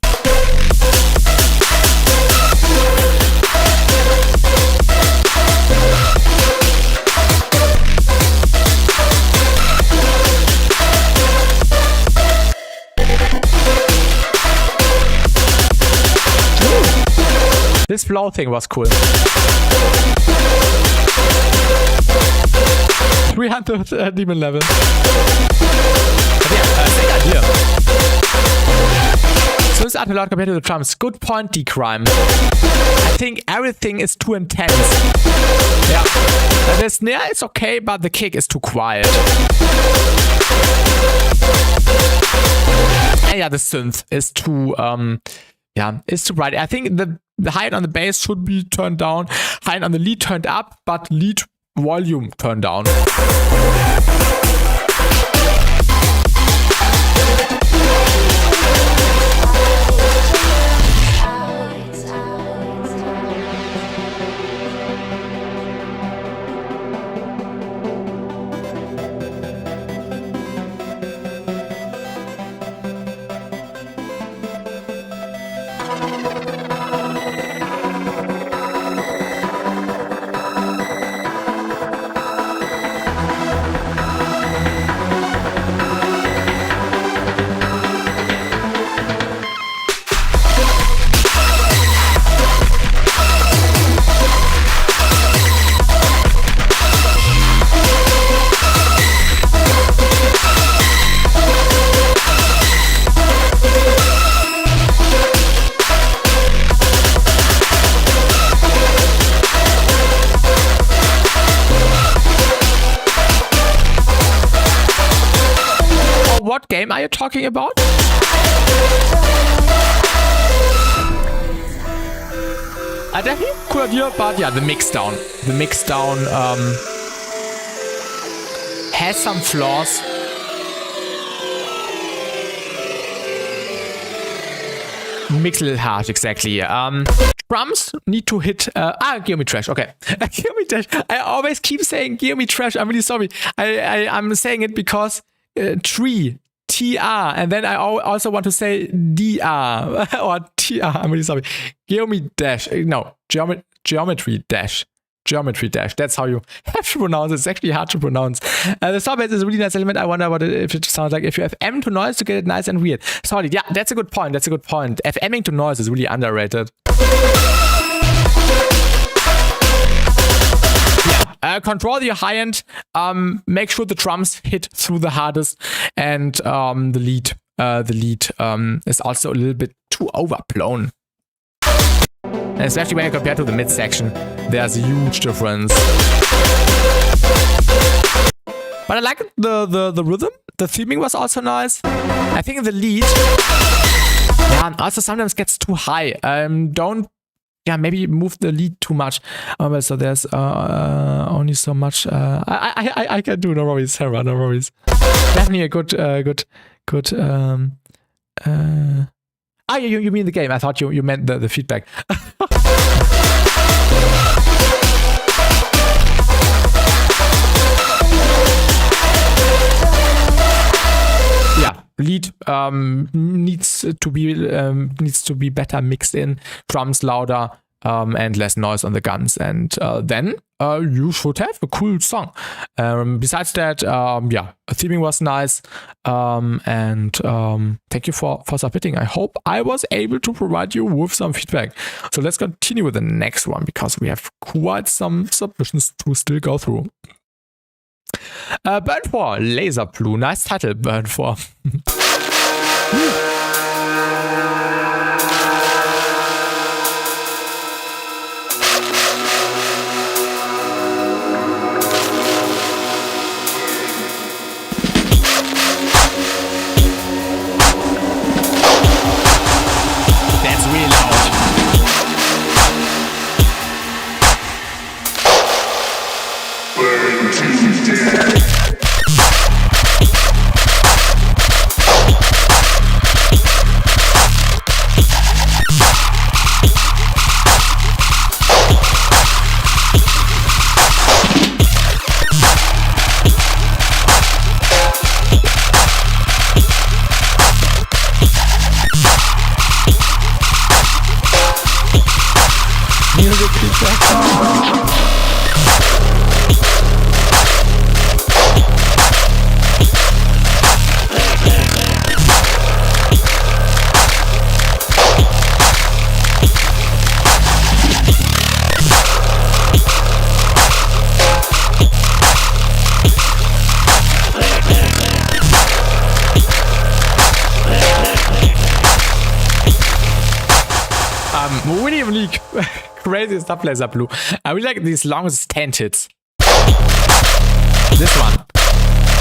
This flow thing was cool. 300 demon level. But yeah, sick idea. So this art a lot compared to the drums. Good point, D-Crime. I think everything is too intense. Yeah. The snare is okay, but the kick is too quiet. And yeah, the synth is too is too bright. I think the high end on the bass should be turned down, high end on the lead turned up, but lead volume turned down. What game are you talking about? I definitely cool idea, but yeah, the mix down. The mix down has some flaws. Mix a little harsh, exactly. Drums need to hit. Geometry Trash. Okay, Geometry Trash. I always keep saying Geometry Trash. I'm really sorry. I'm saying it because tree. TR, and then I also want to say DR or TR. I'm really sorry. Geometry Dash. No, Geometry Dash. Geometry Dash. That's how you have to pronounce it. It's actually hard to pronounce. The stop bass is a really nice element. I wonder what if it sounds like if you have M to noise to get it nice and weird. Sorry. Yeah, that's a good point. That's a good point. FMing to noise is really underrated. Control your high end. Make sure the drums hit through the hardest, and the lead is also a little bit too overblown. And especially when you compare to the mid section, there's a huge difference. But I like the rhythm. The theming was also nice. I think the lead, also sometimes gets too high. Maybe move the lead too much. So there's only so much I can do. No worries, Sarah. No worries. Definitely a good. You mean the game? I thought you meant the feedback. Lead needs to be better mixed in, drums louder, and less noise on the guns, and then you should have a cool song. Besides that, theming was nice, and thank you for submitting. I hope I was able to provide you with some feedback. So let's continue with the next one, because we have quite some submissions to still go through. Burn 4, Laser Blue. Nice title, Burn 4. That's really loud. feedback. Really crazy stuff, Laser Blue. I really like these long stand hits. This one,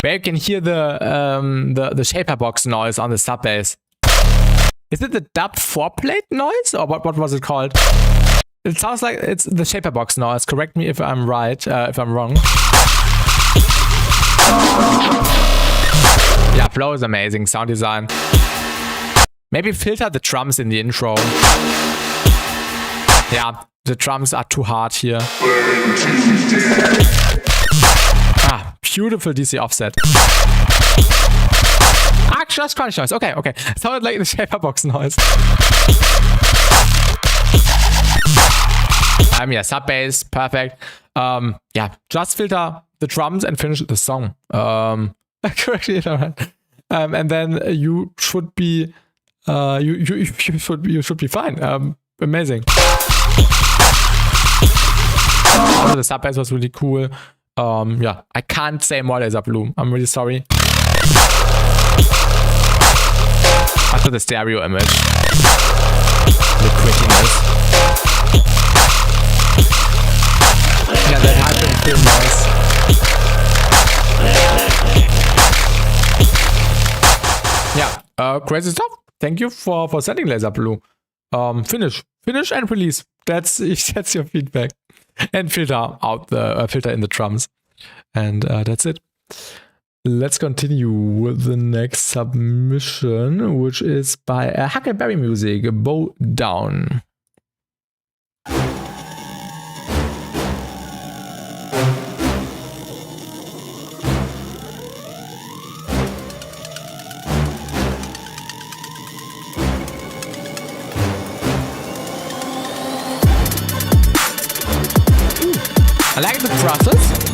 where you can hear the shaper box noise on the sub bass. Is it the dub 4-plate noise, or what was it called? It sounds like it's the shaper box noise. Correct me if I'm right, if I'm wrong. Yeah, flow is amazing. Sound design. Maybe filter the drums in the intro. Yeah, the drums are too hard here. Ah, beautiful DC offset. Ah, just crunch noise. Okay. Sounded like the shaper box noise. Yeah, sub bass, perfect. Yeah, just filter the drums and finish the song. Correctly, and then you should be, you should be fine. Amazing. Also, the sub bass was really cool. Yeah, I can't say more, Laser Blue. I'm really sorry. After the stereo image, the quickiness. Yeah, that had been feel nice. Yeah, crazy stuff. Thank you for sending, Laser Blue. Finish and release. That's your feedback. And filter out the filter in the drums. And that's it. Let's continue with the next submission, which is by Huckleberry Music, Bow Down. I like the process.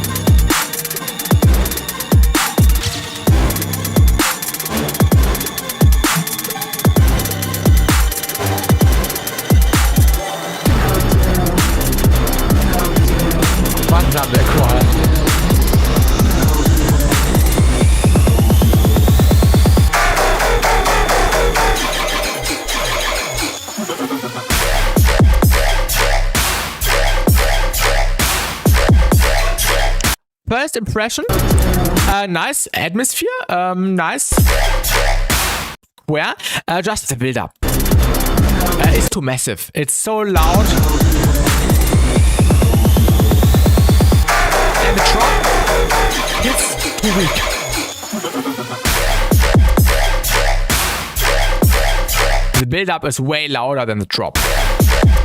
Buttons are very quiet. First impression, nice atmosphere, nice square, just the build up. It's too massive, it's so loud. And the drop hits too weak. The build up is way louder than the drop.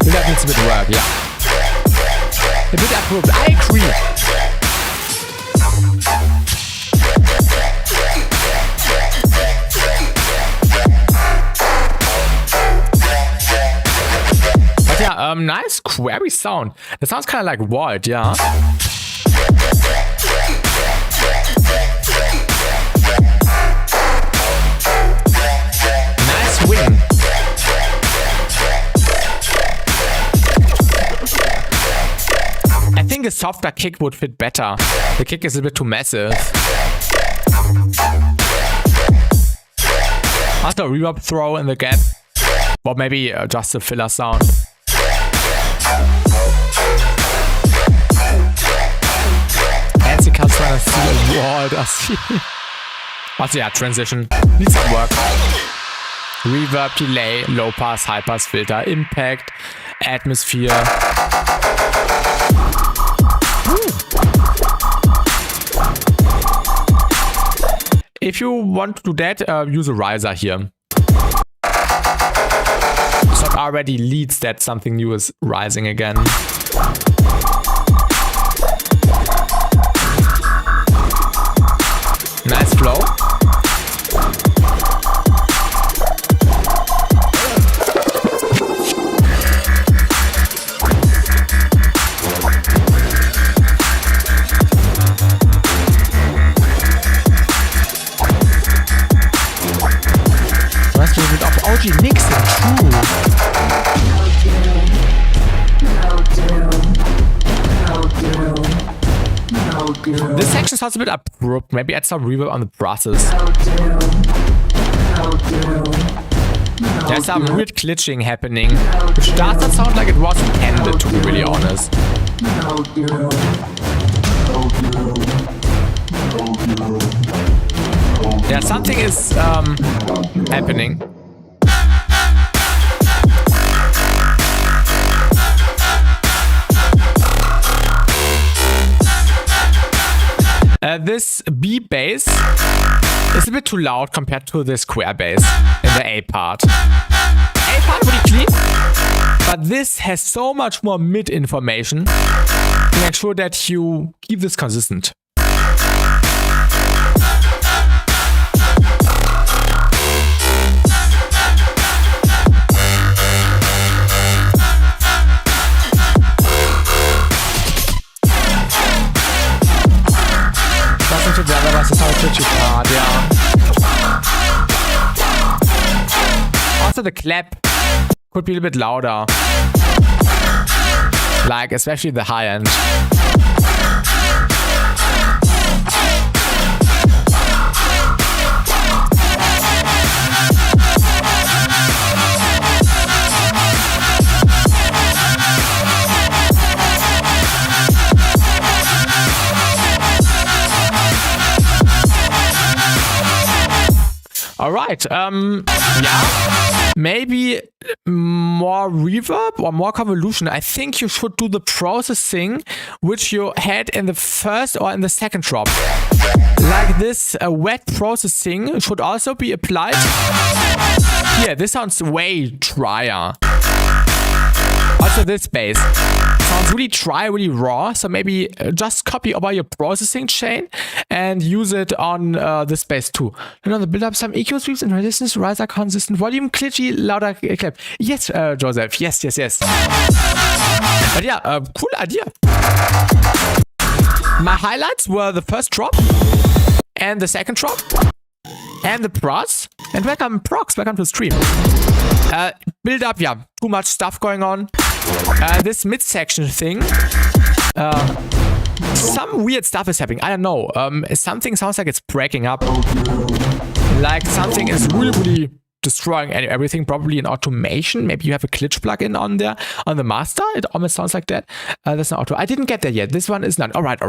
Build up needs a bit of work, yeah. The build up, I agree. Yeah, nice query sound. That sounds kind of like Walt, yeah. Nice wing. I think a softer kick would fit better. The kick is a bit too massive. Also, a reverb throw in the gap. Or maybe just a filler sound. Fancy cuts trying to see a wall, does he? Also, yeah, transition. Needs some work. Reverb, delay, low pass, high pass filter, impact, atmosphere. If you want to do that, use a riser here. So it already leads that something new is rising again. Nice flow. sounds a bit abrupt. Maybe add some reverb on the process. There's some weird glitching happening, which does not sound like it was intended, to be really honest. Yeah, something is happening. This B bass is a bit too loud compared to the square bass in the A part. A part pretty clean, but this has so much more mid information to make sure that you keep this consistent. Together, was ist halt richtig hard, yeah. Also the clap could be a little bit louder. Like, especially the high end. Alright, yeah, maybe more reverb or more convolution. I think you should do the processing which you had in the first or in the second drop. Like this wet processing should also be applied. Yeah, this sounds way drier. Also this bass sounds really dry, really raw, so maybe just copy over your processing chain and use it on this bass too. And on the build up, some EQ sweeps and resistance, riser consistent, volume, glitchy, louder clap. Yes, Joseph, yes. But yeah, cool idea. My highlights were the first drop and the second drop and the pros. And welcome procs, welcome to the stream. Build up, yeah, too much stuff going on. This midsection thing, some weird stuff is happening. I don't know. Something sounds like it's breaking up. Like something is really destroying everything. Probably an automation. Maybe you have a glitch plugin on there on the master. It almost sounds like that. That's an auto. I didn't get there yet. This one is not. All right.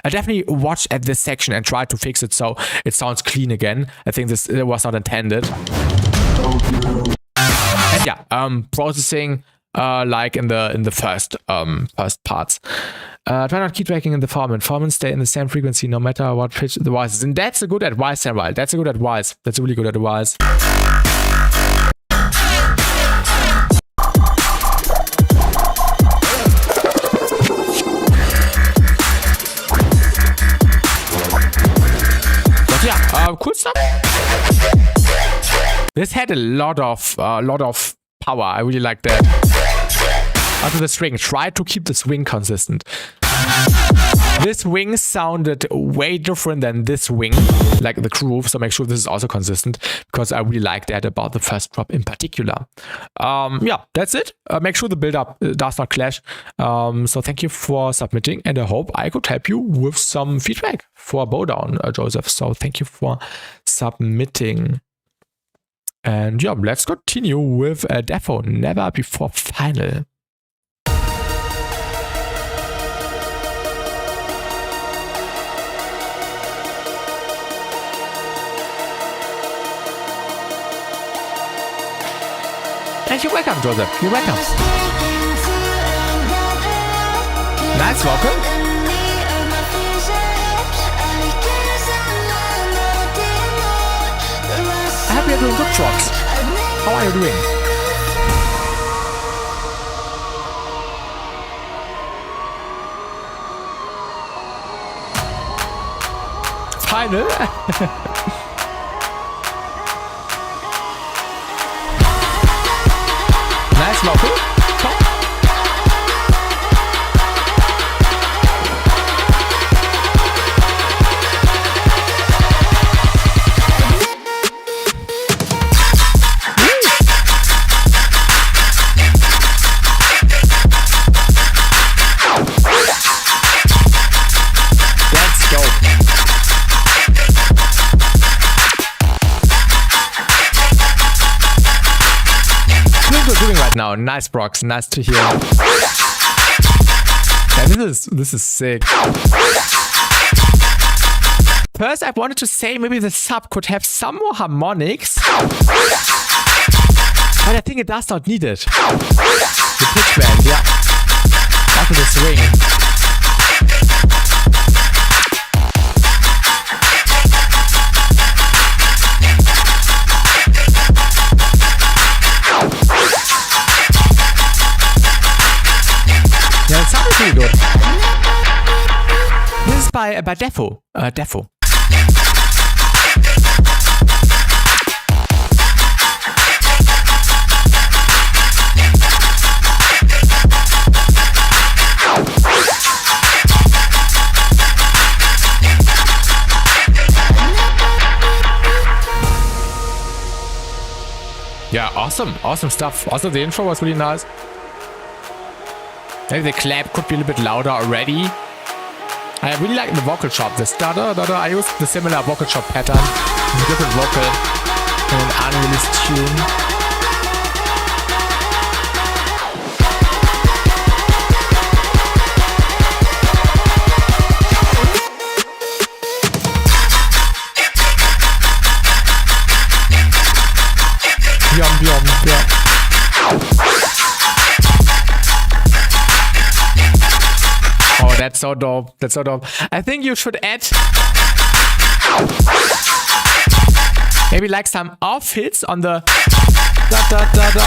I definitely watch at this section and try to fix it so it sounds clean again. I think this was not intended. And yeah, processing. Like in the first parts. Try not keep tracking in the formant. Formant stay in the same frequency no matter what pitch the voice is. And that's a good advice, Samuel. That's a good advice. That's a really good advice. But yeah, cool stuff. This had a lot of power. I really like that. Also the string, try to keep the swing consistent. This wing sounded way different than this wing, like the groove, so make sure this is also consistent, because I really like that about the first drop in particular. Yeah, that's it. Make sure the build-up does not clash. So thank you for submitting, and I hope I could help you with some feedback for Bowdown, Joseph. So thank you for submitting. And yeah, let's continue with Defo, Never Before Final. And you're welcome, Joseph. You're welcome. Nice, welcome. I hope you're doing good, Trox. How are you doing? Final? Nice, welcome. Top. Let's go. Wow, nice Brox, nice to hear. Yeah, this is sick. First, I wanted to say maybe the sub could have some more harmonics, but I think it does not need it. The pitch bend, yeah. After the swing. Yeah, it sounded pretty good. This is by Defo. Defo. Yeah, awesome stuff. Also, the intro was really nice. Maybe the clap could be a little bit louder already. I really like the vocal chop. This da-da-da-da. I used the similar vocal chop pattern in a different vocal in an unreleased tune. Yum, yeah. Oh, that's so dope. That's so dope. I think you should add maybe like some off hits on the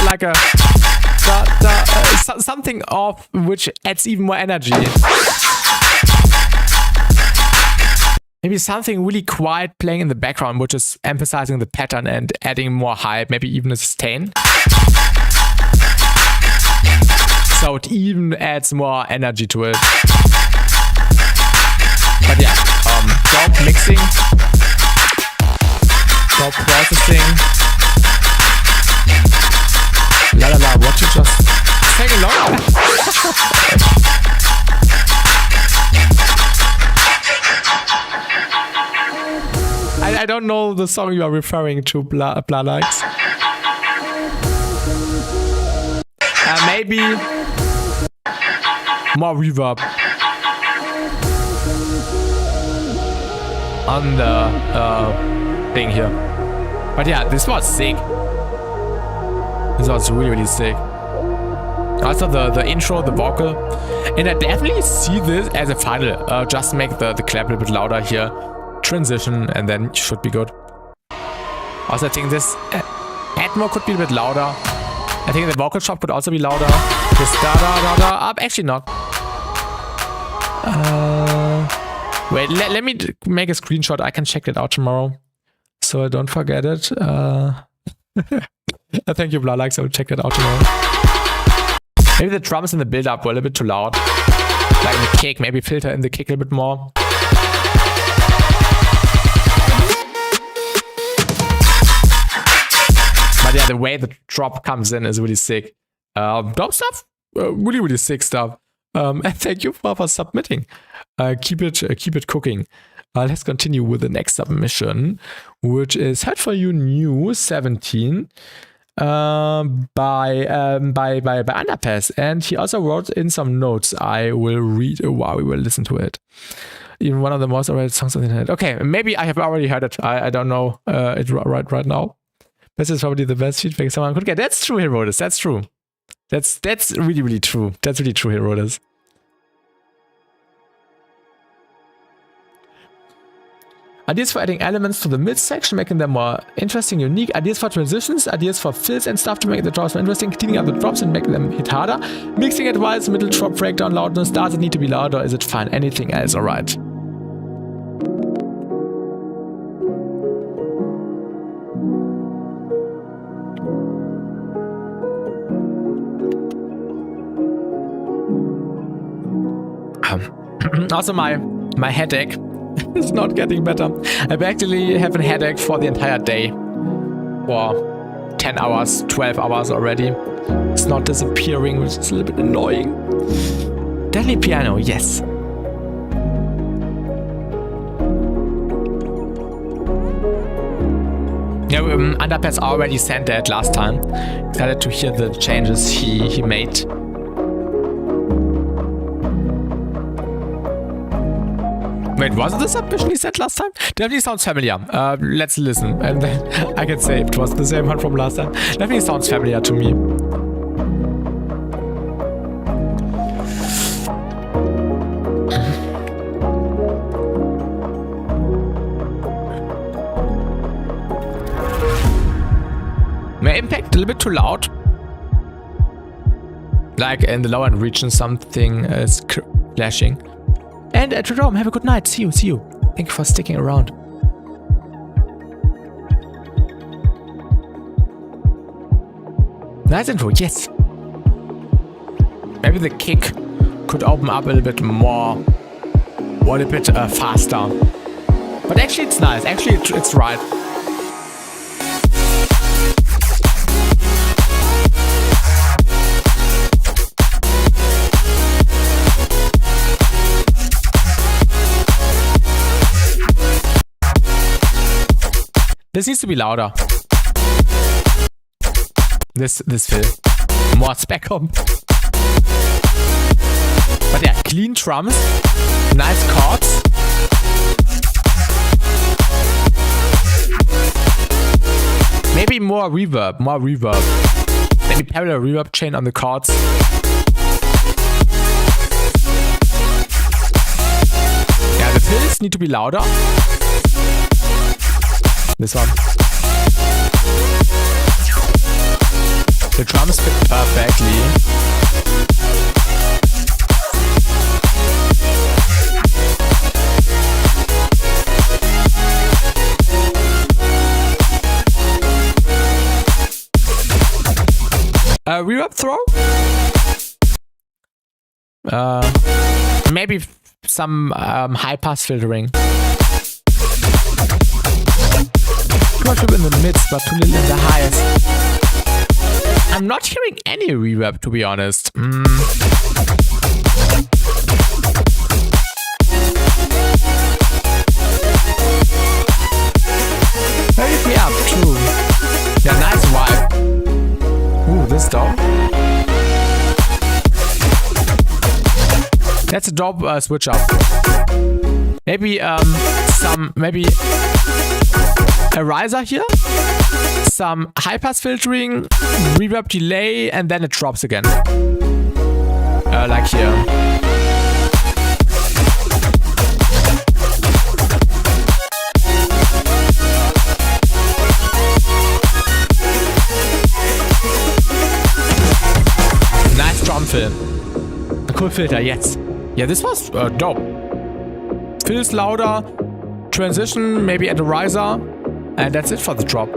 like a something off which adds even more energy. Maybe something really quiet playing in the background, which is emphasizing the pattern and adding more hype, maybe even a sustain. So it even adds more energy to it. But yeah, dope mixing, dope processing. La la la, what you just take along? I don't know the song you are referring to, Blah Likes. Maybe more reverb on the thing here. But yeah, this was sick. This was really, really sick. Also the intro, the vocal. And I definitely see this as a final. Just make the clap a little bit louder here. Transition, and then it should be good. Also, I think this Atmo could be a bit louder. I think the vocal chop could also be louder. This da-da-da-da up. Actually not. Wait, let me make a screenshot. I can check it out tomorrow, so I don't forget it. Thank you, Blarlax. I will check that out tomorrow. Maybe the drums in the build-up were a little bit too loud. Like in the kick, maybe filter in the kick a little bit more. But yeah, the way the drop comes in is really sick. Dope stuff. Really, really sick stuff. And thank you for submitting. Keep it cooking. Let's continue with the next submission, which is Head for You New 17 by Underpass. And he also wrote in some notes. I will read while we will listen to it. Even one of the most overrated songs on the internet. Okay, maybe I have already heard it. I don't know it right now. This is probably the best feedback someone could get. That's true, Herodes. That's true. That's really, really true. That's really true, Herodes. Ideas for adding elements to the mid section, making them more interesting, unique. Ideas for transitions, ideas for fills and stuff to make the drops more interesting. Cleaning up the drops and making them hit harder. Mixing advice, middle drop breakdown loudness. Does it need to be louder or is it fine? Anything else, alright. Also my headache is not getting better. I actually have a headache for the entire day. For 10 hours, 12 hours already. It's not disappearing, which is a little bit annoying. Deadly piano, yes. Yeah, Underpass already sent that last time. Excited to hear the changes he made. Wait, wasn't the submission he said last time? Definitely sounds familiar. Let's listen, and then I can say if it was the same one from last time. Definitely sounds familiar to me. My impact a little bit too loud. Like in the lower end region, something is clashing. And at Jerome, have a good night. See you, see you. Thank you for sticking around. Nice info, yes. Maybe the kick could open up a little bit more, or a little bit faster. But actually it's nice, actually it's right. This needs to be louder. This fill. More spec up. But yeah, clean drums. Nice chords. Maybe more reverb, Maybe parallel reverb chain on the chords. Yeah, the fills need to be louder. This one. The drums fit perfectly. Reverb throw? Maybe some high pass filtering. Too much in the mids, but too little in the highs. I'm not hearing any reverb, to be honest. Very me up, true. Yeah, nice vibe. Ooh, this dope. That's a dope switch up. Maybe maybe a riser here, some high pass filtering, reverb delay, and then it drops again. Like here. Nice drum fill. A cool filter, yes. Yeah, this was dope. Fills louder, transition, maybe at a riser. And that's it for the drop.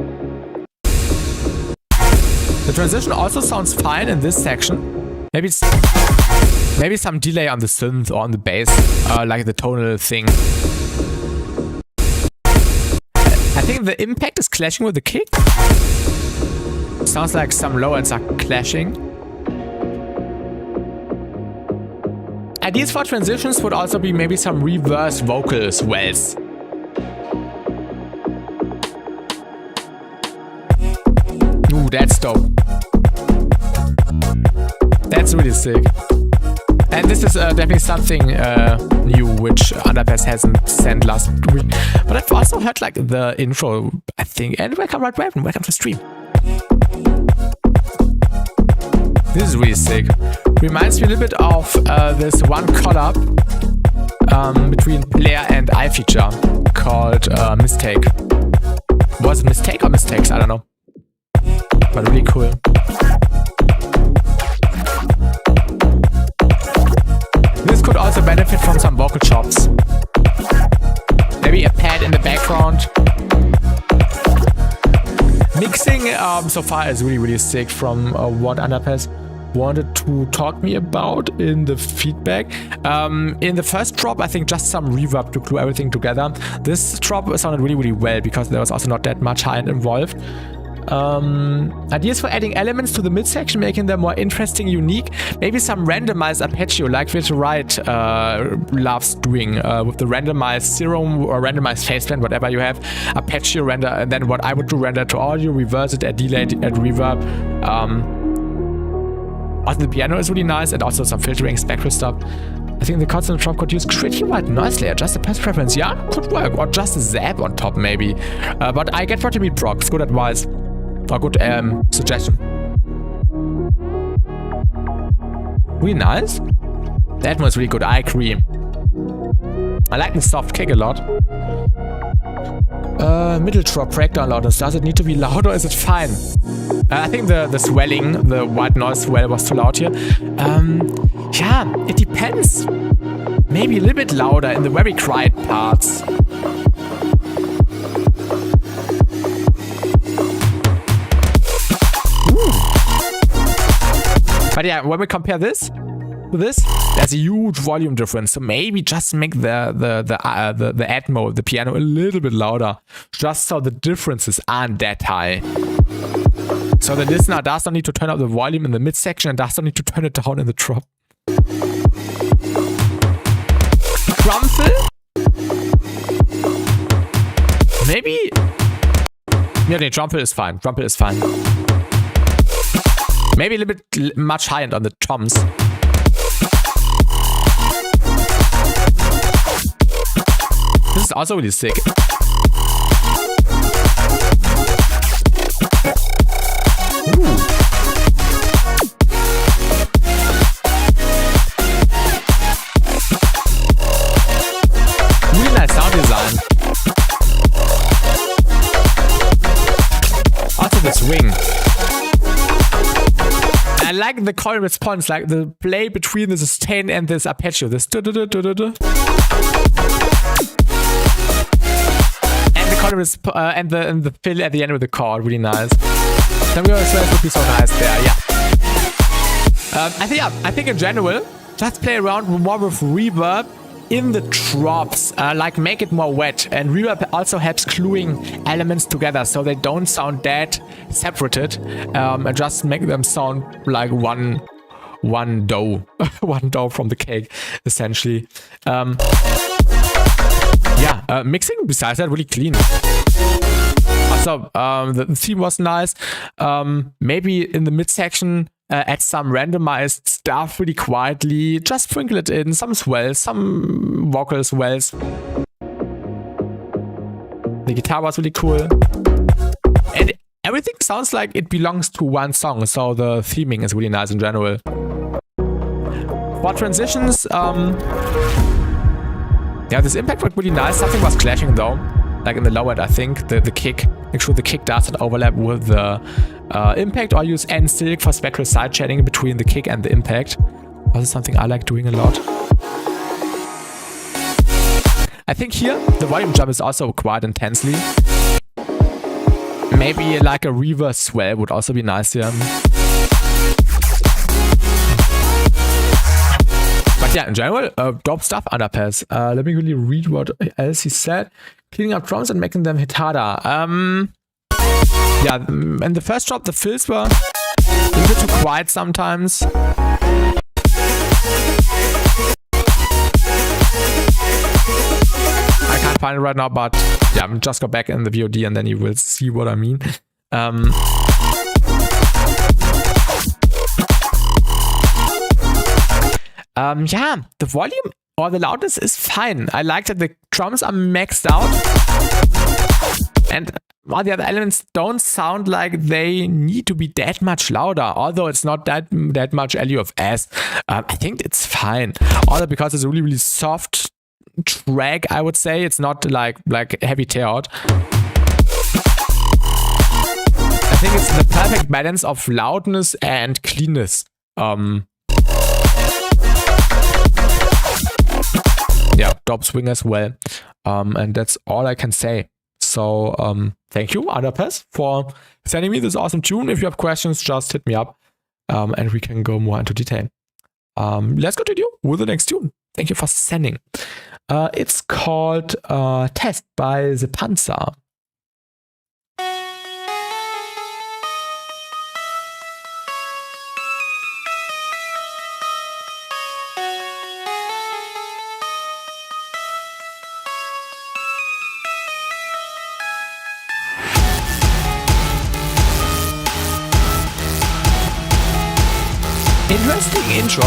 The transition also sounds fine in this section. Maybe some delay on the synth or on the bass, like the tonal thing. I think the impact is clashing with the kick. Sounds like some low ends are clashing. Ideas for transitions would also be maybe some reverse vocal swells. Ooh, that's dope. That's really sick. And this is definitely something new, which Underpass hasn't sent last week. But I've also heard like the intro, I think. And welcome, Right Raven. Welcome to the stream. This is really sick. Reminds me a little bit of this one collab between Player and iFeature called Mistake. Was it Mistake or Mistakes? I don't know. But really cool. This could also benefit from some vocal chops. Maybe a pad in the background. Mixing so far is really sick from what Underpass wanted to talk me about in the feedback. In the first drop, I think just some reverb to glue everything together. This drop sounded really well because there was also not that much high end involved. Ideas for adding elements to the midsection, making them more interesting, unique. Maybe some randomized arpeggio, like Virtual Right loves doing with the randomized serum or randomized faceplane, whatever you have. Arpeggio render, and then what I would do, render to audio, reverse it, add delay, add reverb. Also the piano is really nice, and also some filtering, spectral stuff. I think the constant drop could use pretty white noise layer, just a pass preference. Yeah, could work. Or just a zap on top, maybe. But I get what you mean, Brox. Good advice. Or good suggestion. Really nice. That was really good. I agree. I like the soft kick a lot. Middle drop breakdown loudness. Does it need to be loud or is it fine? I think the swelling, the white noise swell was too loud here. Yeah, it depends. Maybe a little bit louder in the very quiet parts. Ooh. But yeah, when we compare this to this, there's a huge volume difference. So maybe just make the Atmo, the piano, a little bit louder, just so the differences aren't that high. So the listener does not need to turn up the volume in the midsection and does not need to turn it down in the drop. Drum fill? Maybe? Yeah, the drum fill is fine. Drum fill is fine. Maybe a little bit much high end on the toms. This is also really sick. Really nice sound design. Also the swing. I like the call response, like the play between the sustain and this arpeggio. This and the call and the fill at the end with the chord, really nice. Some girls would be so nice there, yeah. I think in general, just play around more with reverb in the drops, like make it more wet, and reverb also helps gluing elements together so they don't sound that separated, and just make them sound like one dough, one dough from the cake, essentially. Yeah, mixing besides that really clean. Also, the theme was nice. Maybe in the midsection, add some randomized stuff really quietly. Just sprinkle it in, some swells, some vocal swells. The guitar was really cool. And everything sounds like it belongs to one song, so the theming is really nice in general. For transitions, yeah, this impact worked really nice. Something was clashing though. Like in the low end, I think, the kick. Make sure the kick doesn't overlap with the impact, or use N-Silk for spectral side shading between the kick and the impact. Also something I like doing a lot. I think here, the volume jump is also quite intensely. Maybe like a reverse swell would also be nice here. But yeah, in general, dope stuff, Underpass. Let me really read what else he said. Cleaning up drums and making them hit harder. Yeah, in the first drop, the fills were a little bit too quiet sometimes. I can't find it right now, but yeah, just go back in the VOD and then you will see what I mean. Yeah, the volume or the loudness is fine. I like that the drums are maxed out. And all the other elements don't sound like they need to be that much louder, although it's not that much LU of S. I think it's fine. Also because it's a really, really soft track, I would say. It's not like heavy tear out. I think it's the perfect balance of loudness and cleanness. Yeah, dope swing as well. And that's all I can say. So thank you, Underpass, for sending me this awesome tune. If you have questions, just hit me up and we can go more into detail. Let's continue with the next tune. Thank you for sending. It's called Test by The Panzer. interesting intro.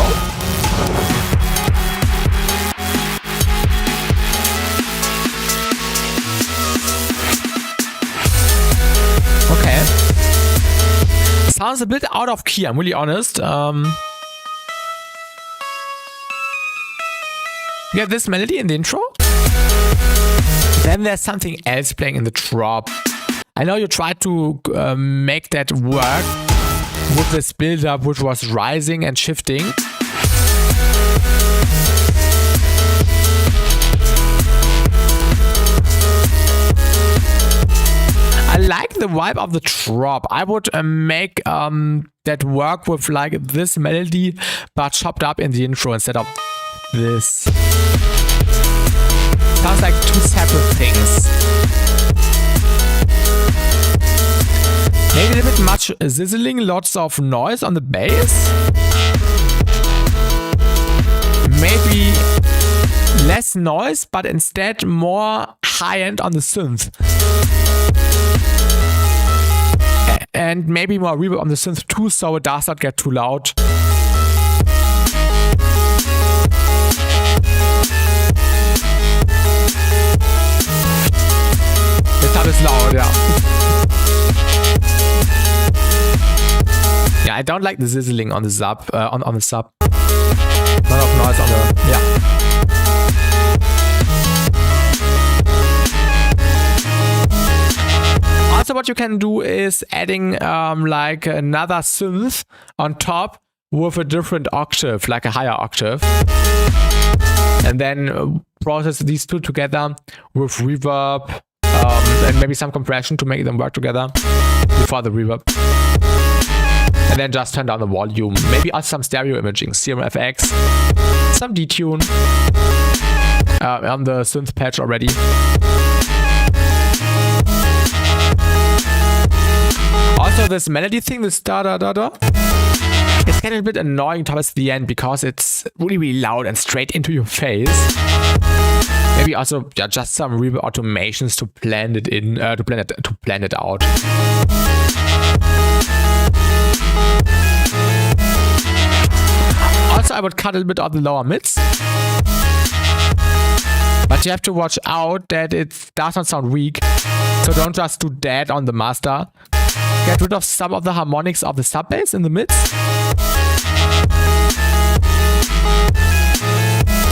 Okay. Sounds a bit out of key, I'm really honest. You have this melody in the intro. Then there's something else playing in the drop. I know you tried to make that work with this build-up, which was rising and shifting. I like the vibe of the drop. I would make that work with like this melody, but chopped up in the intro instead of this. Sounds like two separate things. Maybe a bit much sizzling, lots of noise on the bass. Maybe less noise, but instead more high-end on the synth. And maybe more reverb on the synth too, so it does not get too loud. The sub is loud, yeah. Yeah, I don't like the sizzling on the sub, on the sub. Not of noise on the, yeah. Also, what you can do is adding like another synth on top with a different octave, like a higher octave. And then process these two together with reverb and maybe some compression to make them work together before the reverb. And then just turn down the volume. Maybe also some stereo imaging, CMFX, some detune on the synth patch already. Also, this melody thing, this da-da-da-da, it's getting a bit annoying towards the end because it's really, really loud and straight into your face. Maybe also just some reverb automations to blend it in, to blend it out. Also, I would cut a little bit of the lower mids. But you have to watch out that it does not sound weak. So don't just do that on the master. Get rid of some of the harmonics of the sub bass in the mids.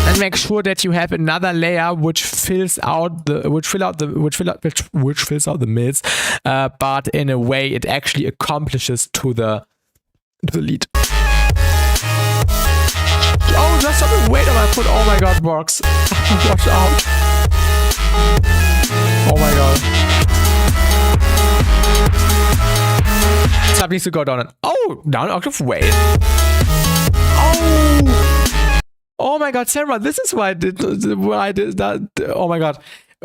And make sure that you have another layer which fills out the mids, but in a way it actually accomplishes to the lead. Oh, just some weight on my foot. Oh my god, Box. Watch out. Oh my god. Sub needs to go down and down an octave. Wait. Oh my god, Sarah, this is why I did that. Oh my god.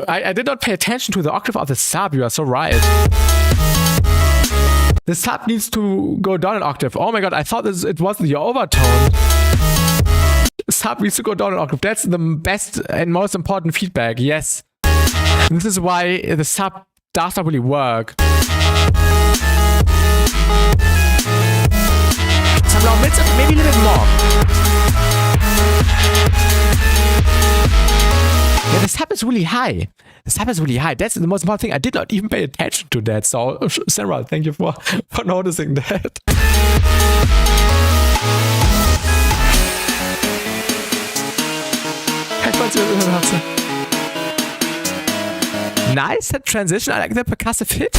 I did not pay attention to the octave of the sub. You are so right. The sub needs to go down an octave. Oh my god, I thought it was the overtone. Sub needs to go down an octave. That's the best and most important feedback. Yes. This is why the sub does not really work. Some low mids, maybe a little bit more. Yeah, the sub is really high. The sub is really high. That's the most important thing. I did not even pay attention to that. So, Sarah, thank you for noticing that. Nice transition. I like the percussive hit.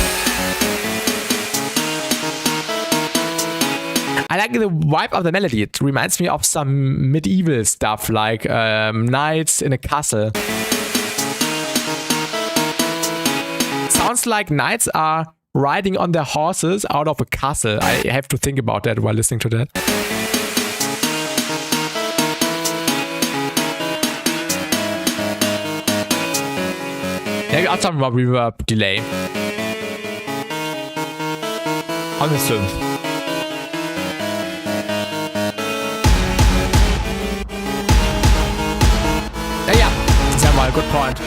I like the vibe of the melody. It reminds me of some medieval stuff like knights in a castle. Sounds like knights are riding on their horses out of a castle. I have to think about that while listening to that. Maybe I'll talk about reverb delay on the synth. Yeah, Samuel, good point.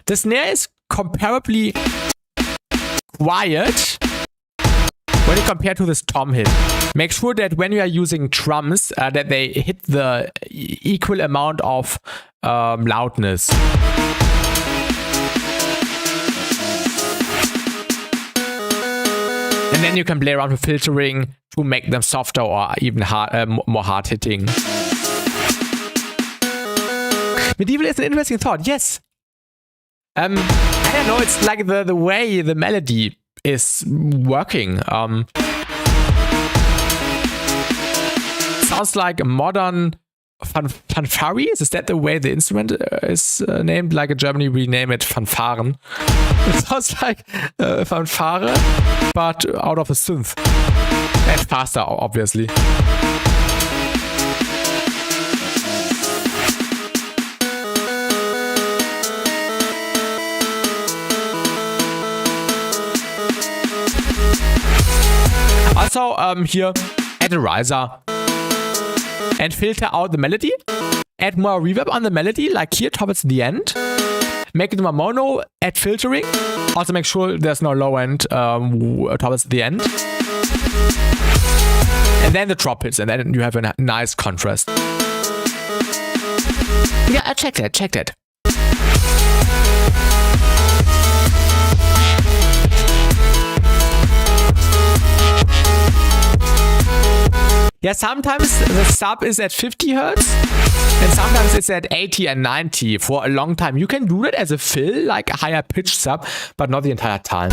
The snare is comparably quiet when you compare to this tom hit. Make sure that when you are using drums, that they hit the equal amount of loudness. And then you can play around with filtering to make them softer or even more hard hitting. Medieval is an interesting thought, yes. I don't know, it's like the way the melody is working. Sounds like a modern fanfare. Is that the way the instrument is named? Like in Germany, we name it Fanfaren. It sounds like a fanfare, but out of a synth. And faster, obviously. Also, here, add a riser and filter out the melody. Add more reverb on the melody, like here towards the end. Make it more mono, add filtering. Also make sure there's no low end towards the end. And then the drop hits, and then you have a nice contrast. Yeah, check that. Yeah, sometimes the sub is at 50 Hertz and sometimes it's at 80 and 90 for a long time. You can do that as a fill, like a higher pitch sub, but not the entire time.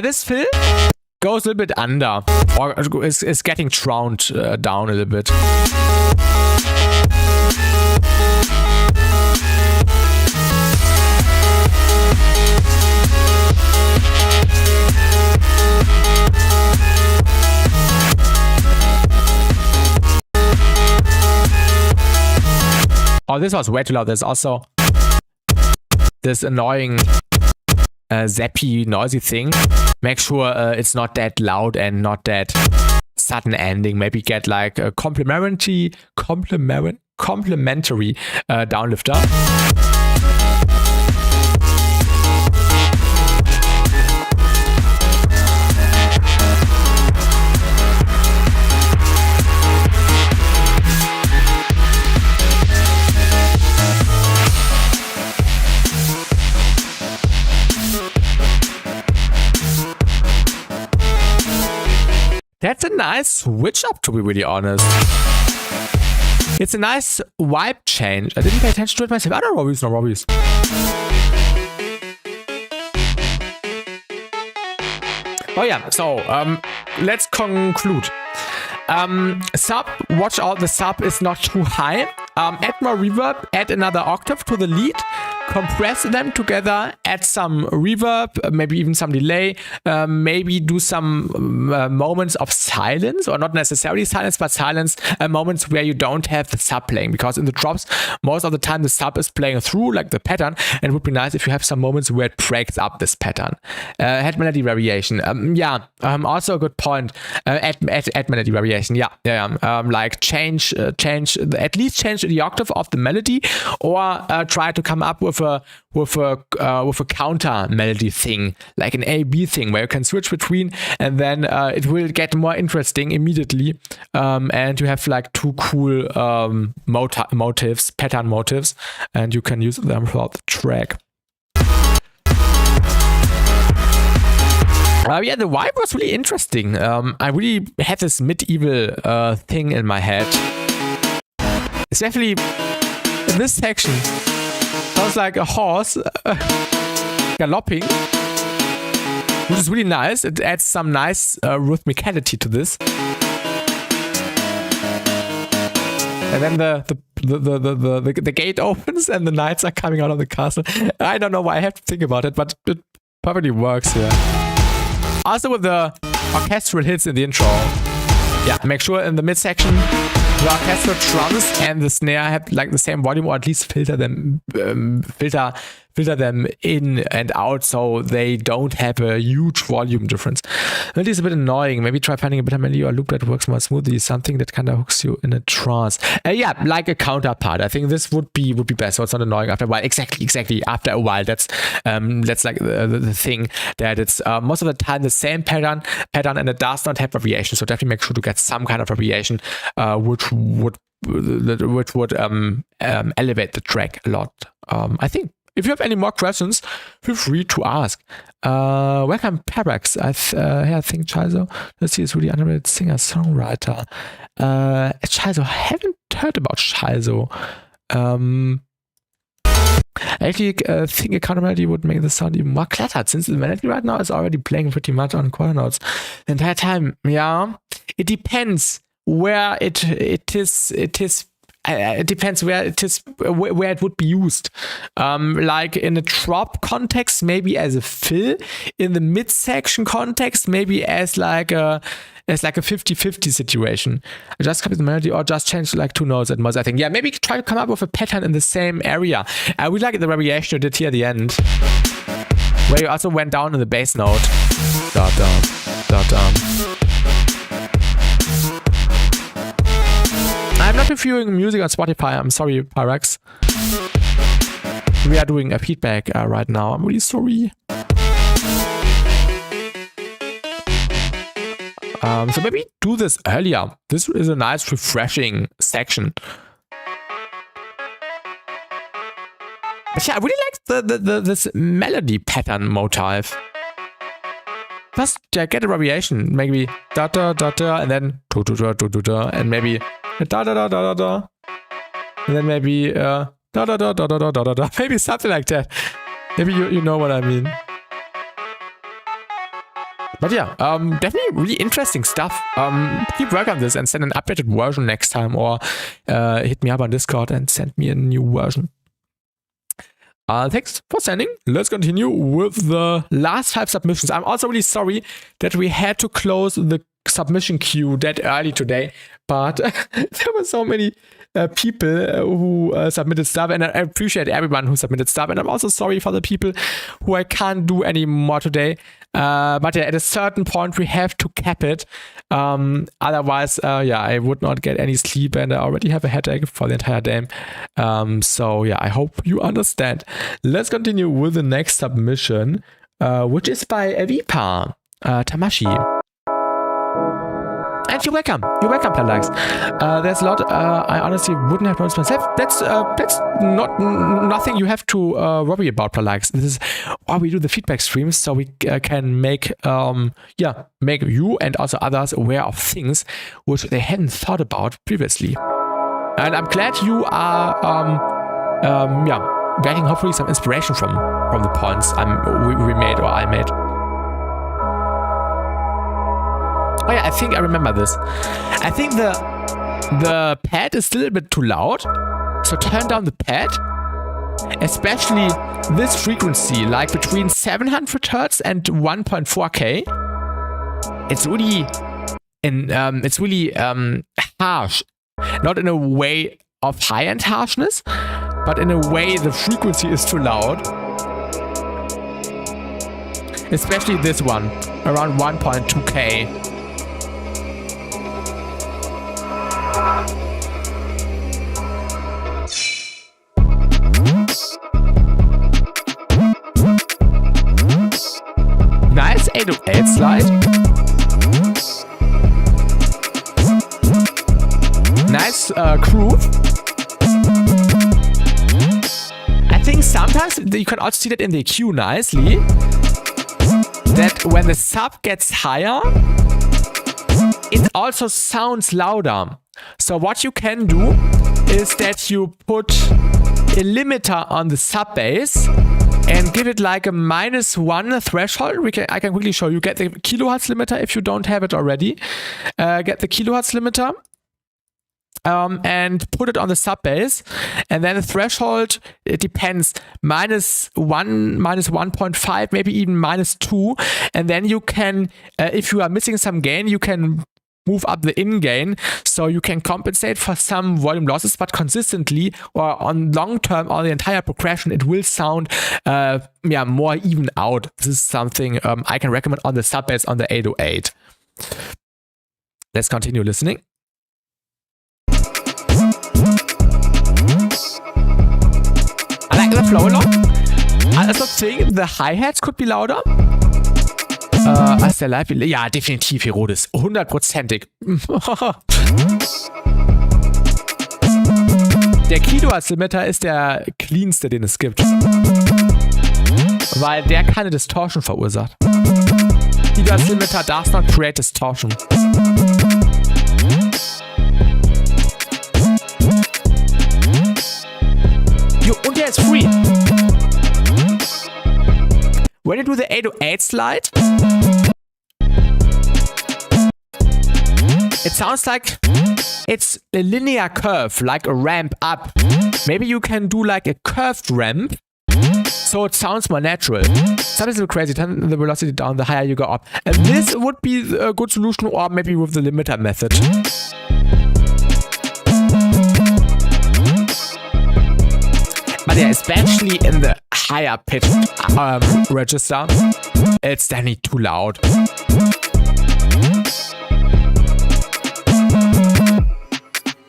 This fill goes a little bit under, or is getting drowned down a little bit. Oh, this was way too loud. There's also this annoying zappy, noisy thing. Make sure it's not that loud and not that sudden ending. Maybe get like a complementary downlifter. That's a nice switch up, to be really honest. It's a nice vibe change. I didn't pay attention to it myself. I don't know, no worries. Oh yeah, so let's conclude. Sub, watch out, the sub is not too high. Add more reverb, add another octave to the lead. Compress them together, add some reverb, maybe even some delay, maybe do some moments of silence, or not necessarily silence, but silence, moments where you don't have the sub playing, because in the drops, most of the time the sub is playing through like the pattern, and it would be nice if you have some moments where it breaks up this pattern. Add melody variation. Also a good point. Add melody variation. Like change the octave of the melody, or try to come up with a counter melody thing, like an A-B thing, where you can switch between, and then it will get more interesting immediately, and you have like two cool pattern motives, and you can use them throughout the track. The vibe was really interesting. I really had this medieval thing in my head, especially in this section. Sounds like a horse galloping, which is really nice. It adds some nice rhythmicality to this. And then the gate opens and the knights are coming out of the castle. I don't know why I have to think about it, but it probably works here. Also with the orchestral hits in the intro. Yeah, make sure in the midsection the orchestral drums and the snare have like the same volume, or at least filter them in and out so they don't have a huge volume difference. Melody is a bit annoying. Maybe try finding a better melody or loop that works more smoothly. Something that kind of hooks you in a trance. Yeah, like a counterpart. I think this would be best. So it's not annoying after a while. Exactly. After a while, that's like the thing, that it's most of the time the same pattern, and it does not have variation. So definitely make sure to get some kind of variation, which would elevate the track a lot. I think. If you have any more questions, feel free to ask. Welcome, Parax. I think Chaizo, let's see, is really underrated singer-songwriter. Chaizo, I haven't heard about Chaizo. I actually think a counter melody would make the sound even more cluttered, since the melody right now is already playing pretty much on quarter notes the entire time. Yeah, it depends where it is. It depends where it is, where it would be used. Like in a drop context, maybe as a fill. In the mid-section context, maybe as like a 50-50 situation. I just copy the melody or just change like 2 notes at most, I think. Yeah, maybe try to come up with a pattern in the same area. We like the variation you did here at the end, where you also went down in the bass note. Dot down. I'm not reviewing music on Spotify. I'm sorry, Pyrex. We are doing a feedback right now. I'm really sorry. So maybe do this earlier. This is a nice, refreshing section. But yeah, I really like this melody pattern motif. Just get a variation. Maybe da da da da, and then do do da do do da, and maybe da da da da da da, and then maybe da da da da da da da da, maybe something like that. Maybe you know what I mean. But yeah, definitely really interesting stuff. Keep working on this and send an updated version next time, or hit me up on Discord and send me a new version. Thanks for sending. Let's continue with the last 5 submissions. I'm also really sorry that we had to close the submission queue that early today, but there were so many people who submitted stuff, and I appreciate everyone who submitted stuff, and I'm also sorry for the people who I can't do any more today. But yeah, at a certain point we have to cap it. Otherwise, I would not get any sleep, and I already have a headache for the entire day. So yeah, I hope you understand. Let's continue with the next submission, which is by Avipa Tamashi. And you're welcome, Palax. There's a lot I honestly wouldn't have noticed myself. That's not nothing you have to worry about, Palax. This is why we do the feedback streams, so we can make you and also others aware of things which they hadn't thought about previously. And I'm glad you are getting hopefully some inspiration from the points we made, or I made. Oh yeah, I think I remember this. I think the pad is still a bit too loud, so turn down the pad. Especially this frequency, like between 700 Hz and 1.4K. It's really harsh. Not in a way of high-end harshness, but in a way the frequency is too loud. Especially this one, around 1.2K. Nice 808 slide. Nice groove. I think sometimes you can also see that in the EQ nicely, that when the sub gets higher, it also sounds louder. So what you can do is that you put a limiter on the sub bass and give it like a -1 threshold. I can quickly show you. Get the kilohertz limiter if you don't have it already. Get the kilohertz limiter and put it on the sub bass, and then the threshold, it depends, -1, -1.5, maybe even -2, and then you can, if you are missing some gain, you can move up the in gain so you can compensate for some volume losses, but consistently or on long term on the entire progression, it will sound more even out. This is something I can recommend on the sub bass on the 808. Let's continue listening. I like the flow a lot. I also think the hi-hats could be louder. Als der Live... Ja, definitiv, Herodes. 100%ig. Der Key-Dual-Limiter ist der cleanste, den es gibt. Weil der keine Distortion verursacht. Key-Dual-Limiter does not create distortion. Und der ist free. When you do the 808 slide, it sounds like it's a linear curve, like a ramp up. Maybe you can do like a curved ramp, so it sounds more natural. Something's a little crazy, turn the velocity down the higher you go up. And this would be a good solution, or maybe with the limiter method. But yeah, especially in the higher pitch register, it's definitely too loud.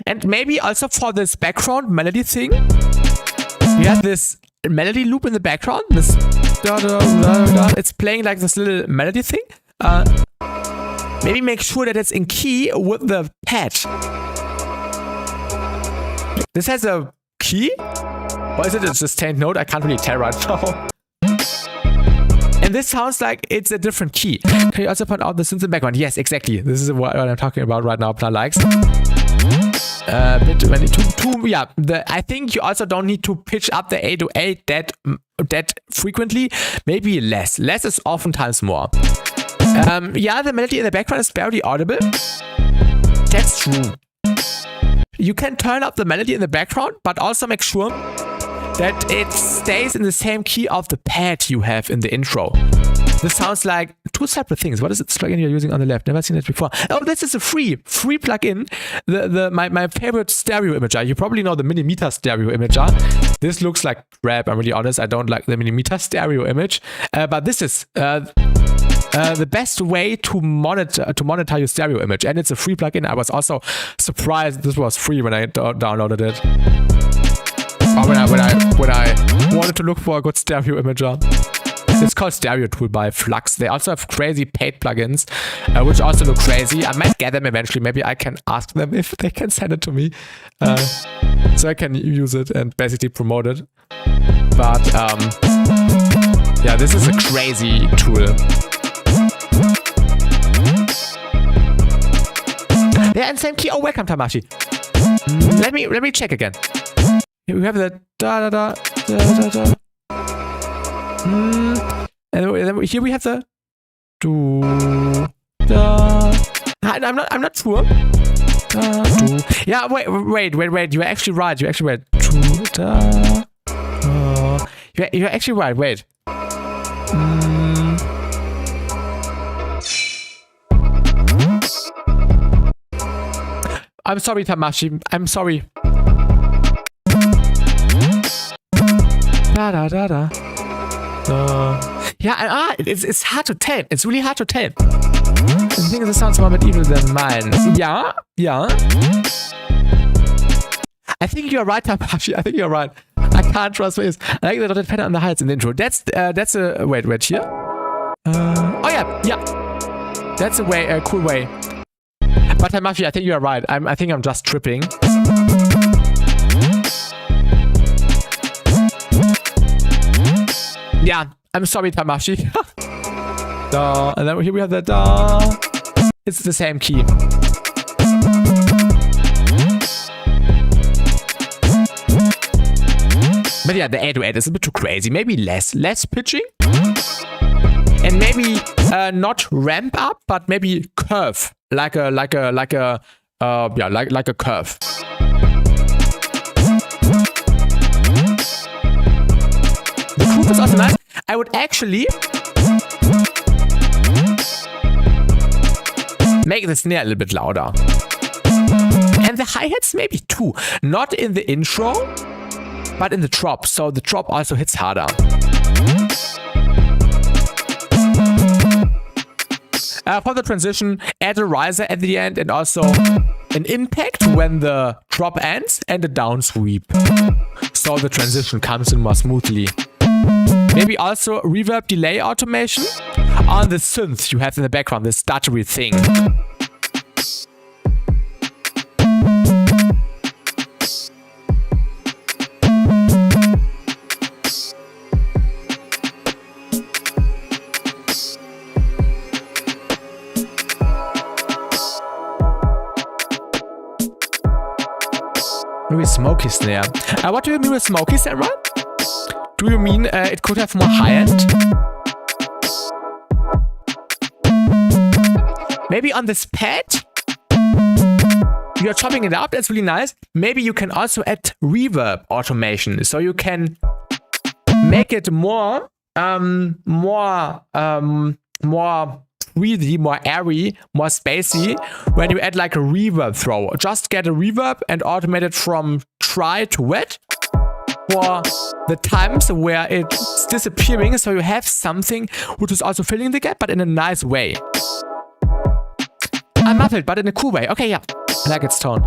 And maybe also for this background melody thing, we have this melody loop in the background. This da, da, da, da. It's playing like this little melody thing. Maybe make sure that it's in key with the pad. This has a key? Or is it a sustained note? I can't really tell right now. And this sounds like it's a different key. Can you also point out the synth in the background? Yes, exactly. This is what I'm talking about right now. Plan likes. I think you also don't need to pitch up the 808 that frequently. Maybe less. Less is oftentimes more. The melody in the background is barely audible. That's true. You can turn up the melody in the background, but also make sure that it stays in the same key of the pad you have in the intro. This sounds like two separate things. What is this plugin you're using on the left? Never seen it before. Oh, this is a free plugin. My favorite stereo imager. You probably know the millimeter stereo imager. This looks like crap. I'm really honest. I don't like the millimeter stereo image. But this is the best way to monitor your stereo image, and it's a free plugin. I was also surprised this was free when I downloaded it. Or when I wanted to look for a good stereo imager. It's called Stereo Tool by Flux. They also have crazy paid plugins, which also look crazy. I might get them eventually. Maybe I can ask them if they can send it to me, so I can use it and basically promote it. But this is a crazy tool. Yeah, and same key. Oh, welcome, Tamashi. Let me check again. Here we have the da da da da da da. And then here we have the do da. I'm not sure. Do. Yeah, wait. You're actually right. You're actually right. Do da. You're actually right. Wait. I'm sorry, Tamashi. I'm sorry. Da da da da. It's hard to tell. It's really hard to tell. I think this sounds more medieval than mine. Yeah. I think you're right, Tamashi. I think you're right. I can't trust my ears. I like the dotted pattern on the heights in the intro. That's a wait here. Yeah. That's a cool way. But Tamashi, I think you're right. I think I'm just tripping. Yeah, I'm sorry, Tamashi. Da, and then here we have the da. It's the same key. But yeah, the 808 is a bit too crazy. Maybe less pitching, and maybe not ramp up, but maybe curve, like a curve. The groove is also nice. I would actually make the snare a little bit louder. And the hi-hats maybe too. Not in the intro, but in the drop. So the drop also hits harder. For the transition, add a riser at the end and also an impact when the drop ends and a down sweep. So the transition comes in more smoothly. Maybe also reverb delay automation on the synth you have in the background, this stuttery thing. Maybe smoky snare. What do you mean with smoky snare, right? Do you mean it could have more high end? Maybe on this pad, you're chopping it up, that's really nice. Maybe you can also add reverb automation, so you can make it more 3D, more airy, more spacey when you add like a reverb throw. Just get a reverb and automate it from dry to wet for the times where it's disappearing, so you have something which is also filling the gap, but in a nice way. I'm muffled, but in a cool way. Okay, yeah, I like its tone.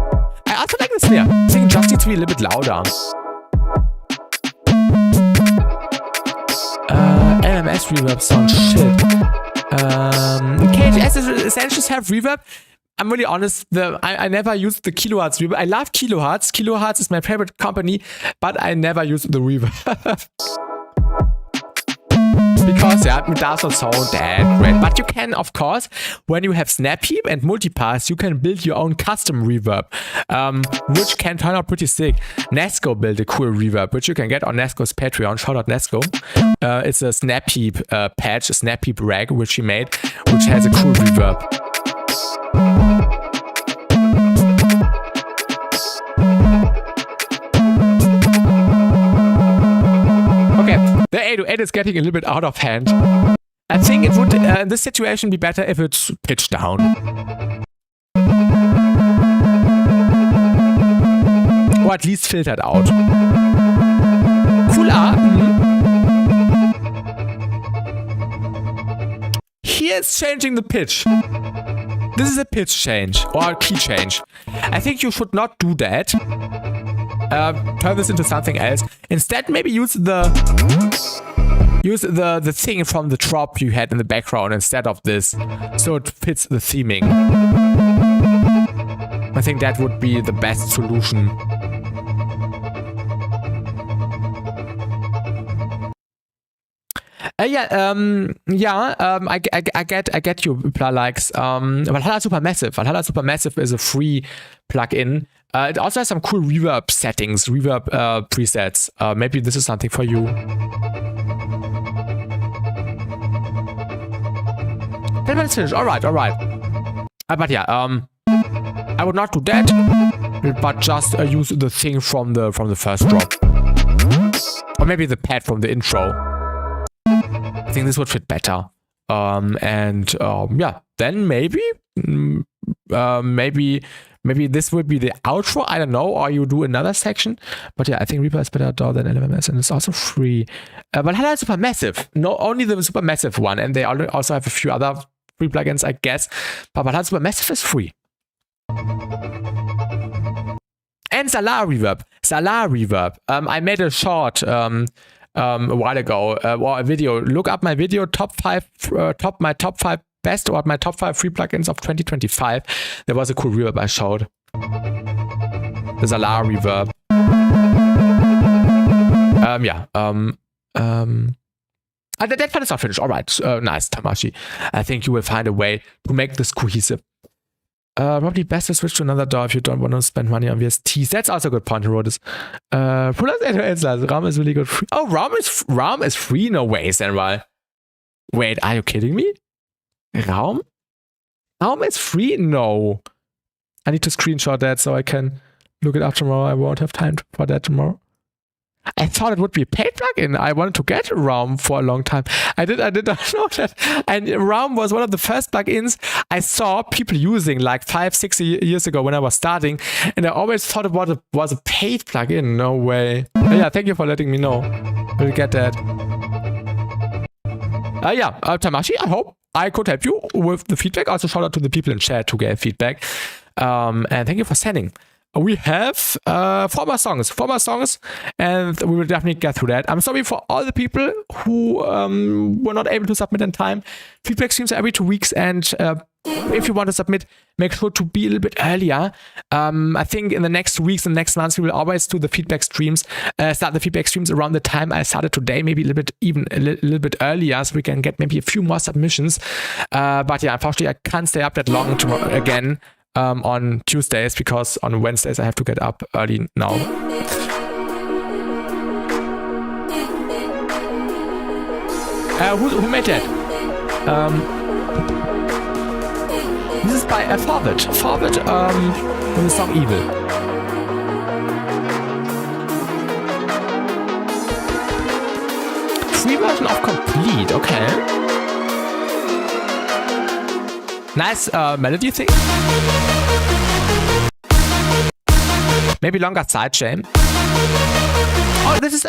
I also like the snare. I think it just needs to be a little bit louder. LMS reverb sounds shit. KHS essentials have reverb. I'm really honest, I never used the kilohertz reverb. I love kilohertz. Kilohertz is my favorite company, but I never use the reverb. Because yeah, it does not sound that great. But you can, of course, when you have Snap Heap and Multipass, you can build your own custom reverb, which can turn out pretty sick. Nesco built a cool reverb, which you can get on Nesco's Patreon. Shout out Nesco. It's a Snap Heap patch, a Snap Heap rag, which he made, which has a cool reverb. The 808 is getting a little bit out of hand. I think it would, in this situation, be better if it's pitched down. Or at least filtered out. Cooler. Here it's changing the pitch. This is a pitch change or a key change. I think you should not do that. Turn this into something else. Instead, maybe use the thing from the drop you had in the background instead of this, so it fits the theming. I think that would be the best solution. I get you, likes. Valhalla Supermassive. Valhalla Supermassive is a free plugin. It also has some cool reverb settings, reverb presets. Maybe this is something for you. It's finished. All right. But yeah, I would not do that, but just use the thing from the first drop, or maybe the pad from the intro. I think this would fit better. Yeah, then maybe this would be the outro. I don't know, or you do another section. But yeah, I think Reaper is better than LMS, and it's also free. But Valhalla is Supermassive. No, only the Supermassive one, and they also have a few other free plugins, I guess. But Valhalla Supermassive is free. And Salar Reverb. I made a short a while ago, or a video. Look up my video, my top 5 best, or my top 5 free plugins of 2025. There was a cool reverb I showed. The Salar Reverb. That part is not finished. All right, nice, Tamashi. I think you will find a way to make this cohesive. Probably best to switch to another DAW if you don't want to spend money on VSTs. That's also a good point. He wrote this. RAM is really good. Free. Oh, RAM is free? No way, Senral. Wait, are you kidding me? RAM is free? No. I need to screenshot that so I can look it up tomorrow. I won't have time for that tomorrow. I thought it would be a paid plugin. I wanted to get Realm for a long time. I did not know that. And Realm was one of the first plugins I saw people using like 5-6 years ago when I was starting. And I always thought it was a paid plugin. No way. Yeah, thank you for letting me know. We'll get that. Tamashi, I hope I could help you with the feedback. Also, shout out to the people in chat who gave feedback. And thank you for sending. We have 4 more songs, and we will definitely get through that. I'm sorry for all the people who were not able to submit in time. Feedback streams are every 2 weeks, and if you want to submit, make sure to be a little bit earlier. I think in the next weeks and next months, we will always do the feedback streams, start the feedback streams around the time I started today, maybe a little bit earlier, so we can get maybe a few more submissions. But yeah, unfortunately, I can't stay up that long tomorrow again. On Tuesdays, because on Wednesdays I have to get up early now. Who made that? This is by Forward. Forward with the song Evil. Free version of Complete, okay. Nice melody thing. Maybe longer sidechain. Oh, this is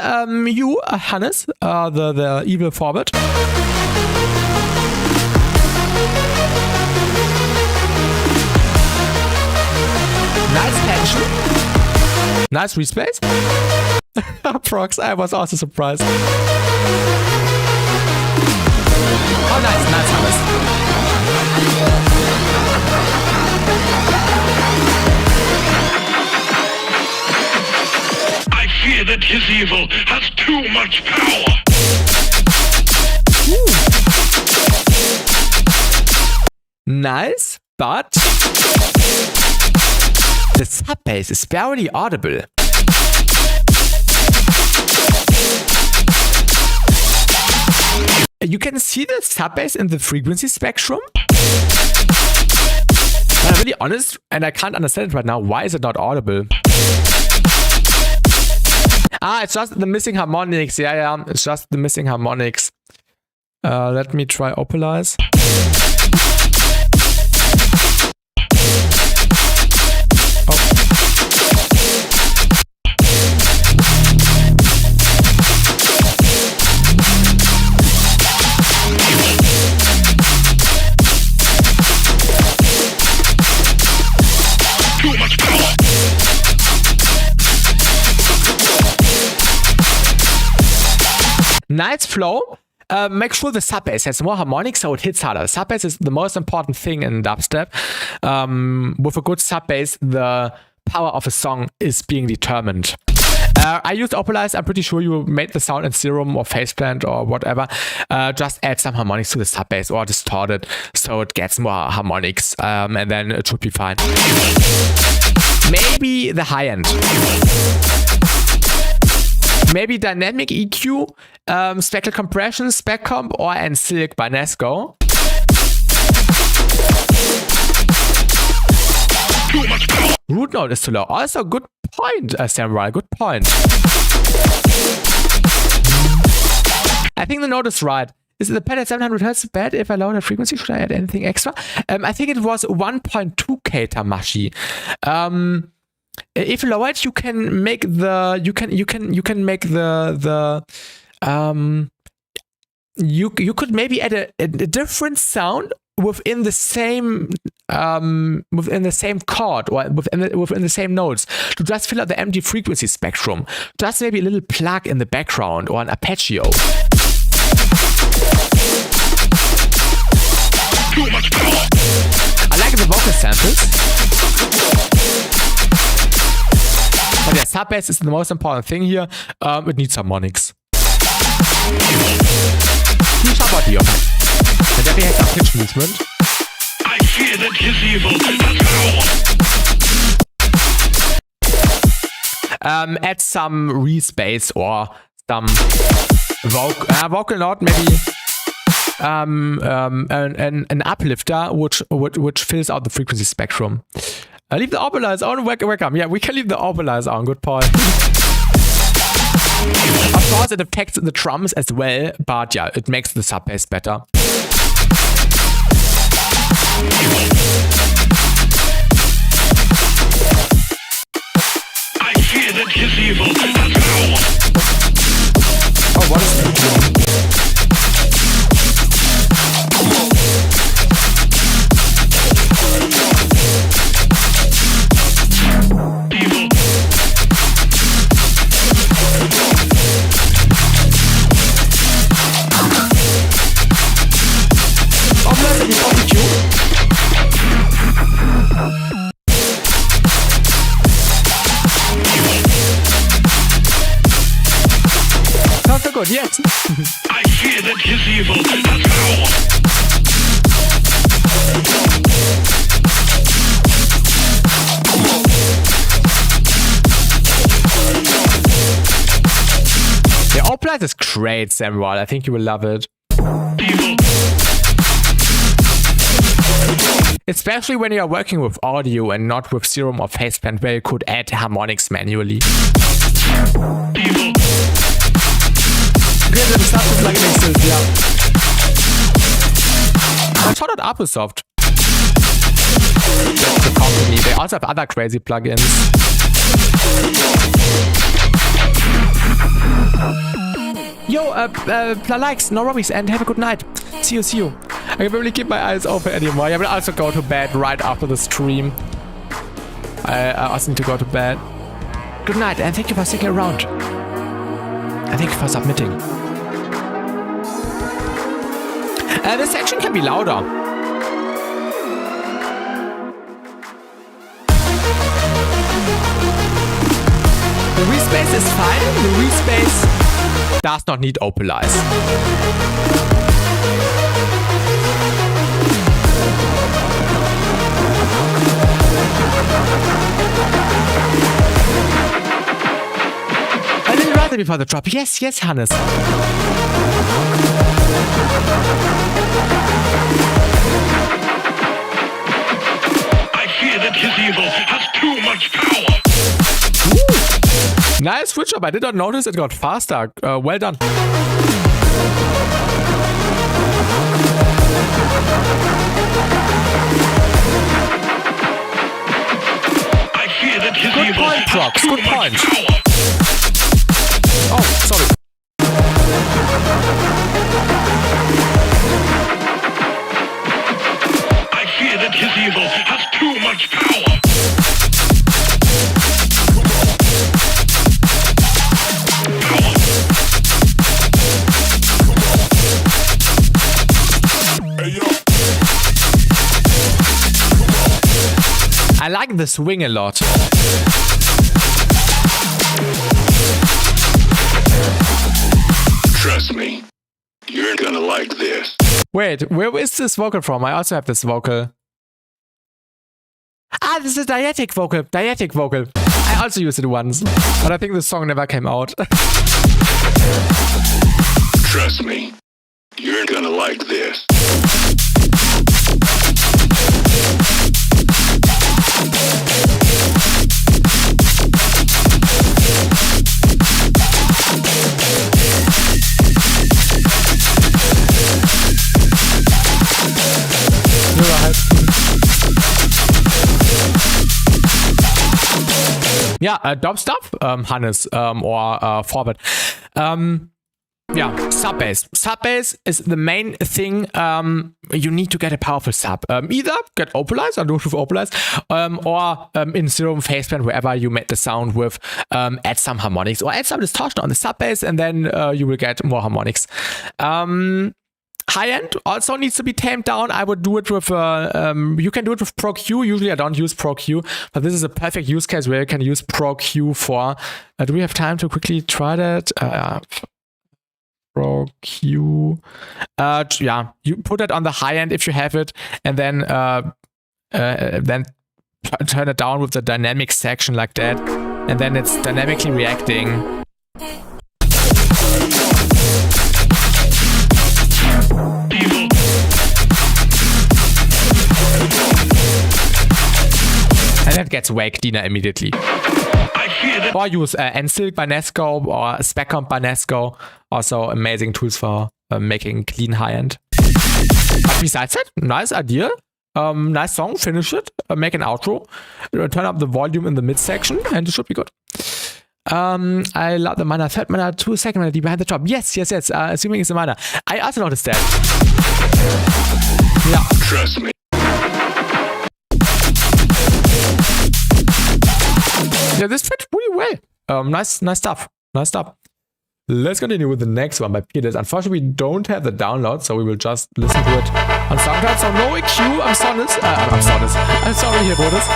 you, Hannes, the evil Forward. Nice tension. Nice respace. Prox, I was also surprised. Oh, nice, Hannes. I fear that his evil has too much power. Nice, but the sub bass is barely audible. You can see the sub bass in the frequency spectrum. But I'm really honest, and I can't understand it right now. Why is it not audible? It's just the missing harmonics. Yeah, it's just the missing harmonics. Let me try Opalize. Nice flow. Make sure the sub bass has more harmonics so it hits harder. Sub bass is the most important thing in dubstep. With a good sub bass, the power of a song is being determined. I used Opalize. I'm pretty sure you made the sound in Serum or Faceplant or whatever. Just add some harmonics to the sub bass or distort it so it gets more harmonics, and then it should be fine. Maybe the high end. Maybe Dynamic EQ, Speckle Compression, Spec Comp, or and Silk by Nesco. Root note is too low. Also, good point, Samurai. Good point. I think the note is right. Is the pad at 700 Hz bad if I lower the frequency? Should I add anything extra? I think it was 1.2K Tamashi. If you lower it, you can make the you could maybe add a different sound within the same chord or within the same notes to just fill out the empty frequency spectrum. Just maybe a little plug in the background or an arpeggio. Too much power. I like the vocal samples. But yeah, sub bass is the most important thing here. It needs harmonics. Viel Schabbati, okay. And then we have some pitch movement. I fear that his evil has power. Add some respace or some vocal note, maybe an uplifter which fills out the frequency spectrum. Leave the Opalize on. Welcome. Yeah, we can leave the Opalize on. Good point. course, it affects the drums as well, but yeah, it makes the sub bass better. I fear that his evil has power. Oh, what is that? Evil. Oh, bless it, you probably cute. Sounds so good, yes. I fear that his evil has power. The Opalite is great, Samuel. I think you will love it. Evil. Especially when you are working with audio and not with serum or faceplate, where you could add harmonics manually. Evil. Because the stuff is like exists, yeah. I shot out Applesoft. That's the company. They also have other crazy plugins. Yo, likes, no worries, and have a good night. See you. I can really keep my eyes open anymore. I will also go to bed right after the stream. I also need to go to bed. Good night, and thank you for sticking around. And thank you for submitting. This section can be louder. The respace is fine. The respace does not need opalize. I didn't write it before the drop. Yes, Hannes. I fear that his evil has too much power. Ooh. Nice switch up. I did not notice it got faster. Well done. I fear that his Good evil point, has Prox. too Good much point. power. Oh, sorry. I fear that his evil has too much power. I like the swing a lot. Trust me, you're gonna like this. Wait, where is this vocal from? I also have this vocal. Ah, this is diegetic vocal. Diegetic vocal. I also used it once, but I think the song never came out. Trust me, you're gonna like this. Yeah, dub stuff, Hannes, or forward. Yeah, sub bass. Sub bass is the main thing. You need to get a powerful sub. Either get opalized or do it with opalized, or in serum faceplate, wherever you made the sound with, add some harmonics or add some distortion on the sub bass, and then you will get more harmonics. High end also needs to be tamed down. I would do it with, you can do it with Pro Q. Usually I don't use Pro Q, but this is a perfect use case where you can use Pro Q for, do we have time to quickly try that? Pro Q. Yeah, you put it on the high end if you have it, and then turn it down with the dynamic section like that, and then it's dynamically reacting. And that gets whacked Dina immediately. I fear Or use NSYLC by Nesco or Speccomp by Nesco. Also amazing tools for making clean high-end. But besides that, nice idea. Nice song, finish it, make an outro, turn up the volume in the midsection, and it should be good. I love the minor, third minor, 2 second minor behind the top. Yes. Assuming it's a minor. I also noticed that. Yeah. Trust me. Yeah, this fit really well. Nice stuff. Let's continue with the next one by Peters. Unfortunately, we don't have the download, so we will just listen to it on SoundCloud. So no EQ, I'm sorry, here, Rodes.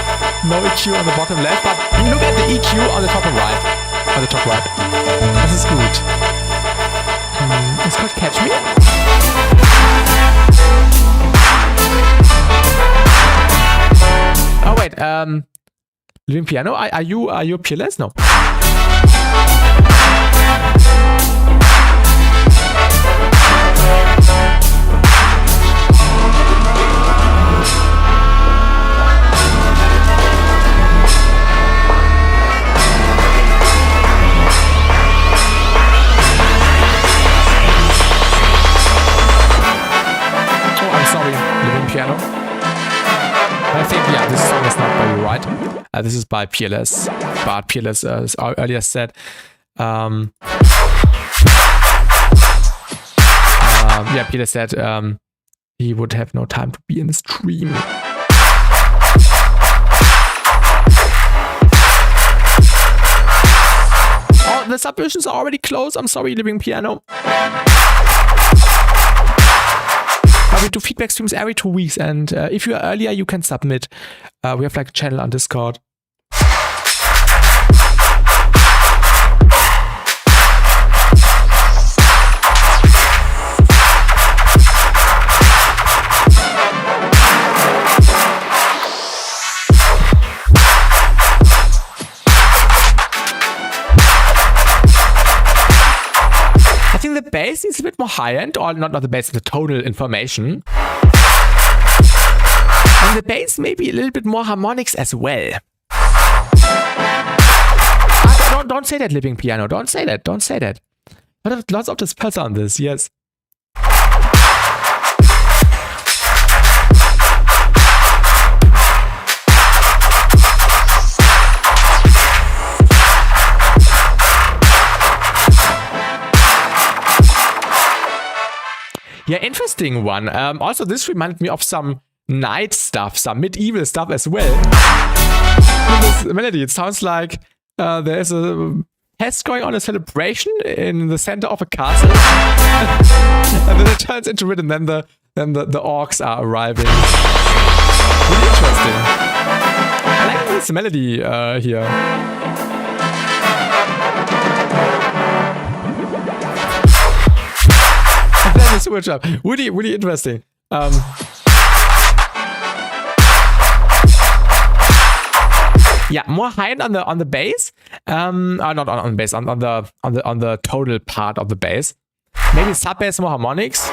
No EQ on the bottom left, but look at the EQ on the top and right. On the top right. This is good. It's called Catch Me. Oh wait, Living Piano. Are you peerless? No. Piano. I think, yeah, this song is not by you, right? This is by Peerless. But Peerless, as I earlier said, yeah, Peerless said he would have no time to be in the stream. Oh, the submissions are already closed. I'm sorry, Living Piano. We do feedback streams every 2 weeks, and if you are earlier, you can submit. We have like a channel on Discord. I think the bass is a bit more high-end, or not the bass, the tonal information. And the bass maybe a little bit more harmonics as well. Don't say that, Living Piano. Don't say that. Lots of disperser on this, yes. Yeah, interesting one. Also, this reminded me of some night stuff, some medieval stuff as well. This melody, it sounds like there's a fest going on, a celebration in the center of a castle. And then it turns into rhythm, then the orcs are arriving. Really interesting. I like this melody here. Switch up. Really interesting. Yeah, more high end on the bass. Not on the bass, on the total part of the bass. Maybe sub bass, more harmonics.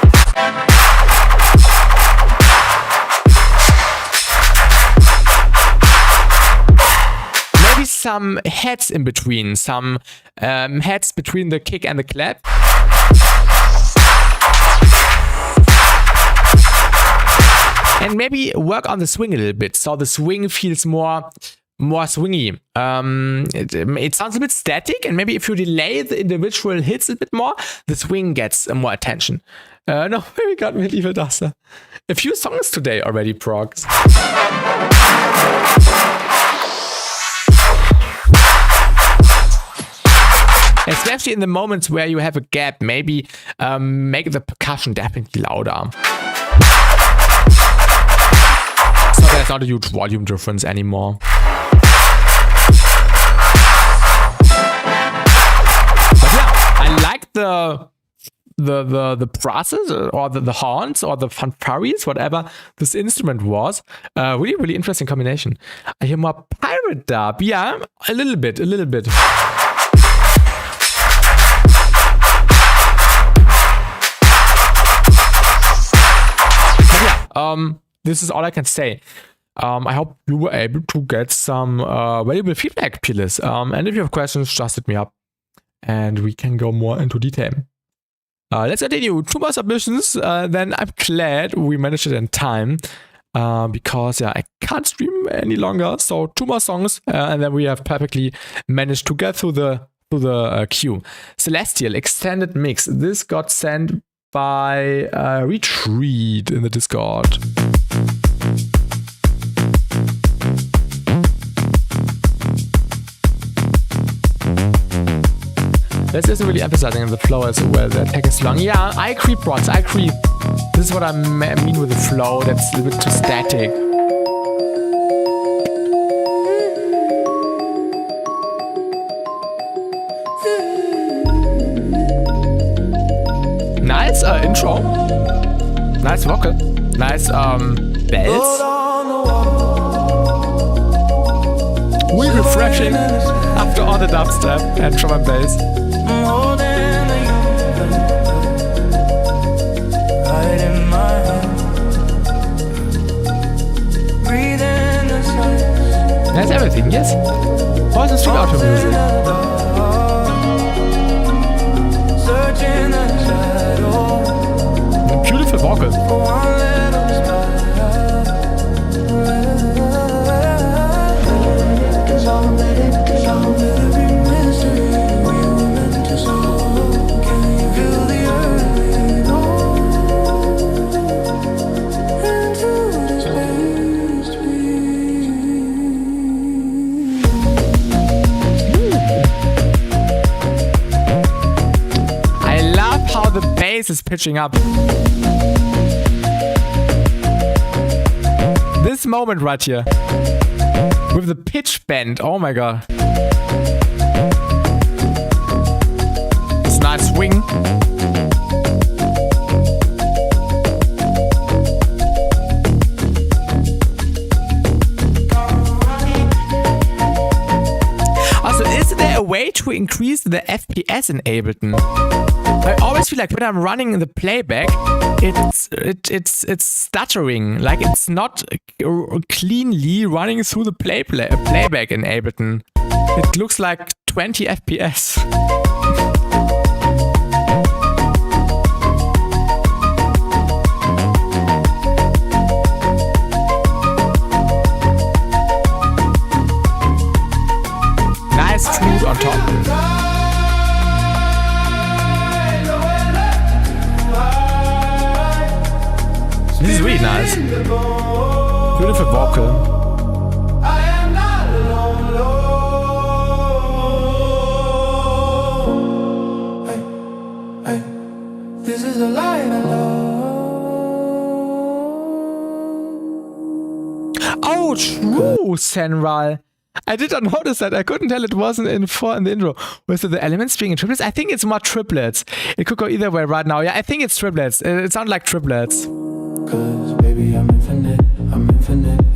Maybe some heads in between, some heads between the kick and the clap. And maybe work on the swing a little bit, so the swing feels more swingy. It sounds a bit static, and maybe if you delay the individual hits a bit more, the swing gets more attention. No, we got Medieval Duster. A few songs today already, progs. Especially in the moments where you have a gap, maybe make the percussion definitely louder. So there's not a huge volume difference anymore. But yeah, I like the brasses or the horns or the fanfares, whatever this instrument was. Really interesting combination. I hear more pirate dub. Yeah, a little bit. But yeah, this is all I can say. I hope you were able to get some valuable feedback, peerless. And if you have questions, just hit me up and we can go more into detail. Let's continue. 2 more submissions. Then I'm glad we managed it in time because I can't stream any longer. So 2 more songs and then we have perfectly managed to get through the queue. Celestial extended mix. This got sent by Retreat in the Discord. This isn't really emphasizing the flow as well. The tag is long. Yeah, I agree, Bronx. I agree. This is what I mean with the flow. That's a little bit too static. Nice intro. Nice vocal. Nice bells. Really refreshing after all the dubstep and drum and bass. That's everything, yes? Voice and stream auto music. Beautiful vocal. The bass is pitching up. This moment right here with the pitch bend, oh my god. It's a nice swing. Also, is there a way to increase the FPS in Ableton? I always feel like when I'm running the playback, it's stuttering. Like it's not cleanly running through the playback in Ableton. It looks like 20 FPS. Nice flute on top. This is really nice. Beautiful vocal. This is a lie I love. Oh, true, Senral. I did not notice that. I couldn't tell it wasn't in the intro. Was it the elements being in triplets? I think it's more triplets. It could go either way right now. Yeah, I think it's triplets. It sounds like triplets. Cause baby, I'm infinite,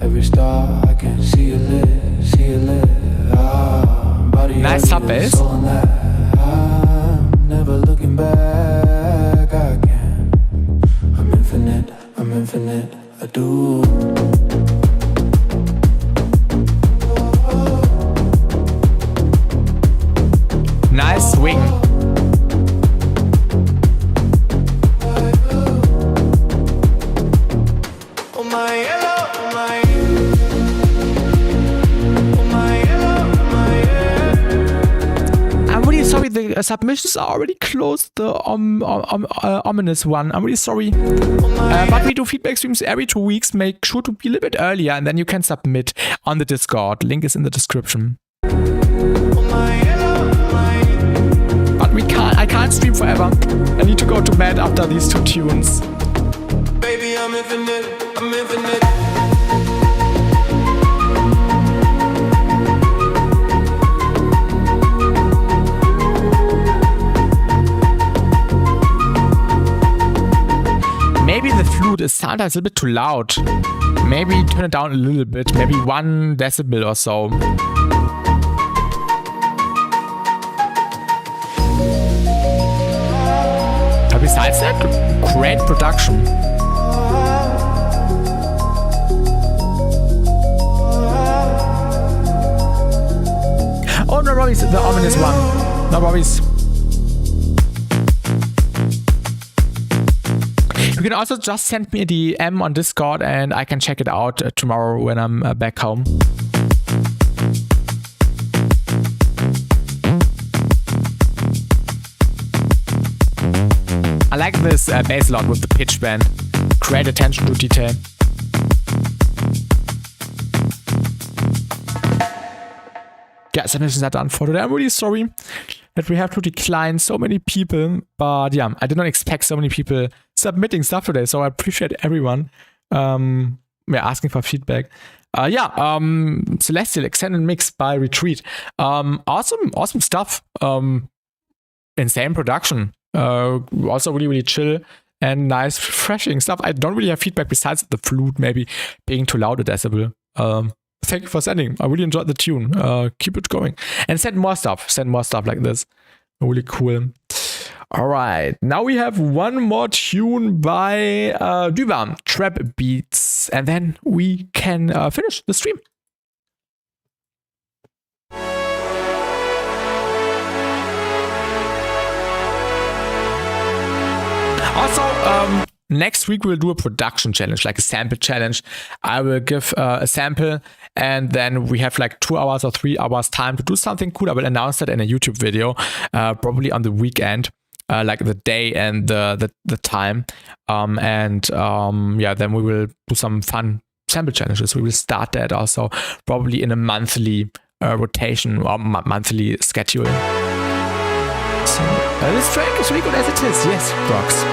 every star I can see it lit, nice sub bass. I'm never looking back again. I'm infinite, I do. Nice swing. The submissions are already closed, the ominous one. I'm really sorry. But we do feedback streams every 2 weeks. Make sure to be a little bit earlier and then you can submit on the Discord. Link is in the description. But I can't stream forever. I need to go to bed after these 2 tunes. Baby, I'm infinite. Maybe the flute is sometimes a bit too loud. Maybe turn it down a little bit, maybe 1 decibel or so. But besides that, great production. Oh, no worries, the ominous one. No worries. You can also just send me a DM on Discord and I can check it out tomorrow when I'm back home. I like this bass a lot with the pitch bend. Great attention to detail. Yeah, submissions are done for today. I'm really sorry that we have to decline so many people, but yeah, I did not expect so many people submitting stuff today, so I appreciate everyone asking for feedback. Celestial Extended Mix by Retreat. Awesome stuff. Insane production. Also really chill and nice, refreshing stuff. I don't really have feedback besides the flute maybe being too loud a decibel. Thank you for sending. I really enjoyed the tune. Keep it going. And send more stuff. Send more stuff like this. Really cool. All right. Now we have one more tune by Duva, Trap Beats. And then we can finish the stream. Also, next week we'll do a production challenge, like a sample challenge. I will give a sample and then we have like 2 hours or 3 hours time to do something cool. I will announce that in a YouTube video, probably on the weekend, like the day and the time. Then we will do some fun sample challenges. We will start that also probably in a monthly rotation or monthly schedule. So this track is really good as it is. Yes, rocks.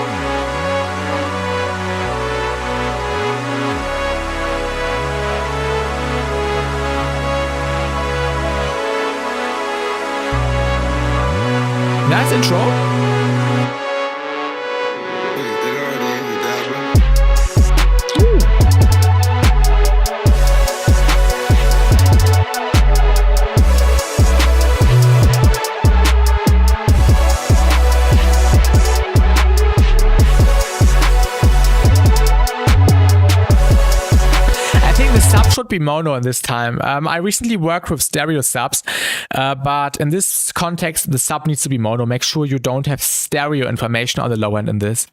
Nice intro. Should be mono in this time. I recently worked with stereo subs, but in this context, the sub needs to be mono. Make sure you don't have stereo information on the low end in this.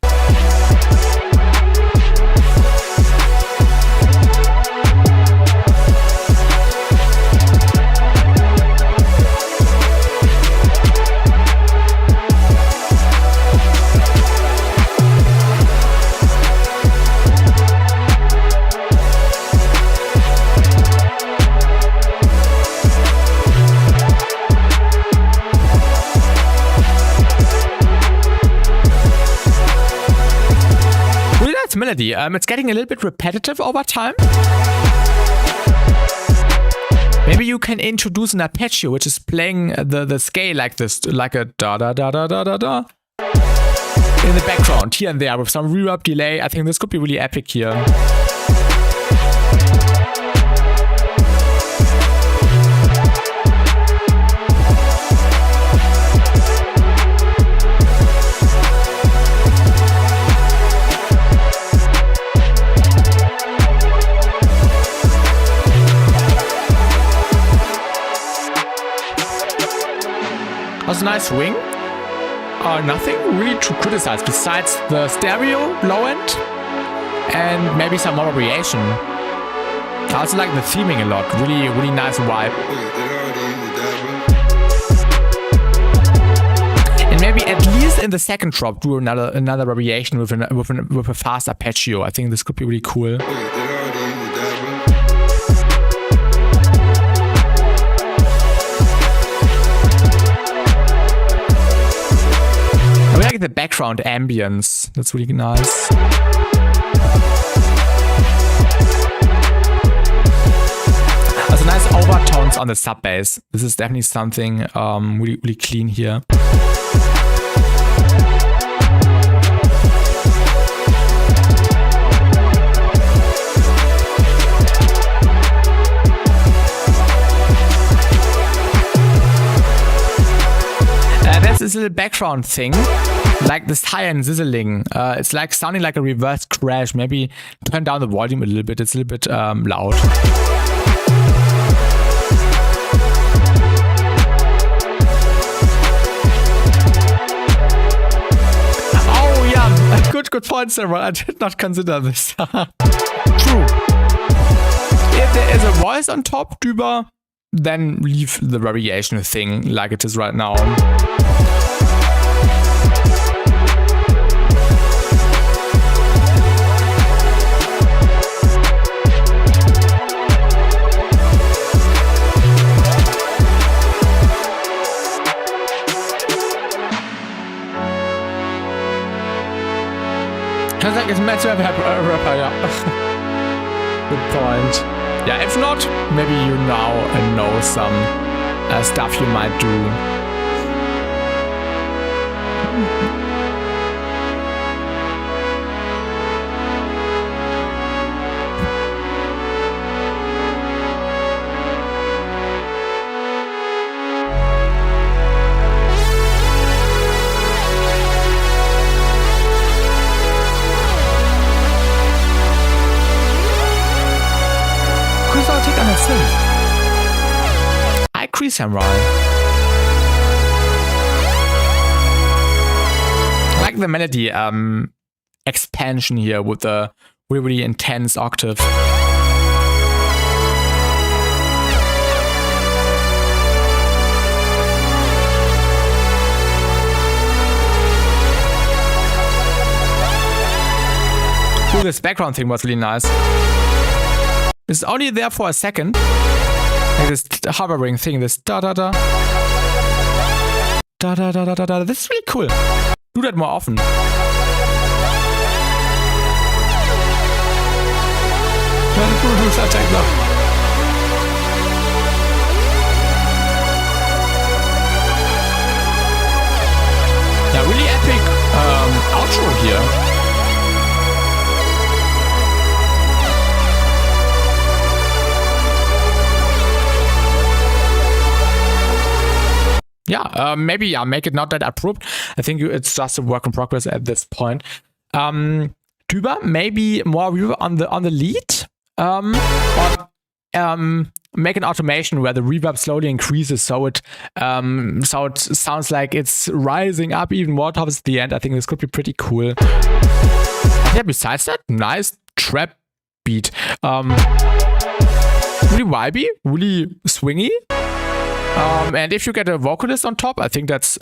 Melody. It's getting a little bit repetitive over time. Maybe you can introduce an arpeggio, which is playing the scale like this, like a da da da da da da da in the background here and there with some reverb delay. I think this could be really epic here. Was a nice swing. Nothing really to criticize besides the stereo low end and maybe some more variation. I also like the theming a lot. Really nice vibe. And maybe at least in the second drop do another variation with a fast arpeggio. I think this could be really cool. I like the background ambience. That's really nice. Also nice overtones on the sub bass. This is definitely something really clean here. This little background thing, like this high-end sizzling. It's like sounding like a reverse crash. Maybe turn down the volume a little bit. It's a little bit loud. good point, Sarah. I did not consider this. True. If there is a voice on top, drüber, then leave the variation thing like it is right now. Sounds like it's meant to have a rapper, yeah. Good point. Yeah, if not, maybe you now know some stuff you might do. I agree, Samurai. I like the melody expansion here with the really intense octave. Ooh, this background thing was really nice. It's only there for a second. Like this hovering thing, this da-da-da. Da-da-da-da-da-da. This is really cool. Do that more often. Yeah, really epic outro here. Yeah, maybe make it not that abrupt. I think it's just a work in progress at this point. Tuba, maybe more reverb on the lead, or make an automation where the reverb slowly increases, so it sounds like it's rising up even more towards the end. I think this could be pretty cool. Yeah, besides that, nice trap beat. Really vibey, really swingy. And if you get a vocalist on top, I think that's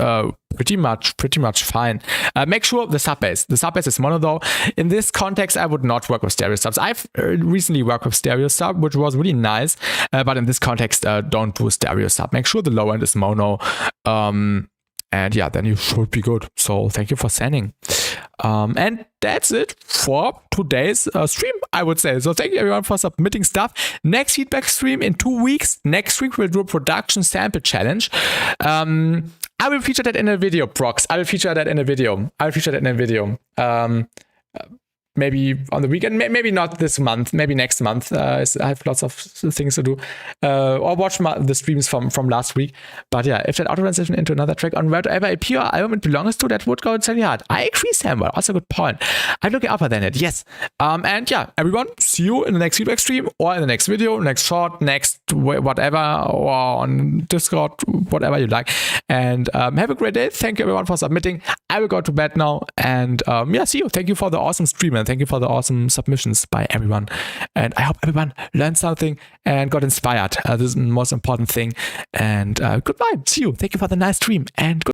pretty much fine. Make sure the sub bass is mono though. In this context, I would not work with stereo subs. I've recently worked with stereo sub, which was really nice. But in this context, don't do stereo sub. Make sure the low end is mono. And yeah, then you should be good. So thank you for sending. And that's it for today's stream, I would say. So thank you everyone for submitting stuff. Next feedback stream in 2 weeks. Next week we'll do a production sample challenge. I will feature that in a video, Prox. I will feature that in a video. Maybe on the weekend, maybe not this month, maybe next month. I have lots of things to do. Or watch the streams from last week. But yeah, if that auto transition into another track on whatever EP or album it belongs to, that would go insanely hard. I agree, Samuel. Also a good point. I'm looking upper than it, yes. And yeah, everyone, see you in the next feedback stream or in the next video, next short, next whatever, or on Discord, whatever you like. And have a great day. Thank you everyone for submitting. I will go to bed now. And yeah, see you. Thank you for the awesome stream and thank you for the awesome submissions by everyone. And I hope everyone learned something and got inspired. This is the most important thing. And goodbye. See you. Thank you for the nice stream and goodbye.